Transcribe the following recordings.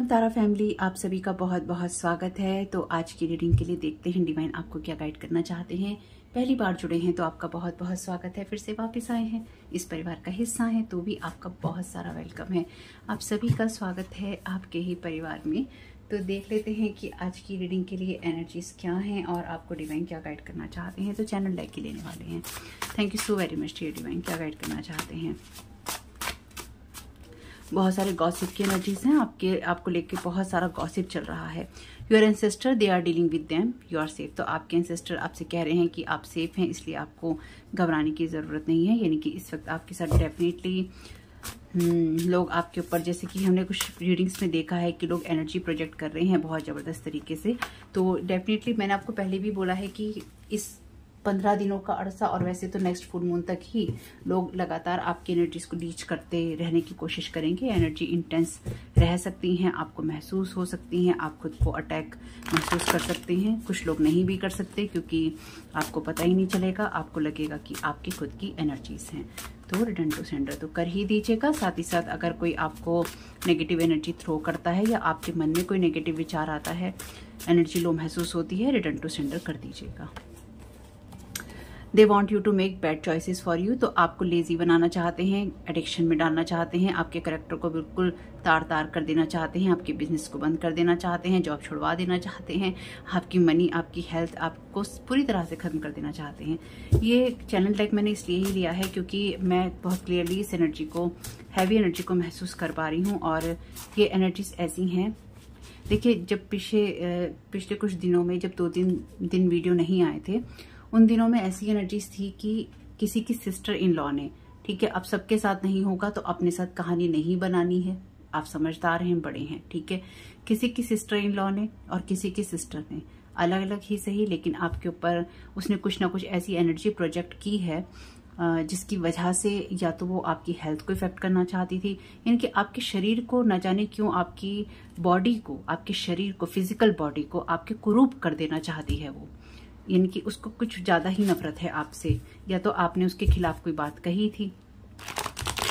Welcome तारा family, आप सभी का बहुत बहुत स्वागत है। तो आज की रीडिंग के लिए देखते हैं डिवाइन आपको क्या गाइड करना चाहते हैं। पहली बार जुड़े हैं तो आपका बहुत बहुत स्वागत है। फिर से वापस आए हैं, इस परिवार का हिस्सा हैं तो भी आपका बहुत सारा वेलकम है। आप सभी का स्वागत है आपके ही परिवार में। तो देख लेते हैं कि आज की रीडिंग के लिए एनर्जीज क्या हैं और आपको डिवाइन क्या गाइड करना चाहते हैं। तो चैनल लाइक के लेने वाले हैं। Thank you so very much dear divine, क्या गाइड करना चाहते हैं। बहुत सारे गॉसिप की एनर्जीज हैं आपको लेके बहुत सारा गॉसिप चल रहा है। Your ancestor they are dealing with them, you are safe. तो आपके एंसेस्टर आपसे कह रहे हैं कि आप सेफ हैं, इसलिए आपको घबराने की ज़रूरत नहीं है। यानी कि इस वक्त आपके साथ डेफिनेटली लोग आपके ऊपर, जैसे कि हमने कुछ रीडिंग्स में देखा है कि लोग एनर्जी प्रोजेक्ट कर रहे हैं बहुत ज़बरदस्त तरीके से। तो डेफिनेटली मैंने आपको पहले भी बोला है कि इस 15 दिनों का अरसा और वैसे तो नेक्स्ट फुल मून तक ही लोग लगातार आपकी एनर्जीज को रीच करते रहने की कोशिश करेंगे। एनर्जी इंटेंस रह सकती हैं, आपको महसूस हो सकती हैं, आप खुद को अटैक महसूस कर सकते हैं। कुछ लोग नहीं भी कर सकते क्योंकि आपको पता ही नहीं चलेगा, आपको लगेगा कि आपकी खुद की एनर्जीज हैं। तो रिटर्न टू सेंडर तो कर ही दीजिएगा। साथ ही साथ अगर कोई आपको नेगेटिव एनर्जी थ्रो करता है या आपके मन में कोई नेगेटिव विचार आता है, एनर्जी लो महसूस होती है, रिटर्न टू सेंडर कर दीजिएगा। They want you to make bad choices for you, तो आपको लेजी बनाना चाहते हैं, एडिक्शन में डालना चाहते हैं, आपके करेक्टर को बिल्कुल तार कर देना चाहते हैं, आपके बिजनेस को बंद कर देना चाहते हैं, जॉब छुड़वा देना चाहते हैं, आपकी मनी, आपकी हेल्थ, आपको पूरी तरह से खत्म कर देना चाहते हैं। ये चैनल लाइक मैंने इसलिए ही लिया है क्योंकि मैं बहुत क्लियरली इस एनर्जी को, हैवी एनर्जी को महसूस कर पा रही हूँ। और ये एनर्जीज ऐसी हैं, देखिए जब पिछले कुछ दिनों में जब 2-3 दिन वीडियो नहीं आए थे, उन दिनों में ऐसी एनर्जीज थी कि किसी की सिस्टर इन लॉ ने, ठीक है, अब सबके साथ नहीं होगा तो अपने साथ कहानी नहीं बनानी है। आप समझदार हैं, बड़े हैं, ठीक है। किसी की सिस्टर इन लॉ ने और किसी की सिस्टर ने, अलग अलग ही सही, लेकिन आपके ऊपर उसने कुछ ना कुछ ऐसी एनर्जी प्रोजेक्ट की है जिसकी वजह से या तो वो आपकी हेल्थ को इफेक्ट करना चाहती थी, यानी कि आपके शरीर को न जाने क्यों, आपकी बॉडी को, आपके शरीर को, फिजिकल बॉडी को आपके कुरूप कर देना चाहती है वो। यानी कि उसको कुछ ज्यादा ही नफरत है आपसे, या तो आपने उसके खिलाफ कोई बात कही थी,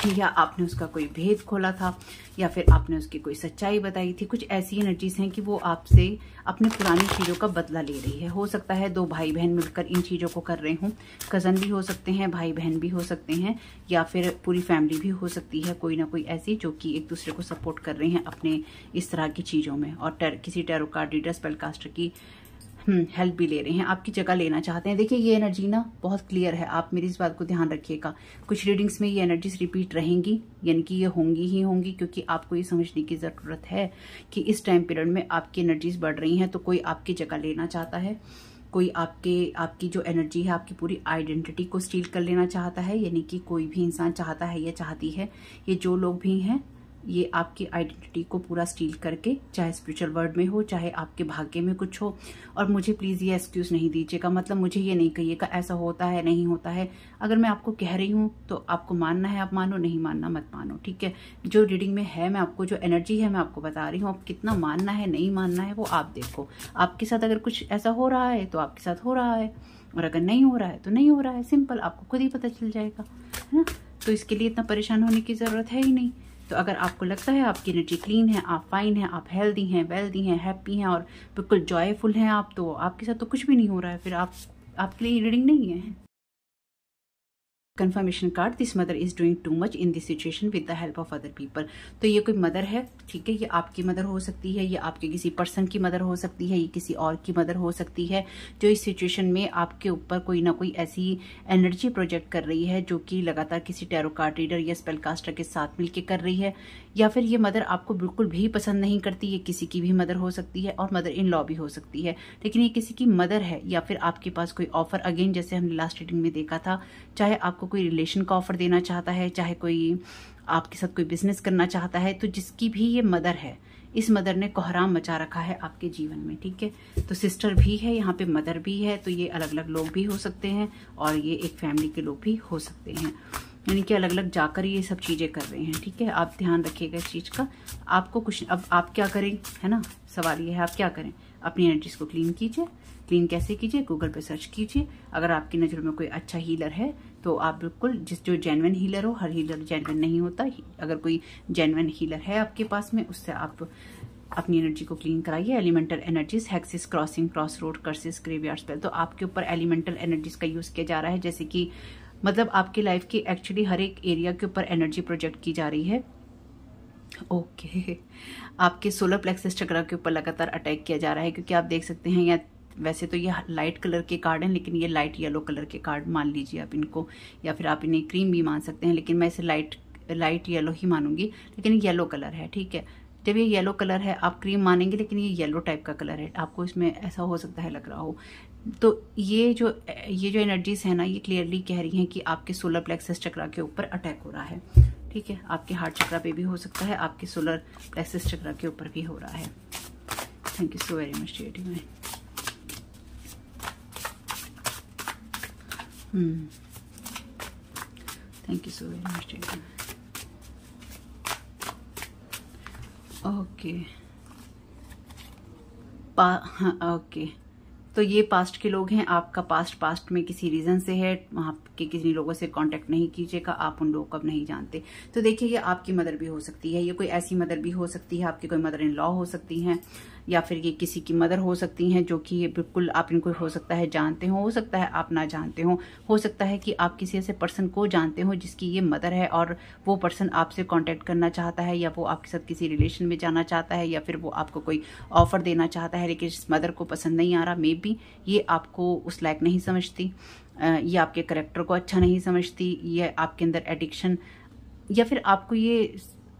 या आपने उसका कोई भेद खोला था, या फिर आपने उसकी कोई सच्चाई बताई थी। कुछ ऐसी एनर्जीज हैं कि वो आपसे अपनी पुरानी चीजों का बदला ले रही है। हो सकता है 2 भाई बहन मिलकर इन चीजों को कर रहे हों, कजन भी हो सकते हैं, भाई बहन भी हो सकते हैं, या फिर पूरी फैमिली भी हो सकती है, कोई ना कोई ऐसी जो कि एक दूसरे को सपोर्ट कर रहे हैं अपने इस तरह की चीजों में। और किसी tarot card reader, spell caster की हेल्प भी ले रहे हैं, आपकी जगह लेना चाहते हैं। देखिए ये एनर्जी ना बहुत क्लियर है, आप मेरी इस बात को ध्यान रखिएगा। कुछ रीडिंग्स में ये एनर्जीज रिपीट रहेंगी, यानी कि ये होंगी ही होंगी, क्योंकि आपको ये समझने की जरूरत है कि इस टाइम पीरियड में आपकी एनर्जीज बढ़ रही हैं, तो कोई आपकी जगह लेना चाहता है, कोई आपकी जो एनर्जी है, आपकी पूरी आइडेंटिटी को स्टील कर लेना चाहता है। यानी कि कोई भी इंसान चाहता है या चाहती है, ये जो लोग भी हैं, ये आपकी आइडेंटिटी को पूरा स्टील करके, चाहे स्पिरिचुअल वर्ल्ड में हो, चाहे आपके भाग्य में कुछ हो। और मुझे प्लीज ये एक्सक्यूज नहीं दीजिएगा, मतलब मुझे ये नहीं कहिएगा ऐसा होता है, नहीं होता है। अगर मैं आपको कह रही हूँ तो आपको मानना है आप मानो, नहीं मानना मत मानो, ठीक है। जो रीडिंग में है, मैं आपको जो एनर्जी है मैं आपको बता रही हूँ, आप कितना मानना है नहीं मानना है वो आप देखो। आपके साथ अगर कुछ ऐसा हो रहा है तो आपके साथ हो रहा है, और अगर नहीं हो रहा है तो नहीं हो रहा है, सिंपल, आपको खुद ही पता चल जाएगा, है ना। तो इसके लिए इतना परेशान होने की जरूरत है ही नहीं। तो अगर आपको लगता है आपकी एनर्जी क्लीन है, आप फाइन हैं, आप हेल्दी हैं, वेल्दी हैं, हैप्पी हैं और बिल्कुल जॉयफुल हैं आप, तो आपके साथ तो कुछ भी नहीं हो रहा है, फिर आपके लिए रीडिंग नहीं है। Confirmation card, this mother is doing too much in this situation with the help of other people. तो ये कोई मदर है, ठीक है, ये आपकी मदर हो सकती है, ये आपके किसी पर्सन की मदर हो सकती है, ये किसी और की मदर हो सकती है, जो इस सिचुएशन में आपके ऊपर कोई ना कोई ऐसी एनर्जी प्रोजेक्ट कर रही है जो कि लगातार किसी टैरो कार्ड रीडर या स्पेल कास्टर के साथ मिलकर कर रही है। या फिर ये मदर आपको बिल्कुल भी पसंद नहीं करती, ये किसी की भी मदर हो सकती है और मदर इन लॉ भी हो सकती है, लेकिन ये किसी की मदर है। या फिर आपके पास कोई ऑफर, अगेन जैसे हमने लास्ट रीडिंग में देखा था, चाहे आपको कोई रिलेशन का ऑफर देना चाहता है, चाहे कोई आपके साथ कोई बिजनेस करना चाहता है, तो जिसकी भी ये मदर है, इस मदर ने कोहराम मचा रखा है आपके जीवन में, ठीक है। तो सिस्टर भी है यहाँ पे, मदर भी है, तो ये अलग अलग लोग भी हो सकते हैं और ये एक फैमिली के लोग भी हो सकते हैं, यानी कि अलग अलग जाकर ये सब चीजें कर रहे हैं, ठीक है। आप ध्यान रखिएगा इस चीज का। आपको कुछ, अब आप क्या करें, है ना, सवाल ये है आप क्या करें। अपनी एनर्जीज को क्लीन कीजिए। क्लीन कैसे कीजिए, गूगल पे सर्च कीजिए। अगर आपकी नज़र में कोई अच्छा हीलर है तो आप बिल्कुल, जो जेन्युइन हीलर हो, हर हीलर जेन्युइन नहीं होता, अगर कोई जेन्युइन हीलर है आपके पास में, उससे आप अपनी एनर्जी को क्लीन कराइए। Elemental energies, hexes, crossing, cross road, curses, graveyard spell. तो आपके ऊपर एलिमेंटल एनर्जीज का यूज किया जा रहा है, जैसे कि मतलब आपकी लाइफ की एक्चुअली हर एक एरिया के ऊपर एनर्जी प्रोजेक्ट की जा रही है। ओके, आपके सोलर प्लेक्सस चक्र के ऊपर लगातार अटैक किया जा रहा है, क्योंकि आप देख सकते हैं या वैसे तो ये लाइट कलर के कार्ड हैं, लेकिन ये लाइट येलो कलर के कार्ड मान लीजिए आप इनको, या फिर आप इन्हें क्रीम भी मान सकते हैं, लेकिन मैं इसे लाइट येलो ही मानूंगी, लेकिन ये येलो कलर है, ठीक है। जब ये येलो कलर है आप क्रीम मानेंगे, लेकिन ये येलो टाइप का कलर है, आपको इसमें ऐसा हो सकता है लग रहा हो। तो ये जो एनर्जीज है ना, ये क्लियरली कह रही हैं कि आपके सोलर प्लेक्सस चक्र के ऊपर अटैक हो रहा है, ठीक है। आपके हार्ट चक्र पे भी हो सकता है, आपके सोलर प्लेक्सस चक्र के ऊपर भी हो रहा है। Thank you so very much dear divine. Thank you so very much dear divine. Okay, हाँ ओके, तो ये पास्ट के लोग हैं। आपका पास्ट में किसी रीजन से है, वहाँ के किसी लोगों से कांटेक्ट नहीं कीजिएगा, आप उन लोगों को अब नहीं जानते। तो देखिए, ये आपकी मदर भी हो सकती है, ये कोई ऐसी मदर भी हो सकती है, आपकी कोई मदर इन लॉ हो सकती हैं, या फिर ये किसी की मदर हो सकती हैं, जो कि ये बिल्कुल आप इनको हो सकता है जानते हो सकता है आप ना जानते हो सकता है कि आप किसी ऐसे पर्सन को जानते हो जिसकी ये मदर है, और वो पर्सन आपसे कांटेक्ट करना चाहता है, या वो आपके साथ किसी रिलेशन में जाना चाहता है, या फिर वो आपको कोई ऑफर देना चाहता है, लेकिन इस मदर को पसंद नहीं आ रहा। मे बी ये आपको उस लायक नहीं समझती, ये आपके करेक्टर को अच्छा नहीं समझती, ये आपके अंदर एडिक्शन, या फिर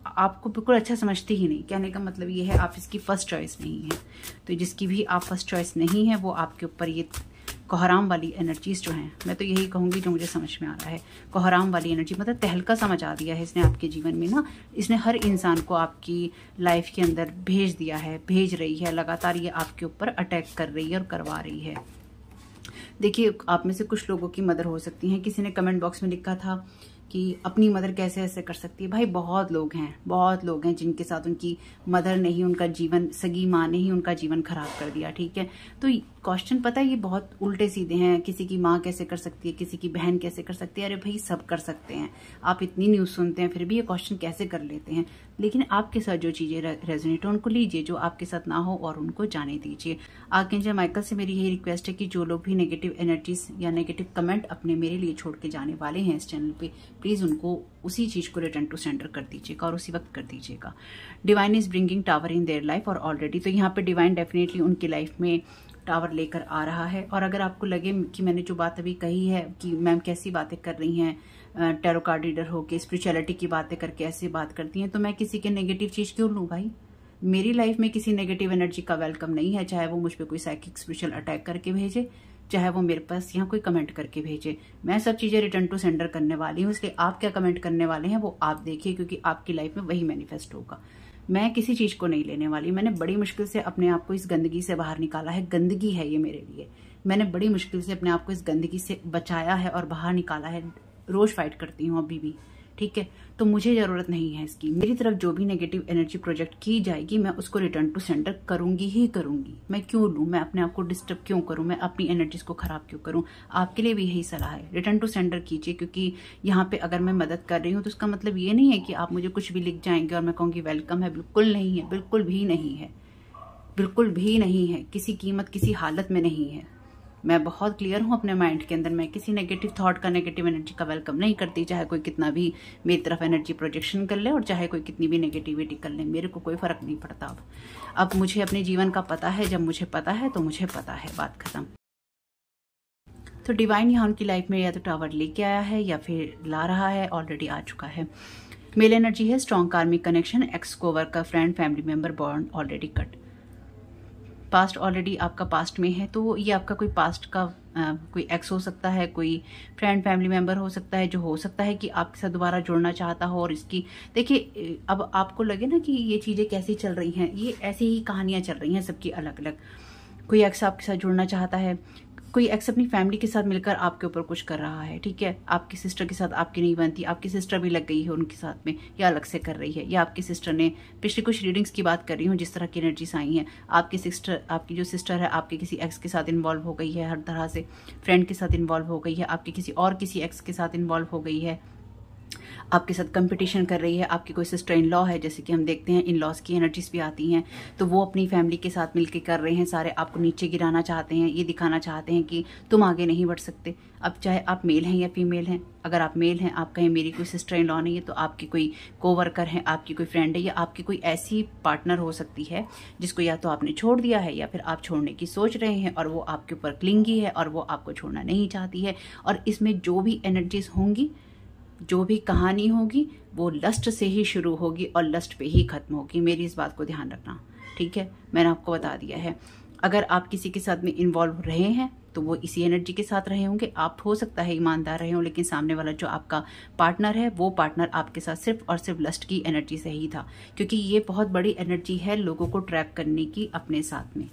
आपको बिल्कुल अच्छा समझती ही नहीं। कहने का मतलब ये है आप इसकी फर्स्ट चॉइस नहीं है। तो जिसकी भी आप फर्स्ट चॉइस नहीं है, वो आपके ऊपर ये कोहराम वाली एनर्जीज जो हैं, मैं तो यही कहूँगी जो मुझे समझ में आ रहा है, कोहराम वाली एनर्जी मतलब तहलका समझ आ दिया है इसने आपके जीवन में ना। इसने हर इंसान को आपकी लाइफ के अंदर भेज रही है, लगातार ये आपके ऊपर अटैक कर रही है और करवा रही है। देखिए, आप में से कुछ लोगों की मदर हो सकती हैं। किसी ने कमेंट बॉक्स में लिखा था कि अपनी मदर कैसे ऐसे कर सकती है। भाई बहुत लोग हैं जिनके साथ उनकी मदर ने ही उनका जीवन, सगी माँ ने ही उनका जीवन खराब कर दिया, ठीक है। तो क्वेश्चन पता है ये बहुत उल्टे सीधे हैं। किसी की माँ कैसे कर सकती है, किसी की बहन कैसे कर सकती है, अरे भाई सब कर सकते हैं। आप इतनी न्यूज़ सुनते हैं फिर भी ये क्वेश्चन कैसे कर लेते हैं। लेकिन आपके साथ जो चीज़ें रेजोनेट हो उनको लीजिए, जो आपके साथ ना हो और उनको जाने दीजिए। आर्कएंजल माइकल से मेरी यही रिक्वेस्ट है कि जो लोग भी नेगेटिव एनर्जीज या नेगेटिव कमेंट अपने मेरे लिए छोड़ के जाने वाले हैं इस चैनल पे, प्लीज उनको उसी चीज को रिटर्न टू सेंडर कर दीजिएगा और उसी वक्त कर दीजिएगा। Divine is bringing tower in their life और ऑलरेडी, तो यहाँ पे डिवाइन डेफिनेटली उनकी लाइफ में टावर लेकर आ रहा है। और अगर आपको लगे कि मैंने जो बात अभी कही है कि मैम कैसी बातें कर रही हैं, टैरो कार्ड रीडर होके स्पिरिचुअलिटी की बातें करके ऐसी बात करती हैं, तो मैं किसी के नेगेटिव चीज क्यों लूँ भाई। मेरी लाइफ में किसी नेगेटिव एनर्जी का वेलकम नहीं है, चाहे वो मुझ पर कोई साइकिक स्पिरिचुअल अटैक करके भेजे, चाहे वो मेरे पास यहाँ कोई कमेंट करके भेजे। मैं सब चीजें रिटर्न टू सेंडर करने वाली हूँ, इसलिए आप क्या कमेंट करने वाले हैं वो आप देखिए, क्योंकि आपकी लाइफ में वही मैनिफेस्ट होगा। मैं किसी चीज को नहीं लेने वाली। मैंने बड़ी मुश्किल से अपने आप को इस गंदगी से बाहर निकाला है। गंदगी है ये मेरे लिए, मैंने बड़ी मुश्किल से अपने आप को इस गंदगी से बचाया है और बाहर निकाला है। रोज फाइट करती हूँ अभी भी, ठीक है। तो मुझे जरूरत नहीं है इसकी। मेरी तरफ जो भी नेगेटिव एनर्जी प्रोजेक्ट की जाएगी मैं उसको रिटर्न टू सेंडर करूंगी ही करूंगी। मैं क्यों लूं, मैं अपने आप को डिस्टर्ब क्यों करूं, मैं अपनी एनर्जीज को खराब क्यों करूं। आपके लिए भी यही सलाह है, रिटर्न टू सेंडर कीजिए। क्योंकि यहाँ पे अगर मैं मदद कर रही हूँ तो उसका मतलब ये नहीं है कि आप मुझे कुछ भी लिख जाएंगे और मैं कहूँगी वेलकम है। बिल्कुल नहीं है, बिल्कुल भी नहीं है, बिल्कुल भी नहीं है। किसी कीमत किसी हालत में नहीं है। मैं बहुत क्लियर हूँ अपने माइंड के अंदर। मैं किसी नेगेटिव थॉट का, नेगेटिव एनर्जी का वेलकम नहीं करती, चाहे कोई कितना भी मेरी तरफ एनर्जी प्रोजेक्शन कर ले और चाहे कोई कितनी भी नेगेटिविटी कर ले, मेरे को कोई फर्क नहीं पड़ता। अब मुझे अपने जीवन का पता है, जब मुझे पता है तो मुझे पता है, बात खत्म। तो डिवाइन यहाँ उनकी लाइफ में या तो टावर लेके आया है या फिर ला रहा है, ऑलरेडी आ चुका है। मेल एनर्जी है strong karmic connection, x co-worker, friend, family member, bond already cut. Past already आपका पास्ट में है, तो ये आपका कोई पास्ट का कोई एक्स हो सकता है, कोई फ्रेंड फैमिली मेंबर हो सकता है, जो हो सकता है कि आपके साथ दोबारा जुड़ना चाहता हो। और इसकी देखिए, अब आपको लगे ना कि ये चीज़ें कैसी चल रही हैं, ये ऐसी ही कहानियाँ चल रही हैं सबकी अलग अलग। कोई एक्स आपके साथ जुड़ना चाहता है, कोई एक्स अपनी फैमिली के साथ मिलकर आपके ऊपर कुछ कर रहा है, ठीक है। आपकी सिस्टर के साथ आपकी नहीं बनती, आपकी सिस्टर भी लग गई है उनके साथ में, या अलग से कर रही है, या आपकी सिस्टर ने, पिछली कुछ रीडिंग्स की बात कर रही हूँ जिस तरह की एनर्जीज आई हैं, आपकी जो सिस्टर है आपके किसी एक्स के साथ इन्वॉल्व हो गई है, हर तरह से फ्रेंड के साथ इन्वॉल्व हो गई है, आपके किसी एक्स के साथ इन्वॉल्व हो गई है। आपके साथ कंपटीशन कर रही है, आपकी कोई सिस्टर इन लॉ है, जैसे कि हम देखते हैं इन लॉज की एनर्जीज भी आती हैं, तो वो अपनी फैमिली के साथ मिलकर कर रहे हैं, सारे आपको नीचे गिराना चाहते हैं, ये दिखाना चाहते हैं कि तुम आगे नहीं बढ़ सकते। अब चाहे आप मेल हैं या फीमेल हैं, अगर आप मेल हैं, आप कहें मेरी कोई सिस्टर इन लॉ नहीं है, तो आपकी कोई कोवर्कर है, आपकी कोई फ्रेंड है, या आपकी कोई ऐसी पार्टनर हो सकती है जिसको या तो आपने छोड़ दिया है या फिर आप छोड़ने की सोच रहे हैं, और वो आपके ऊपर क्लिंगी है और वो आपको छोड़ना नहीं चाहती है। और इसमें जो भी एनर्जीज होंगी, जो भी कहानी होगी, वो लस्ट से ही शुरू होगी और लस्ट पे ही खत्म होगी। मेरी इस बात को ध्यान रखना, ठीक है? मैंने आपको बता दिया है। अगर आप किसी के साथ में इन्वॉल्व रहे हैं तो वो इसी एनर्जी के साथ रहे होंगे। आप हो सकता है ईमानदार रहे हो, लेकिन सामने वाला जो आपका पार्टनर है, वो पार्टनर आपके साथ सिर्फ और सिर्फ लस्ट की एनर्जी से ही था, क्योंकि ये बहुत बड़ी एनर्जी है लोगों को ट्रैप करने की अपने साथ में।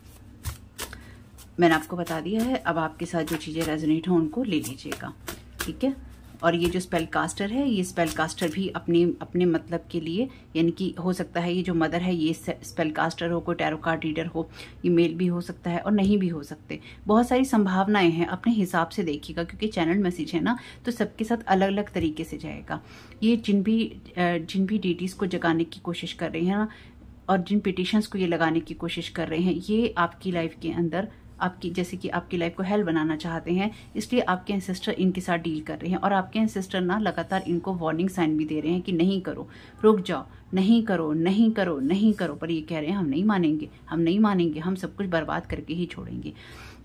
मैंने आपको बता दिया है। अब आपके साथ जो चीज़ें रेजोनेट हो उनको ले लीजिएगा, ठीक है? और ये जो स्पेल कास्टर है, ये स्पेल कास्टर भी अपने मतलब के लिए, यानी कि हो सकता है ये जो मदर है ये स्पेल कास्टर हो, कोई टैरो कार्ड रीडर हो, ये मेल भी हो सकता है और नहीं भी हो सकते। बहुत सारी संभावनाएं हैं, अपने हिसाब से देखिएगा, क्योंकि चैनल मैसेज है ना, तो सबके साथ अलग अलग तरीके से जाएगा। ये जिन भी डेटीज को जगाने की कोशिश कर रहे हैं ना, और जिन पिटिशंस को ये लगाने की कोशिश कर रहे हैं, ये आपकी लाइफ के अंदर आपकी, जैसे कि आपकी लाइफ को हेल बनाना चाहते हैं, इसलिए आपके एंसेस्टर इनके साथ डील कर रहे हैं। और आपके एंसेस्टर ना लगातार इनको वार्निंग साइन भी दे रहे हैं कि नहीं करो, रुक जाओ, नहीं करो, नहीं करो, नहीं करो, पर ये कह रहे हैं हम नहीं मानेंगे, हम नहीं मानेंगे, हम सब कुछ बर्बाद करके ही छोड़ेंगे।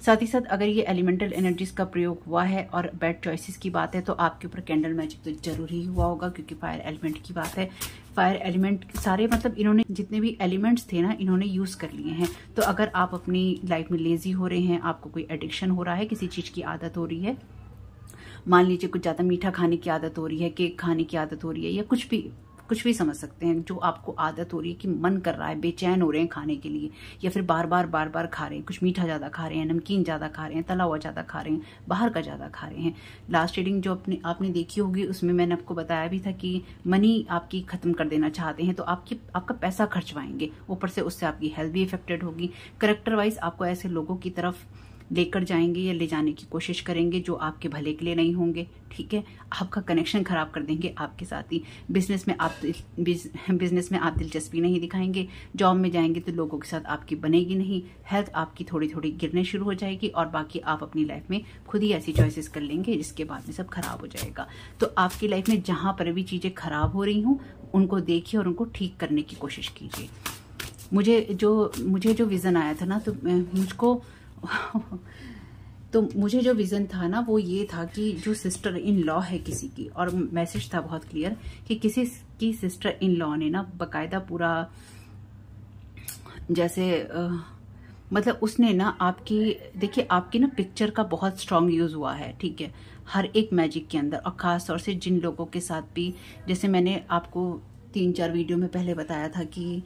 साथ ही साथ अगर ये एलिमेंटल एनर्जीज का प्रयोग हुआ है और बैड चॉइसेस की बात है, तो आपके ऊपर कैंडल मैजिक तो जरूर ही हुआ होगा, क्योंकि फायर एलिमेंट की बात है। फायर एलिमेंट सारे, मतलब इन्होंने जितने भी एलिमेंट्स थे ना, इन्होंने यूज कर लिए हैं। तो अगर आप अपनी लाइफ में लेजी हो रहे हैं, आपको कोई एडिक्शन हो रहा है, किसी चीज की आदत हो रही है, मान लीजिए कुछ ज्यादा मीठा खाने की आदत हो रही है, केक खाने की आदत हो रही है, या कुछ भी समझ सकते हैं, जो आपको आदत हो रही है कि मन कर रहा है, बेचैन हो रहे हैं खाने के लिए, या फिर बार बार खा रहे हैं, कुछ मीठा ज्यादा खा रहे हैं, नमकीन ज्यादा खा रहे हैं, तला हुआ ज्यादा खा रहे हैं, बाहर का ज्यादा खा रहे हैं। लास्ट रीडिंग जो आपने देखी होगी, उसमें मैंने आपको बताया भी था कि मनी आपकी खत्म कर देना चाहते हैं, तो आपका पैसा खर्चवाएंगे, ऊपर से उससे आपकी हेल्थ भी इफेक्टेड होगी। कैरेक्टर वाइज आपको ऐसे लोगों की तरफ लेकर जाएंगे या ले जाने की कोशिश करेंगे जो आपके भले के लिए नहीं होंगे, ठीक है? आपका कनेक्शन खराब कर देंगे आपके साथ ही। बिजनेस में आप दिलचस्पी नहीं दिखाएंगे, जॉब में जाएंगे तो लोगों के साथ आपकी बनेगी नहीं, हेल्थ आपकी थोड़ी थोड़ी गिरने शुरू हो जाएगी, और बाकी आप अपनी लाइफ में खुद ही ऐसी चॉइसेस कर लेंगे जिसके बाद में सब खराब हो जाएगा। तो आपकी लाइफ में जहां पर भी चीजें खराब हो रही हूँ, उनको देखिए और उनको ठीक करने की कोशिश कीजिए। मुझे जो विजन आया था ना, तो मुझे जो विजन था ना, वो ये था कि जो सिस्टर इन लॉ है किसी की, और मैसेज था बहुत क्लियर कि किसी की सिस्टर इन लॉ ने ना बकायदा पूरा, जैसे मतलब उसने ना देखिए आपकी ना पिक्चर का बहुत स्ट्रांग यूज हुआ है, ठीक है, हर एक मैजिक के अंदर। और खास तौर से जिन लोगों के साथ भी, जैसे मैंने आपको 3-4 वीडियो में पहले बताया था कि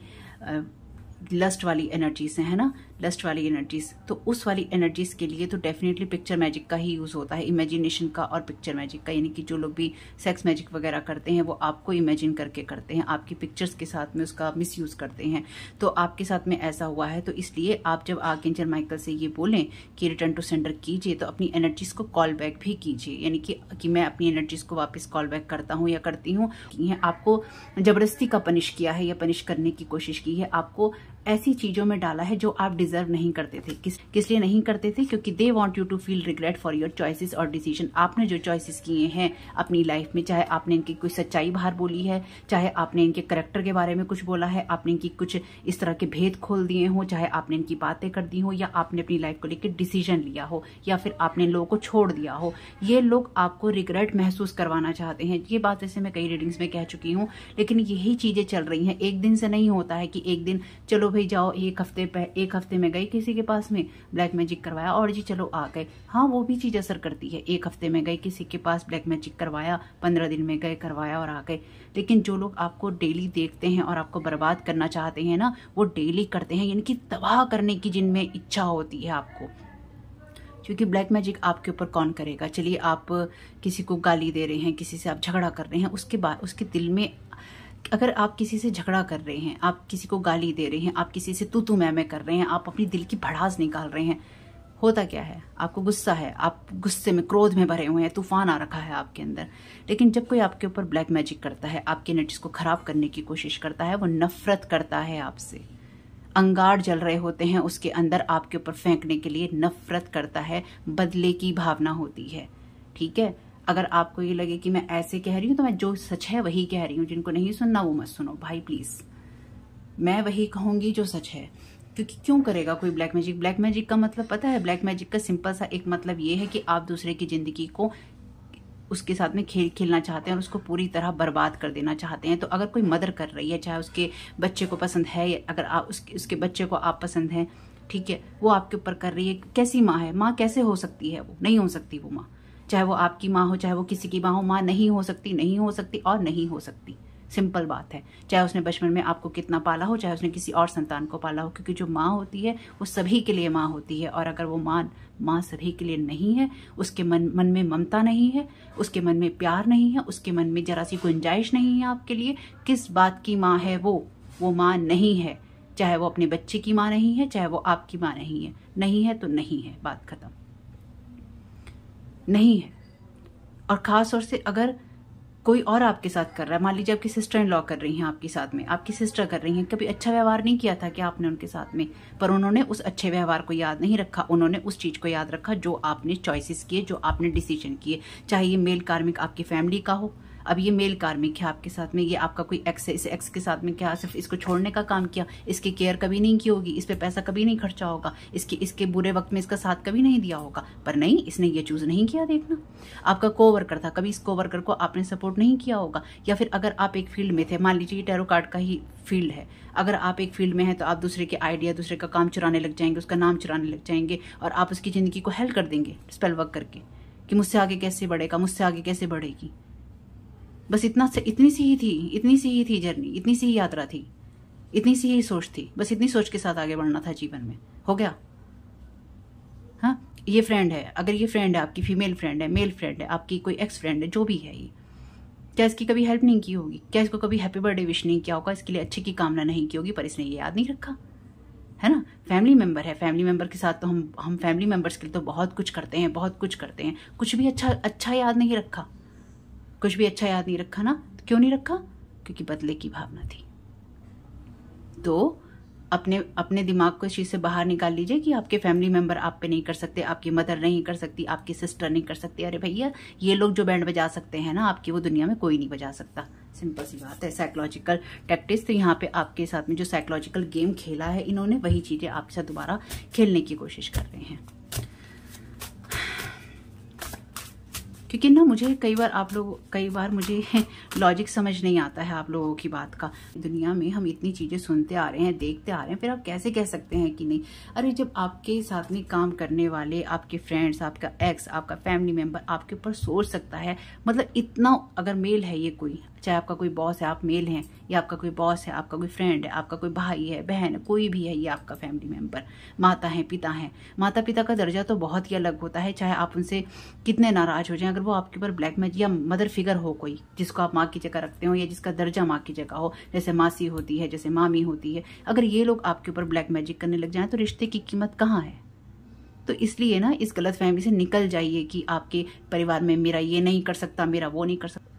लस्ट वाली एनर्जीज है ना, लस्ट वाली एनर्जीज, तो उस वाली एनर्जीज के लिए तो डेफिनेटली पिक्चर मैजिक का ही यूज होता है, इमेजिनेशन का और पिक्चर मैजिक का। यानी कि जो लोग भी सेक्स मैजिक वगैरह करते हैं, वो आपको इमेजिन करके करते हैं, आपकी पिक्चर्स के साथ में उसका मिस यूज करते हैं। तो आपके साथ में ऐसा हुआ है, तो इसलिए आप जब आर्कएंजल माइकल से ये बोलें कि रिटर्न टू सेंडर कीजिए, तो अपनी एनर्जीज को कॉल बैक भी कीजिए, यानी कि मैं अपनी एनर्जीज को वापस कॉल बैक करता हूँ या करती हूँ। आपको जबरदस्ती का पनिश किया है या पनिश करने की कोशिश की है, आपको ऐसी चीजों में डाला है जो आप डिजर्व नहीं करते थे। किस लिए नहीं करते थे? क्योंकि they want you to feel regret for your choices और डिसीजन। आपने जो चॉइसेस किए हैं अपनी लाइफ में, चाहे आपने इनकी कोई सच्चाई बाहर बोली है, चाहे आपने इनके करेक्टर के बारे में कुछ बोला है, आपने इनकी कुछ इस तरह के भेद खोल दिए हो, चाहे आपने इनकी बातें कर दी हो, या आपने अपनी लाइफ को लेकर डिसीजन लिया हो, या फिर आपने इन लोगों को छोड़ दिया हो, ये लोग आपको रिग्रेट महसूस करवाना चाहते हैं। ये बात वैसे मैं कई रीडिंग्स में कह चुकी हूँ, लेकिन यही चीजें चल रही हैं। एक दिन से नहीं होता है कि एक दिन चलो भाई जाओ, एक हफ्ते में गई किसी के पास में ब्लैक मैजिक करवाया और जी चलो आ गए। हाँ, वो भी चीज असर करती है। एक हफ्ते में गए किसी के पास ब्लैक मैजिक करवाया, 15 दिन में गए करवाया और आ गए। लेकिन जो लोग आपको डेली देखते हैं और आपको बर्बाद करना चाहते हैं ना, वो डेली करते हैं, यानी कि तबाह करने की जिनमें इच्छा होती है आपको। क्योंकि ब्लैक मैजिक आपके ऊपर कौन करेगा? चलिए आप किसी को गाली दे रहे हैं, किसी से आप झगड़ा कर रहे हैं, उसके बाद उसके दिल में अगर आप किसी से झगड़ा कर रहे हैं, आप किसी को गाली दे रहे हैं, आप किसी से तू मैं कर रहे हैं, आप अपनी दिल की भड़ास निकाल रहे हैं, होता क्या है, आपको गुस्सा है, आप गुस्से में, क्रोध में भरे हुए हैं, तूफान आ रखा है आपके अंदर। लेकिन जब कोई आपके ऊपर ब्लैक मैजिक करता है, आपकी एनर्जीज को खराब करने की कोशिश करता है, वो नफरत करता है आपसे, अंगार जल रहे होते हैं उसके अंदर आपके ऊपर फेंकने के लिए, नफरत करता है, बदले की भावना होती है। ठीक है, अगर आपको ये लगे कि मैं ऐसे कह रही हूँ तो मैं जो सच है वही कह रही हूँ, जिनको नहीं सुनना वो मत सुनो भाई प्लीज, मैं वही कहूंगी जो सच है। क्योंकि क्यों करेगा कोई ब्लैक मैजिक? ब्लैक मैजिक का मतलब पता है? ब्लैक मैजिक का सिंपल सा एक मतलब ये है कि आप दूसरे की जिंदगी को उसके साथ में खेलना चाहते हैं और उसको पूरी तरह बर्बाद कर देना चाहते हैं। तो अगर कोई मदर कर रही है, चाहे उसके बच्चे को पसंद है या अगर आप उसके बच्चे को आप पसंद है, ठीक है, वो आपके ऊपर कर रही है, कैसी माँ है? माँ कैसे हो सकती है? वो नहीं हो सकती वो माँ, चाहे वो आपकी माँ हो, चाहे वो किसी की माँ हो, माँ नहीं हो सकती, नहीं हो सकती और नहीं हो सकती। सिंपल बात है। चाहे उसने बचपन में आपको कितना पाला हो, चाहे उसने किसी और संतान को पाला हो, क्योंकि जो माँ होती है वो सभी के लिए माँ होती है। और अगर वो माँ सभी के लिए नहीं है, उसके मन में ममता नहीं है, उसके मन में प्यार नहीं है, उसके मन में जरा सी गुंजाइश नहीं है आपके लिए, किस बात की माँ है वो माँ नहीं है। चाहे वो अपने बच्चे की माँ नहीं है, चाहे वो आपकी माँ नहीं है, नहीं है तो नहीं है, बात खत्म, नहीं है। और खास तौर से अगर कोई और आपके साथ कर रहा है, मान लीजिए आपकी सिस्टर इन लॉ कर रही हैं आपके साथ में, आपकी सिस्टर कर रही हैं, कभी अच्छा व्यवहार नहीं किया था कि आपने उनके साथ में, पर उन्होंने उस अच्छे व्यवहार को याद नहीं रखा, उन्होंने उस चीज को याद रखा जो आपने चॉइसेस किए, जो आपने डिसीजन किए। चाहे ये मेल कार्मिक आपकी फैमिली का हो, अब ये मेल कार्मिक है आपके साथ में, ये आपका कोई एक्स है, इस एक्स के साथ में क्या सिर्फ इसको छोड़ने का काम किया, इसकी केयर कभी नहीं की होगी, इस पे पैसा कभी नहीं खर्चा होगा, इसके बुरे वक्त में इसका साथ कभी नहीं दिया होगा, पर नहीं, इसने ये चूज नहीं किया। देखना, आपका कोवर्कर था, कभी इस कोवर्कर को आपने सपोर्ट नहीं किया होगा। या फिर अगर आप एक फील्ड में थे, मान लीजिए ये टैरो कार्ड का ही फील्ड है, अगर आप एक फील्ड में हैं तो आप दूसरे के आइडिया, दूसरे का काम चुराने लग जाएंगे, उसका नाम चुराने लग जाएंगे और आप उसकी जिंदगी को हेल्प कर देंगे स्पेल वर्क करके कि मुझसे आगे कैसे बढ़ेगा, मुझसे आगे कैसे बढ़ेगी। बस इतनी सी ही थी जर्नी, इतनी सी ही यात्रा थी, इतनी सी ही सोच थी, बस इतनी सोच के साथ आगे बढ़ना था जीवन में। हो गया? हाँ, ये फ्रेंड है, अगर ये फ्रेंड है आपकी, फीमेल फ्रेंड है, मेल फ्रेंड है आपकी, कोई एक्स फ्रेंड है, जो भी है ये, क्या इसकी कभी हेल्प नहीं की होगी? क्या इसको कभी हैप्पी बर्थडे विश नहीं किया होगा? इसके लिए अच्छे की कामना नहीं की होगी, पर इसने ये याद नहीं रखा, है ना? फैमिली मेंबर है, फैमिली मेंबर के साथ तो हम फैमिली मेंबर्स के लिए तो बहुत कुछ करते हैं, बहुत कुछ करते हैं, कुछ भी अच्छा याद नहीं रखा, कुछ भी अच्छा याद नहीं रखा ना। क्यों नहीं रखा? क्योंकि बदले की भावना थी। तो अपने दिमाग को इस चीज से बाहर निकाल लीजिए कि आपके फैमिली मेंबर आप पे नहीं कर सकते, आपकी मदर नहीं कर सकती, आपकी सिस्टर नहीं कर सकती। अरे भैया, ये लोग जो बैंड बजा सकते हैं ना आपकी, वो दुनिया में कोई नहीं बजा सकता। सिंपल सी बात है। साइकोलॉजिकल टैक्टिक्स, तो यहाँ पे आपके साथ में जो साइकोलॉजिकल गेम खेला है इन्होंने, वही चीजें आपके साथ दोबारा खेलने की कोशिश कर रहे हैं। क्योंकि ना मुझे कई बार मुझे लॉजिक समझ नहीं आता है आप लोगों की बात का। दुनिया में हम इतनी चीजें सुनते आ रहे हैं, देखते आ रहे हैं, फिर आप कैसे कह सकते हैं कि नहीं? अरे जब आपके साथ में काम करने वाले, आपके फ्रेंड्स, आपका एक्स, आपका फैमिली मेंबर आपके ऊपर सोच सकता है, मतलब इतना अगर मेल है ये कोई, चाहे आपका कोई बॉस है, आप मेल हैं, या आपका कोई बॉस है, आपका कोई फ्रेंड है, आपका कोई भाई है, बहन है, कोई भी है, ये आपका फैमिली मेंबर, माता है, पिता है। माता पिता का दर्जा तो बहुत ही अलग होता है, चाहे आप उनसे कितने नाराज हो जाएं, अगर वो आपके ऊपर ब्लैक मैजिक, या मदर फिगर हो कोई जिसको आप माँ की जगह रखते हो, या जिसका दर्जा माँ की जगह हो, जैसे मासी होती है, जैसे मामी होती है, अगर ये लोग आपके ऊपर ब्लैक मैजिक करने लग जाए तो रिश्ते की कीमत कहाँ है? तो इसलिए ना इस गलत फहमी से निकल जाइए कि आपके परिवार में मेरा ये नहीं कर सकता, मेरा वो नहीं कर सकता।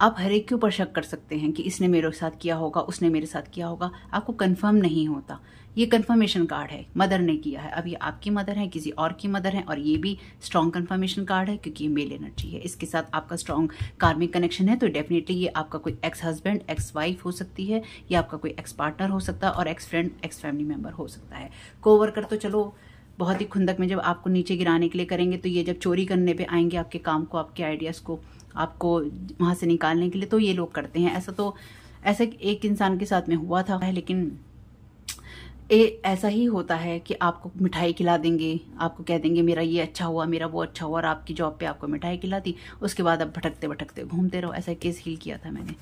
आप हर एक के ऊपर शक कर सकते हैं कि इसने मेरे साथ किया होगा, उसने मेरे साथ किया होगा, आपको कंफर्म नहीं होता। ये कंफर्मेशन कार्ड है, मदर ने किया है, अब ये आपकी मदर है, किसी और की मदर है, और ये भी स्ट्रॉन्ग कंफर्मेशन कार्ड है क्योंकि ये मेल एनर्जी है। इसके साथ आपका स्ट्रॉन्ग कार्मिक कनेक्शन है, तो डेफिनेटली ये आपका कोई एक्स हस्बैंड, एक्स वाइफ हो सकती है, या आपका कोई एक्स पार्टनर हो सकता है, और x friend, x family member हो सकता है। कोवर्कर तो चलो बहुत ही खुंदक में जब आपको नीचे गिराने के लिए करेंगे, तो ये जब चोरी करने पे आएंगे आपके काम को, आपके आइडियाज को, आपको वहां से निकालने के लिए, तो ये लोग करते हैं। ऐसा एक इंसान के साथ में हुआ था, लेकिन ऐसा ही होता है कि आपको मिठाई खिला देंगे, आपको कह देंगे मेरा ये अच्छा हुआ, मेरा वो अच्छा हुआ, और आपकी जॉब पे आपको मिठाई खिला दी, उसके बाद आप भटकते भटकते घूमते रहो। ऐसा केस हील किया था मैंने।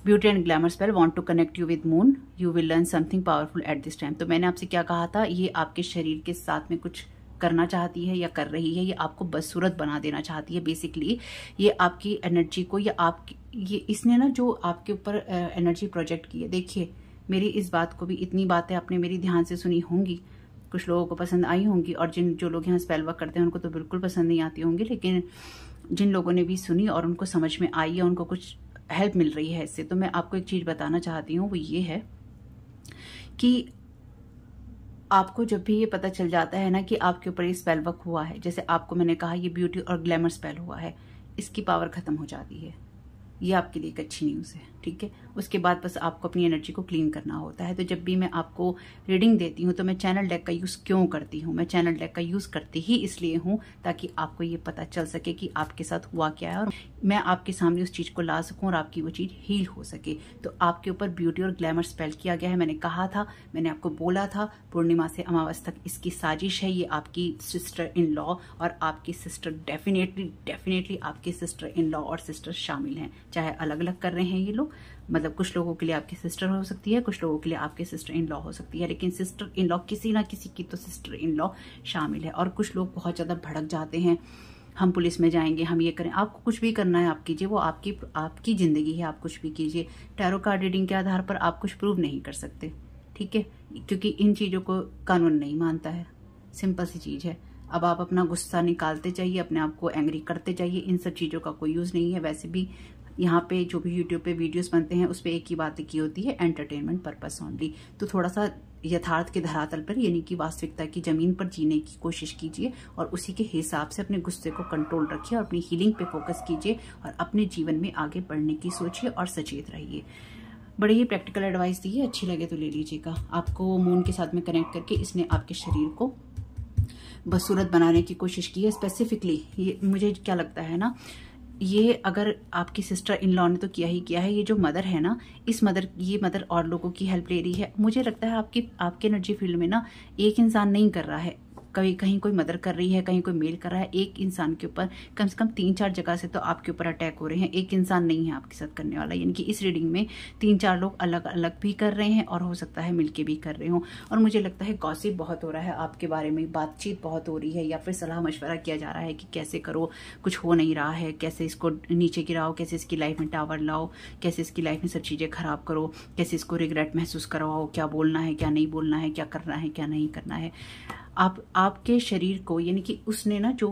Beauty and glamour spell, want to connect you with moon, you will learn something powerful at this time. तो मैंने आपसे क्या कहा था, ये आपके शरीर के साथ में कुछ करना चाहती है या कर रही है, ये आपको बदसूरत बना देना चाहती है। बेसिकली ये आपकी एनर्जी को, या इसने ना जो आपके ऊपर एनर्जी प्रोजेक्ट की है, देखिए मेरी इस बात को भी, इतनी बातें आपने मेरी ध्यान से सुनी होंगी, कुछ लोगों को पसंद आई होंगी, और जो लोग यहाँ स्पेल वर्क करते हैं उनको तो बिल्कुल पसंद नहीं आती होंगी, लेकिन जिन लोगों ने भी सुनी और उनको समझ में आई है, उनको कुछ हेल्प मिल रही है इससे, तो मैं आपको एक चीज़ बताना चाहती हूँ, वो ये है कि आपको जब भी ये पता चल जाता है ना कि आपके ऊपर ये स्पेल वर्क हुआ है, जैसे आपको मैंने कहा ये ब्यूटी और ग्लैमर स्पेल हुआ है, इसकी पावर खत्म हो जाती है। ये आपके लिए एक अच्छी न्यूज़ है, ठीक है। उसके बाद बस आपको अपनी एनर्जी को क्लीन करना होता है। तो जब भी मैं आपको रीडिंग देती हूँ तो मैं चैनल डेक का यूज़ क्यों करती हूँ? मैं चैनल डेक का यूज़ करती ही इसलिए हूँ ताकि आपको ये पता चल सके कि आपके साथ हुआ क्या है, और मैं आपके सामने उस चीज़ को ला सकूँ और आपकी वो चीज़ हील हो सके। तो आपके ऊपर ब्यूटी और ग्लैमर स्पेल किया गया है। मैंने कहा था, मैंने आपको बोला था, पूर्णिमा से अमावस तक इसकी साजिश है। ये आपकी सिस्टर इन लॉ और आपकी सिस्टर डेफिनेटली आपके सिस्टर इन लॉ और सिस्टर शामिल हैं, चाहे अलग अलग कर रहे हैं ये लोग। मतलब कुछ लोगों के लिए आपकी सिस्टर हो सकती है, कुछ लोगों के लिए आपके सिस्टर इन लॉ हो सकती है, लेकिन सिस्टर इन लॉ किसी ना किसी की तो सिस्टर इन लॉ शामिल है। और कुछ लोग बहुत ज़्यादा भड़क जाते हैं, हम पुलिस में जाएंगे, हम ये करें। आपको कुछ भी करना है आप कीजिए, वो आपकी ज़िंदगी है, आप कुछ भी कीजिए। टैरो कार्ड रीडिंग के आधार पर आप कुछ प्रूव नहीं कर सकते, ठीक है, क्योंकि इन चीज़ों को कानून नहीं मानता है। सिंपल सी चीज़ है। अब आप अपना गुस्सा निकालते जाइए, अपने आप को एंग्री करते जाइए, इन सब चीज़ों का कोई यूज़ नहीं है। वैसे भी यहाँ पे जो भी यूट्यूब पे वीडियोस बनते हैं उस पे एक ही बात की होती है, एंटरटेनमेंट पर्पस ओनली। तो थोड़ा सा यथार्थ के धरातल पर, यानी कि वास्तविकता की जमीन पर जीने की कोशिश कीजिए और उसी के हिसाब से अपने गुस्से को कंट्रोल रखिए और अपनी हीलिंग पे फोकस कीजिए और अपने जीवन में आगे बढ़ने की सोचिए और सचेत रहिए। बड़ी ही प्रैक्टिकल एडवाइस दी है, अच्छी लगे तो ले लीजिएगा। आपको मून के साथ में कनेक्ट करके इसने आपके शरीर को बदसूरत बनाने की कोशिश की है। स्पेसिफिकली ये मुझे क्या लगता है ना, ये अगर आपकी सिस्टर इन लॉ ने तो किया ही किया है, ये जो मदर है ना, ये मदर और लोगों की हेल्प ले रही है। मुझे लगता है आपके एनर्जी फील्ड में ना एक इंसान नहीं कर रहा है, कहीं कोई मदर कर रही है, कहीं कोई मेल कर रहा है। एक इंसान के ऊपर कम से कम 3-4 जगह से तो आपके ऊपर अटैक हो रहे हैं। एक इंसान नहीं है आपके साथ करने वाला, यानी कि इस रीडिंग में 3-4 लोग अलग अलग भी कर रहे हैं और हो सकता है मिलके भी कर रहे हो। और मुझे लगता है गॉसिप बहुत हो रहा है आपके बारे में, बातचीत बहुत हो रही है, या फिर सलाह मशवरा किया जा रहा है कि कैसे करो, कुछ हो नहीं रहा है, कैसे इसको नीचे गिराओ, कैसे इसकी लाइफ में टावर लाओ, कैसे इसकी लाइफ में सब चीज़ें खराब करो, कैसे इसको रिग्रेट महसूस करवाओ, क्या बोलना है क्या नहीं बोलना है, क्या करना है क्या नहीं करना है। आपके शरीर को, यानी कि उसने ना जो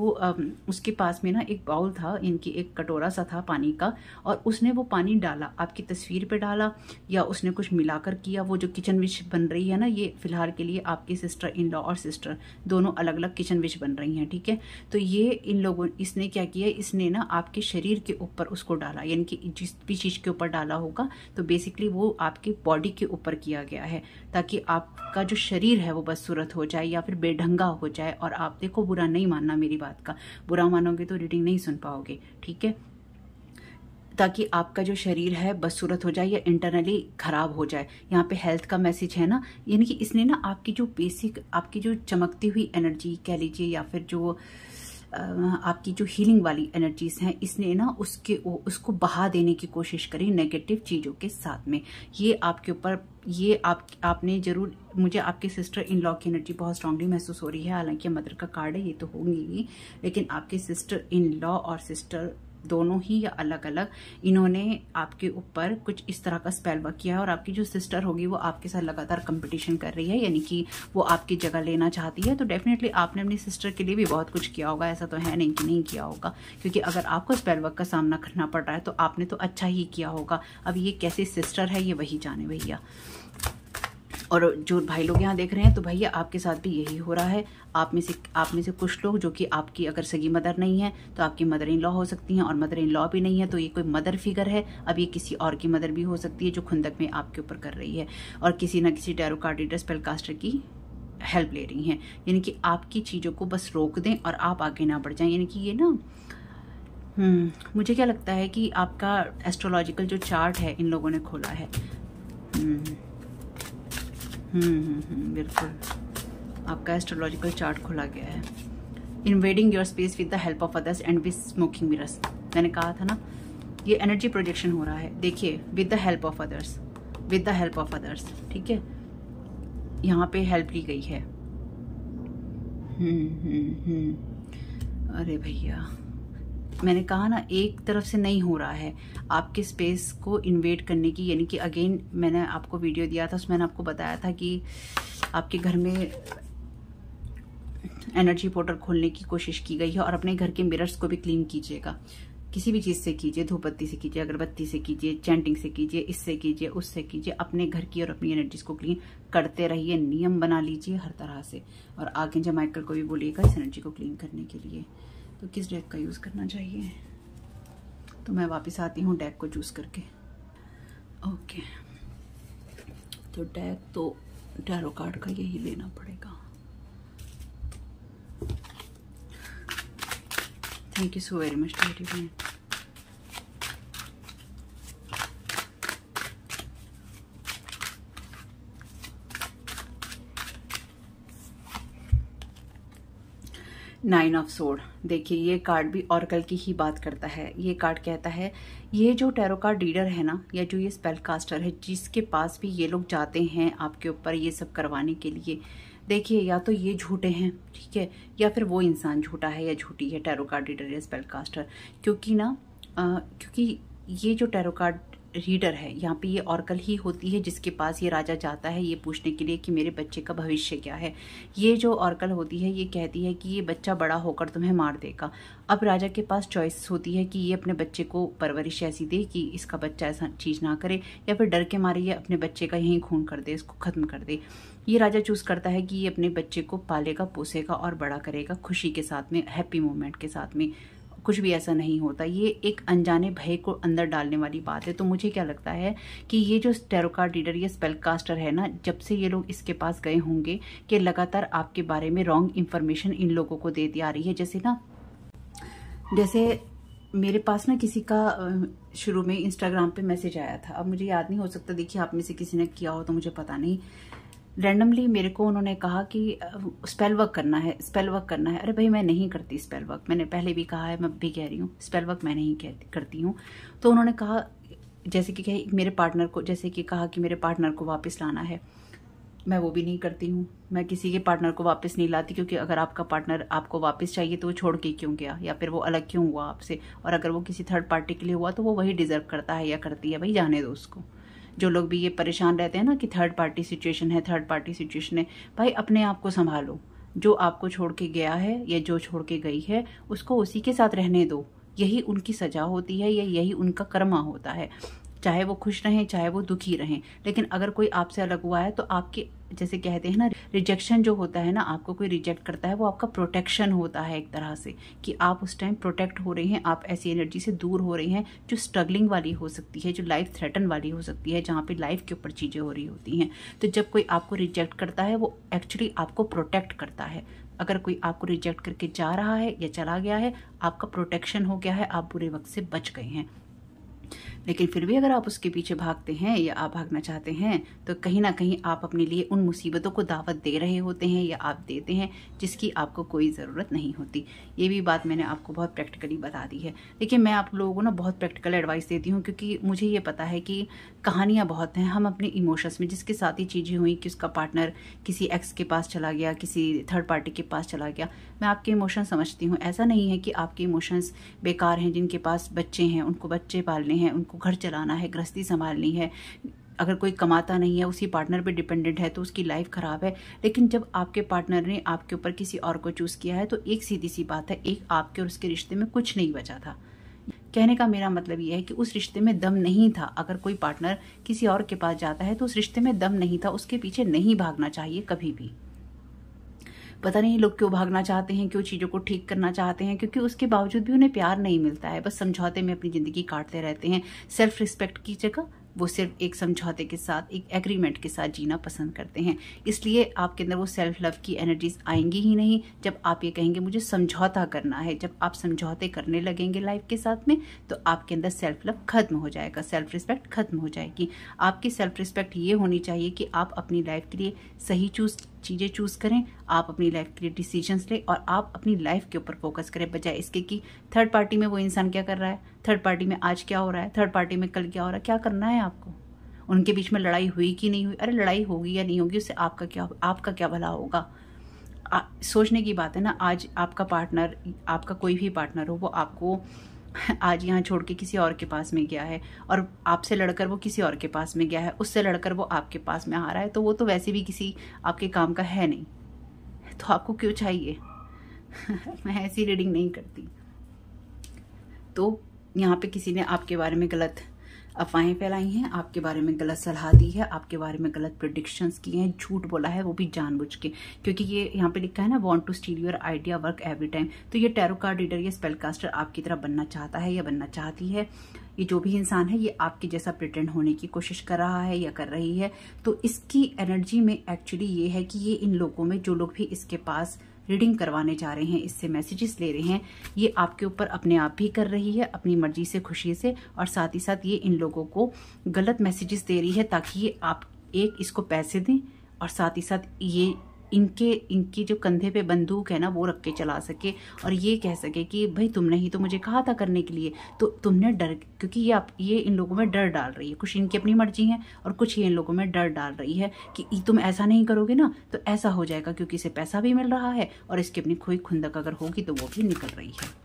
उसके पास में ना एक बाउल था, इनकी एक कटोरा सा था पानी का, और उसने वो पानी डाला, आपकी तस्वीर पे डाला या उसने कुछ मिलाकर किया। वो जो किचन विश बन रही है ना, ये फिलहाल के लिए आपकी सिस्टर इन लॉ और सिस्टर दोनों अलग अलग किचन विश बन रही हैं, ठीक है। तो ये इसने क्या किया, इसने ना आपके शरीर के ऊपर उसको डाला, यानी कि जिस भी चीज़ के ऊपर डाला होगा तो बेसिकली वो आपकी बॉडी के ऊपर किया गया है, ताकि आपका जो शरीर है वो बदसूरत हो जाए या फिर बेढंगा हो जाए। और आप देखो, बुरा नहीं मानना मेरी बात का, बुरा मानोगे तो रीडिंग नहीं सुन पाओगे, ठीक है। ताकि आपका जो शरीर है बदसूरत हो जाए या इंटरनली खराब हो जाए। यहाँ पे हेल्थ का मैसेज है ना, यानी कि इसने ना आपकी जो बेसिक, आपकी जो चमकती हुई एनर्जी कह लीजिए, या फिर जो आपकी जो हीलिंग वाली एनर्जीज हैं, इसने ना उसको बहा देने की कोशिश करी नेगेटिव चीज़ों के साथ में। ये आपके ऊपर, ये आपने जरूर, मुझे आपके सिस्टर इन लॉ की एनर्जी बहुत स्ट्रांगली महसूस हो रही है। हालांकि मदर का कार्ड है, ये तो होंगी ही, लेकिन आपके सिस्टर इन लॉ और सिस्टर दोनों ही या अलग अलग, इन्होंने आपके ऊपर कुछ इस तरह का स्पेल वर्क किया है। और आपकी जो सिस्टर होगी वो आपके साथ लगातार कंपटीशन कर रही है, यानी कि वो आपकी जगह लेना चाहती है। तो डेफिनेटली आपने अपनी सिस्टर के लिए भी बहुत कुछ किया होगा, ऐसा तो है नहीं कि नहीं किया होगा, क्योंकि अगर आपको स्पेल वर्क का सामना करना पड़ रहा है तो आपने तो अच्छा ही किया होगा। अब ये कैसी सिस्टर है ये वही जाने भैया। और जो भाई लोग यहाँ देख रहे हैं, तो भैया आपके साथ भी यही हो रहा है। आप में से कुछ लोग जो कि आपकी अगर सगी मदर नहीं है तो आपकी मदर इन लॉ हो सकती हैं, और मदर इन लॉ भी नहीं है तो ये कोई मदर फिगर है। अब ये किसी और की मदर भी हो सकती है जो खुंदक में आपके ऊपर कर रही है, और किसी ना किसी tarot card reader spell caster की हेल्प ले रही हैं। यानी कि आपकी चीज़ों को बस रोक दें और आप आगे ना बढ़ जाएं। यानी कि ये ना मुझे क्या लगता है कि आपका एस्ट्रोलॉजिकल जो चार्ट है इन लोगों ने खोला है। बिल्कुल आपका एस्ट्रोलॉजिकल चार्ट खोला गया है। Invading your space with the help of others and with smoking mirrors, मैंने कहा था ना, ये एनर्जी प्रोजेक्शन हो रहा है। देखिए, with the help of others, with the help of others, ठीक है, यहाँ पे हेल्प ली गई है। अरे भैया, मैंने कहा ना, एक तरफ से नहीं हो रहा है आपके स्पेस को इन्वेड करने की। यानी कि अगेन मैंने आपको वीडियो दिया था, उसमें मैंने आपको बताया था कि आपके घर में एनर्जी पोर्टल खोलने की कोशिश की गई है। और अपने घर के मिरर्स को भी क्लीन कीजिएगा, किसी भी चीज से कीजिए, धूपबत्ती से कीजिए, अगरबत्ती से कीजिए, चैंटिंग से कीजिए, इससे कीजिए, उससे कीजिए, अपने घर की और अपनी एनर्जीज को क्लीन करते रहिए, नियम बना लीजिए हर तरह से। और आर्कएंजल माइकल को भी बोलिएगा इस एनर्जी को क्लीन करने के लिए। तो किस डेक का यूज करना चाहिए, तो मैं वापस आती हूँ डेक को चूज करके। ओके, तो डेक तो टैरो कार्ड का यही लेना पड़ेगा। Thank you so very much divine. Nine of sword, देखिए ये कार्ड भी ऑरेकल की ही बात करता है। ये कार्ड कहता है ये जो टैरो कार्ड रीडर है ना, या जो ये स्पेल कास्टर है, जिसके पास भी ये लोग जाते हैं आपके ऊपर ये सब करवाने के लिए, देखिए या तो ये झूठे हैं, ठीक है, या फिर वो इंसान झूठा है या झूठी है, टैरो कार्ड रीडर या स्पेल कास्टर। क्योंकि ये जो टैरो कार्ड रीडर है, यहाँ पे ये ऑरेकल ही होती है जिसके पास ये राजा जाता है ये पूछने के लिए कि मेरे बच्चे का भविष्य क्या है। ये जो ऑरेकल होती है ये कहती है कि ये बच्चा बड़ा होकर तुम्हें मार देगा। अब राजा के पास चॉइस होती है कि ये अपने बच्चे को परवरिश ऐसी दे कि इसका बच्चा ऐसा चीज़ ना करे, या फिर डर के मारे ये अपने बच्चे का यहीं खून कर दे, इसको ख़त्म कर दे। ये राजा चूज़ करता है कि ये अपने बच्चे को पालेगा, पोसेगा और बड़ा करेगा खुशी के साथ में, हैप्पी मोमेंट के साथ में। कुछ भी ऐसा नहीं होता, ये एक अनजाने भय को अंदर डालने वाली बात है। तो मुझे क्या लगता है कि ये जो टैरो कार्ड रीडर या स्पेल कास्टर है ना, जब से ये लोग इसके पास गए होंगे कि लगातार आपके बारे में रॉन्ग इन्फॉर्मेशन इन लोगों को देती आ रही है। जैसे मेरे पास ना किसी का शुरू में इंस्टाग्राम पे मैसेज आया था, अब मुझे याद नहीं, हो सकता देखिए आप में से किसी ने किया हो तो मुझे पता नहीं। रैंडमली मेरे को उन्होंने कहा कि स्पेल वर्क करना है, स्पेल वर्क करना है। अरे भाई मैं नहीं करती स्पेल वर्क, मैंने पहले भी कहा है, मैं भी कह रही हूँ स्पेल वर्क मैं नहीं करती हूँ। तो उन्होंने कहा जैसे कि मेरे पार्टनर को, जैसे कि कहा कि मेरे पार्टनर को वापस लाना है, मैं वो भी नहीं करती हूँ। मैं किसी के पार्टनर को वापस नहीं लाती, क्योंकि अगर आपका पार्टनर आपको वापस चाहिए तो वो छोड़ के क्यों गया, या फिर वो अलग क्यों हुआ आपसे। और अगर वो किसी थर्ड पार्टी के लिए हुआ तो वो वही डिजर्व करता है या करती है, भाई जाने दो उसको। जो लोग भी ये परेशान रहते हैं ना कि थर्ड पार्टी सिचुएशन है, थर्ड पार्टी सिचुएशन है, भाई अपने आप को संभालो। जो आपको छोड़ के गया है या जो छोड़ के गई है उसको उसी के साथ रहने दो, यही उनकी सजा होती है या यही उनका कर्मा होता है। चाहे वो खुश रहें चाहे वो दुखी रहें, लेकिन अगर कोई आपसे अलग हुआ है तो आपके, जैसे कहते हैं ना, रिजेक्शन जो होता है ना, आपको कोई रिजेक्ट करता है वो आपका प्रोटेक्शन होता है एक तरह से, कि आप उस टाइम प्रोटेक्ट हो रहे हैं, आप ऐसी एनर्जी से दूर हो रहे हैं जो स्ट्रगलिंग वाली हो सकती है, जो लाइफ थ्रेटन वाली हो सकती है, जहाँ पे लाइफ के ऊपर चीज़ें हो रही होती हैं। तो जब कोई आपको रिजेक्ट करता है वो एक्चुअली आपको प्रोटेक्ट करता है। अगर कोई आपको रिजेक्ट करके जा रहा है या चला गया है, आपका प्रोटेक्शन हो गया है, आप बुरे वक्त से बच गए हैं। लेकिन फिर भी अगर आप उसके पीछे भागते हैं या आप भागना चाहते हैं तो कहीं ना कहीं आप अपने लिए उन मुसीबतों को दावत दे रहे होते हैं या आप देते हैं जिसकी आपको कोई ज़रूरत नहीं होती। ये भी बात मैंने आपको बहुत प्रैक्टिकली बता दी है। देखिए मैं आप लोगों को ना बहुत प्रैक्टिकल एडवाइस देती हूँ, क्योंकि मुझे ये पता है कि कहानियाँ बहुत हैं। हम अपने इमोशंस में जिसके साथ ही चीज़ें हुई कि उसका पार्टनर किसी एक्स के पास चला गया, किसी थर्ड पार्टी के पास चला गया, मैं आपके इमोशन समझती हूँ। ऐसा नहीं है कि आपके इमोशंस बेकार हैं। जिनके पास बच्चे हैं उनको बच्चे पालने हैं, उनको घर चलाना है, गृहस्थी संभालनी है। अगर कोई कमाता नहीं है, उसी पार्टनर पे डिपेंडेंट है तो उसकी लाइफ खराब है। लेकिन जब आपके पार्टनर ने आपके ऊपर किसी और को चूज किया है तो एक सीधी सी बात है, एक आपके और उसके रिश्ते में कुछ नहीं बचा था। कहने का मेरा मतलब ये है कि उस रिश्ते में दम नहीं था। अगर कोई पार्टनर किसी और के पास जाता है तो उस रिश्ते में दम नहीं था, उसके पीछे नहीं भागना चाहिए कभी भी। पता नहीं लोग क्यों भागना चाहते हैं, क्यों चीज़ों को ठीक करना चाहते हैं, क्योंकि उसके बावजूद भी उन्हें प्यार नहीं मिलता है। बस समझौते में अपनी ज़िंदगी काटते रहते हैं। सेल्फ रिस्पेक्ट की जगह वो सिर्फ एक समझौते के साथ, एक एग्रीमेंट के साथ जीना पसंद करते हैं। इसलिए आपके अंदर वो सेल्फ लव की एनर्जीज आएंगी ही नहीं जब आप ये कहेंगे मुझे समझौता करना है। जब आप समझौते करने लगेंगे लाइफ के साथ में तो आपके अंदर सेल्फ लव खत्म हो जाएगा, सेल्फ रिस्पेक्ट खत्म हो जाएगी। आपकी सेल्फ रिस्पेक्ट ये होनी चाहिए कि आप अपनी लाइफ के लिए सही चीज़ें चूज करें, आप अपनी लाइफ के लिए डिसीजंस लें और आप अपनी लाइफ के ऊपर फोकस करें, बजाय इसके कि थर्ड पार्टी में वो इंसान क्या कर रहा है, थर्ड पार्टी में आज क्या हो रहा है, थर्ड पार्टी में कल क्या हो रहा है। क्या करना है आपको? उनके बीच में लड़ाई हुई कि नहीं हुई? अरे लड़ाई होगी या नहीं होगी उससे आपका क्या भला होगा? सोचने की बात है ना। आज आपका पार्टनर, आपका कोई भी पार्टनर हो, वो आपको आज यहाँ छोड़ के किसी और के पास में गया है और आपसे लड़कर वो किसी और के पास में गया है, उससे लड़कर वो आपके पास में आ रहा है, तो वो तो वैसे भी किसी आपके काम का है नहीं, तो आपको क्यों चाहिए? मैं ऐसी रीडिंग नहीं करती। तो यहाँ पे किसी ने आपके बारे में गलत अफवाहें फैलाई हैं, आपके बारे में गलत सलाह दी है, आपके बारे में गलत प्रेडिक्शंस किए हैं, झूठ बोला है, वो भी जानबूझ के, क्योंकि ये यहाँ पे लिखा है ना, want to steal your idea work every time. तो ये टैरो कार्ड रीडर या स्पेल कास्टर आपकी तरह बनना चाहता है या बनना चाहती है। ये जो भी इंसान है ये आपके जैसा प्रिटेंड होने की कोशिश कर रहा है या कर रही है। तो इसकी एनर्जी में एक्चुअली ये है कि ये इन लोगों में, जो लोग भी इसके पास रीडिंग करवाने जा रहे हैं, इससे मैसेजेस ले रहे हैं, ये आपके ऊपर अपने आप भी कर रही है, अपनी मर्जी से, खुशी से, और साथ ही साथ ये इन लोगों को गलत मैसेजेस दे रही है ताकि ये आप एक इसको पैसे दें और साथ ही साथ ये इनकी जो कंधे पे बंदूक है ना वो रख के चला सके और ये कह सके कि भाई तुमने ही तो मुझे कहा था करने के लिए, तो तुमने डर, क्योंकि ये इन लोगों में डर डाल रही है। कुछ इनकी अपनी मर्जी है और कुछ ये इन लोगों में डर डाल रही है कि तुम ऐसा नहीं करोगे ना तो ऐसा हो जाएगा, क्योंकि इसे पैसा भी मिल रहा है और इसकी अपनी कोई खुंदक अगर होगी तो वो भी निकल रही है।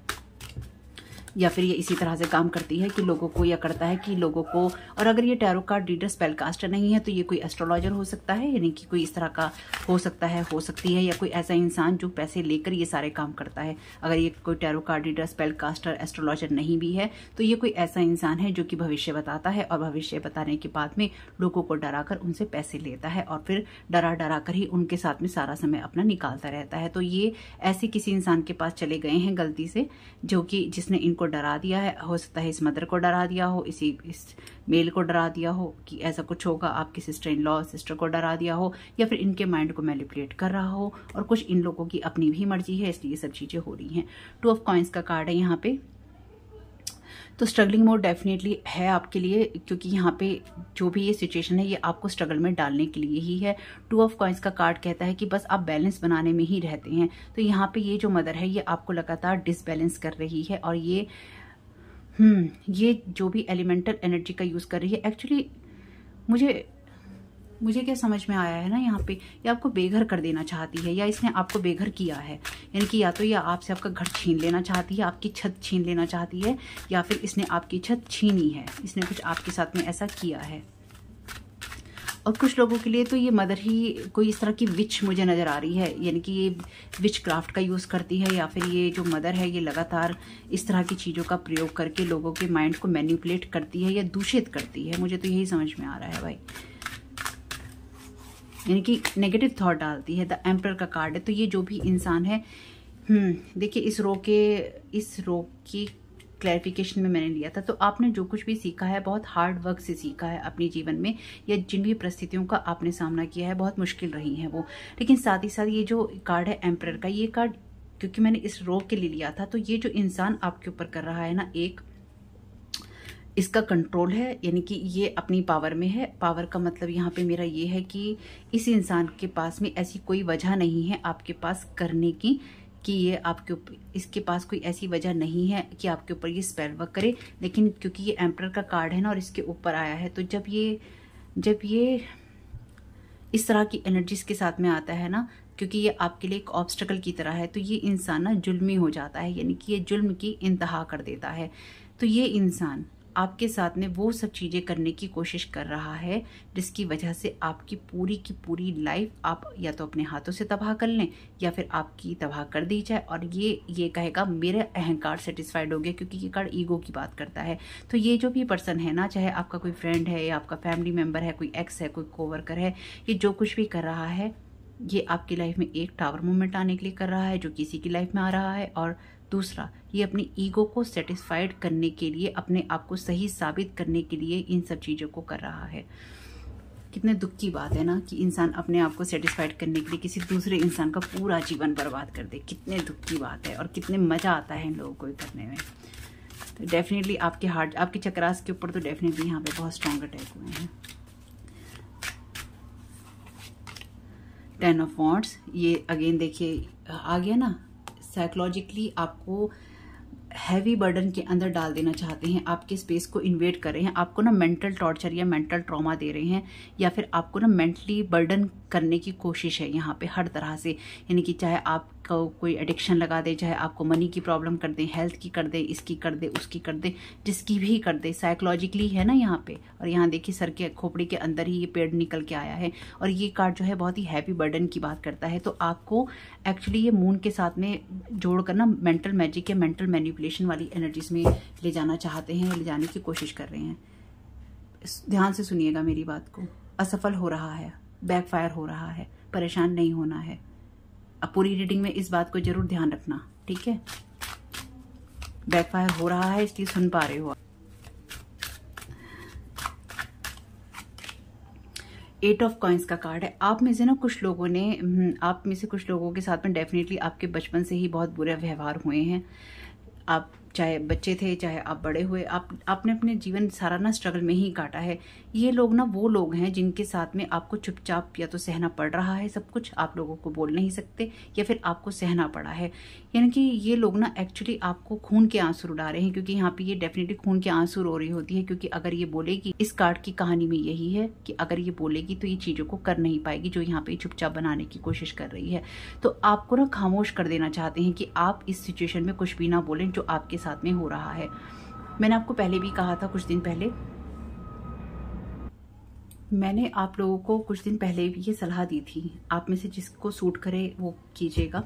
या फिर ये इसी तरह से काम करती है कि लोगों को, या करता है कि लोगों को, और अगर ये tarot card reader spell caster नहीं है तो ये कोई एस्ट्रोलॉजर हो सकता है, यानी कि कोई इस तरह का हो सकता है, हो सकती है, या कोई ऐसा इंसान जो पैसे लेकर ये सारे काम करता है। अगर ये कोई tarot card reader spell caster astrologer नहीं भी है तो ये कोई ऐसा इंसान है जो कि भविष्य बताता है और भविष्य बताने के बाद में लोगों को डराकर उनसे पैसे लेता है और फिर डरा कर ही उनके साथ में सारा समय अपना निकालता रहता है। तो ये ऐसे किसी इंसान के पास चले गए हैं गलती से, जो कि जिसने इनको डरा दिया है। हो सकता है इस मदर को डरा दिया हो, इस मेल को डरा दिया हो कि ऐसा कुछ होगा, आपकी सिस्टर इन लॉ सिस्टर को डरा दिया हो, या फिर इनके माइंड को मैनिपुलेट कर रहा हो, और कुछ इन लोगों की अपनी भी मर्जी है, इसलिए सब चीजें हो रही हैं। 2 ऑफ कॉइंस का कार्ड है यहाँ पे। तो स्ट्रगलिंग मोड डेफिनेटली है आपके लिए, क्योंकि यहाँ पे जो भी ये सिचुएशन है ये आपको स्ट्रगल में डालने के लिए ही है। 2 ऑफ कॉइंस का कार्ड कहता है कि बस आप बैलेंस बनाने में ही रहते हैं। तो यहाँ पे ये जो मदर है ये आपको लगातार डिसबैलेंस कर रही है, और ये जो भी एलिमेंटल एनर्जी का यूज कर रही है, एक्चुअली मुझे क्या समझ में आया है ना, यहाँ पे ये आपको बेघर कर देना चाहती है, या इसने आपको बेघर किया है, यानी कि या तो ये आपसे आपका घर छीन लेना चाहती है, आपकी छत छीन लेना चाहती है, या फिर इसने आपकी छत छीनी है, इसने कुछ आपके साथ में ऐसा किया है। और कुछ लोगों के लिए तो ये मदर ही कोई इस तरह की विच मुझे नज़र आ रही है, यानी कि ये विच क्राफ्ट का यूज़ करती है, या फिर ये जो मदर है ये लगातार इस तरह की चीज़ों का प्रयोग करके लोगों के माइंड को मैनिपुलेट करती है या दूषित करती है। मुझे तो यही समझ में आ रहा है भाई, यानी कि नेगेटिव थॉट डालती है। द एम्परर का कार्ड है। तो ये जो भी इंसान है, देखिए इस रोग की क्लैरिफिकेशन में मैंने लिया था, तो आपने जो कुछ भी सीखा है बहुत हार्ड वर्क से सीखा है अपने जीवन में, या जिन भी परिस्थितियों का आपने सामना किया है बहुत मुश्किल रही है वो। लेकिन साथ ही साथ ये जो कार्ड है एम्परर का, ये कार्ड क्योंकि मैंने इस रोग के लिए लिया था, तो ये जो इंसान आपके ऊपर कर रहा है ना, एक इसका कंट्रोल है, यानी कि ये अपनी पावर में है। पावर का मतलब यहाँ पे मेरा ये है कि इस इंसान के पास में ऐसी कोई वजह नहीं है आपके पास करने की, कि ये आपके ऊपर, इसके पास कोई ऐसी वजह नहीं है कि आपके ऊपर ये स्पेल वर्क करे। लेकिन क्योंकि ये एम्परर का कार्ड है ना और इसके ऊपर आया है, तो जब ये इस तरह की एनर्जीज के साथ में आता है ना, क्योंकि ये आपके लिए एक ऑब्स्टेकल की तरह है, तो ये इंसान ना जुल्मी हो जाता है, यानी कि ये जुल्म की इंतहा कर देता है। तो ये इंसान आपके साथ में वो सब चीज़ें करने की कोशिश कर रहा है जिसकी वजह से आपकी पूरी की पूरी लाइफ आप या तो अपने हाथों से तबाह कर लें या फिर आपकी तबाह कर दी जाए। और ये कहेगा मेरा अहंकार सेटिस्फाइड हो गया, क्योंकि ये कार्ड ईगो की बात करता है। तो ये जो भी पर्सन है ना, चाहे आपका कोई फ्रेंड है या आपका फैमिली मेम्बर है, कोई एक्स है, कोई कोवर्कर है, ये जो कुछ भी कर रहा है ये आपकी लाइफ में एक टावर मूवमेंट आने के लिए कर रहा है जो किसी की लाइफ में आ रहा है, और दूसरा ये अपनी ईगो को सेटिस्फाइड करने के लिए, अपने आप को सही साबित करने के लिए इन सब चीज़ों को कर रहा है। कितने दुख की बात है ना कि इंसान अपने आप को सेटिस्फाइड करने के लिए किसी दूसरे इंसान का पूरा जीवन बर्बाद कर दे। कितने दुख की बात है और कितने मज़ा आता है इन लोगों को करने में। तो डेफिनेटली आपके हार्ट, आपके चक्रास के ऊपर तो डेफिनेटली यहाँ पे बहुत स्ट्रॉन्ग अटैक हुए हैं। 10 ऑफ वॉन्ड्स, ये अगेन देखिए आ गया ना, साइकोलॉजिकली आपको हैवी बर्डन के अंदर डाल देना चाहते हैं, आपके स्पेस को इन्वेड कर रहे हैं, आपको ना मेंटल टॉर्चर या मेंटल ट्रॉमा दे रहे हैं, या फिर आपको ना मेंटली बर्डन करने की कोशिश है यहाँ पे हर तरह से। यानी कि चाहे आप आपको कोई एडिक्शन लगा दे, चाहे आपको मनी की प्रॉब्लम कर दे, हेल्थ की कर दे, इसकी कर दे, उसकी कर दे, जिसकी भी कर दे, साइकोलॉजिकली है ना यहाँ पे। और यहाँ देखिए सर के खोपड़ी के अंदर ही ये पेड़ निकल के आया है। और ये कार्ड जो है बहुत ही हैप्पी बर्डन की बात करता है। तो आपको एक्चुअली ये मून के साथ में जोड़कर ना मेंटल मैजिक या मेंटल मैनिपुलेशन वाली एनर्जीज में ले जाना चाहते हैं, ले जाने की कोशिश कर रहे हैं। ध्यान से सुनिएगा मेरी बात को। असफल हो रहा है, बैकफायर हो रहा है, परेशान नहीं होना है। अब पूरी रीडिंग में इस बात को जरूर ध्यान रखना, ठीक है। बैकफायर हो रहा है इसलिए सुन पा रहे हो। 8 ऑफ कॉइंस का कार्ड है। आप में से कुछ लोगों के साथ में डेफिनेटली आपके बचपन से ही बहुत बुरे व्यवहार हुए हैं। आप चाहे बच्चे थे, चाहे आप बड़े हुए, आपने अपने जीवन सारा ना स्ट्रगल में ही काटा है। ये लोग ना वो लोग हैं जिनके साथ में आपको चुपचाप या तो सहना पड़ रहा है सब कुछ, आप लोगों को बोल नहीं सकते, या फिर आपको सहना पड़ा है। यानी कि ये लोग ना एक्चुअली आपको खून के आंसू रुला रहे हैं, क्योंकि यहाँ पे ये डेफिनेटली खून के आंसू रो रही होती है। क्योंकि अगर ये बोलेगी, इस कार्ड की कहानी में यही है कि अगर ये बोलेगी तो ये चीजों को कर नहीं पाएगी जो यहाँ पे चुपचाप बनाने की कोशिश कर रही है। तो आपको ना खामोश कर देना चाहते हैं कि आप इस सिचुएशन में कुछ भी ना बोलें जो आपके साथ में हो रहा है। मैंने आपको पहले भी कहा था, कुछ दिन पहले मैंने आप लोगों को कुछ दिन पहले भी ये सलाह दी थी, आप में से जिसको सूट करे वो कीजिएगा।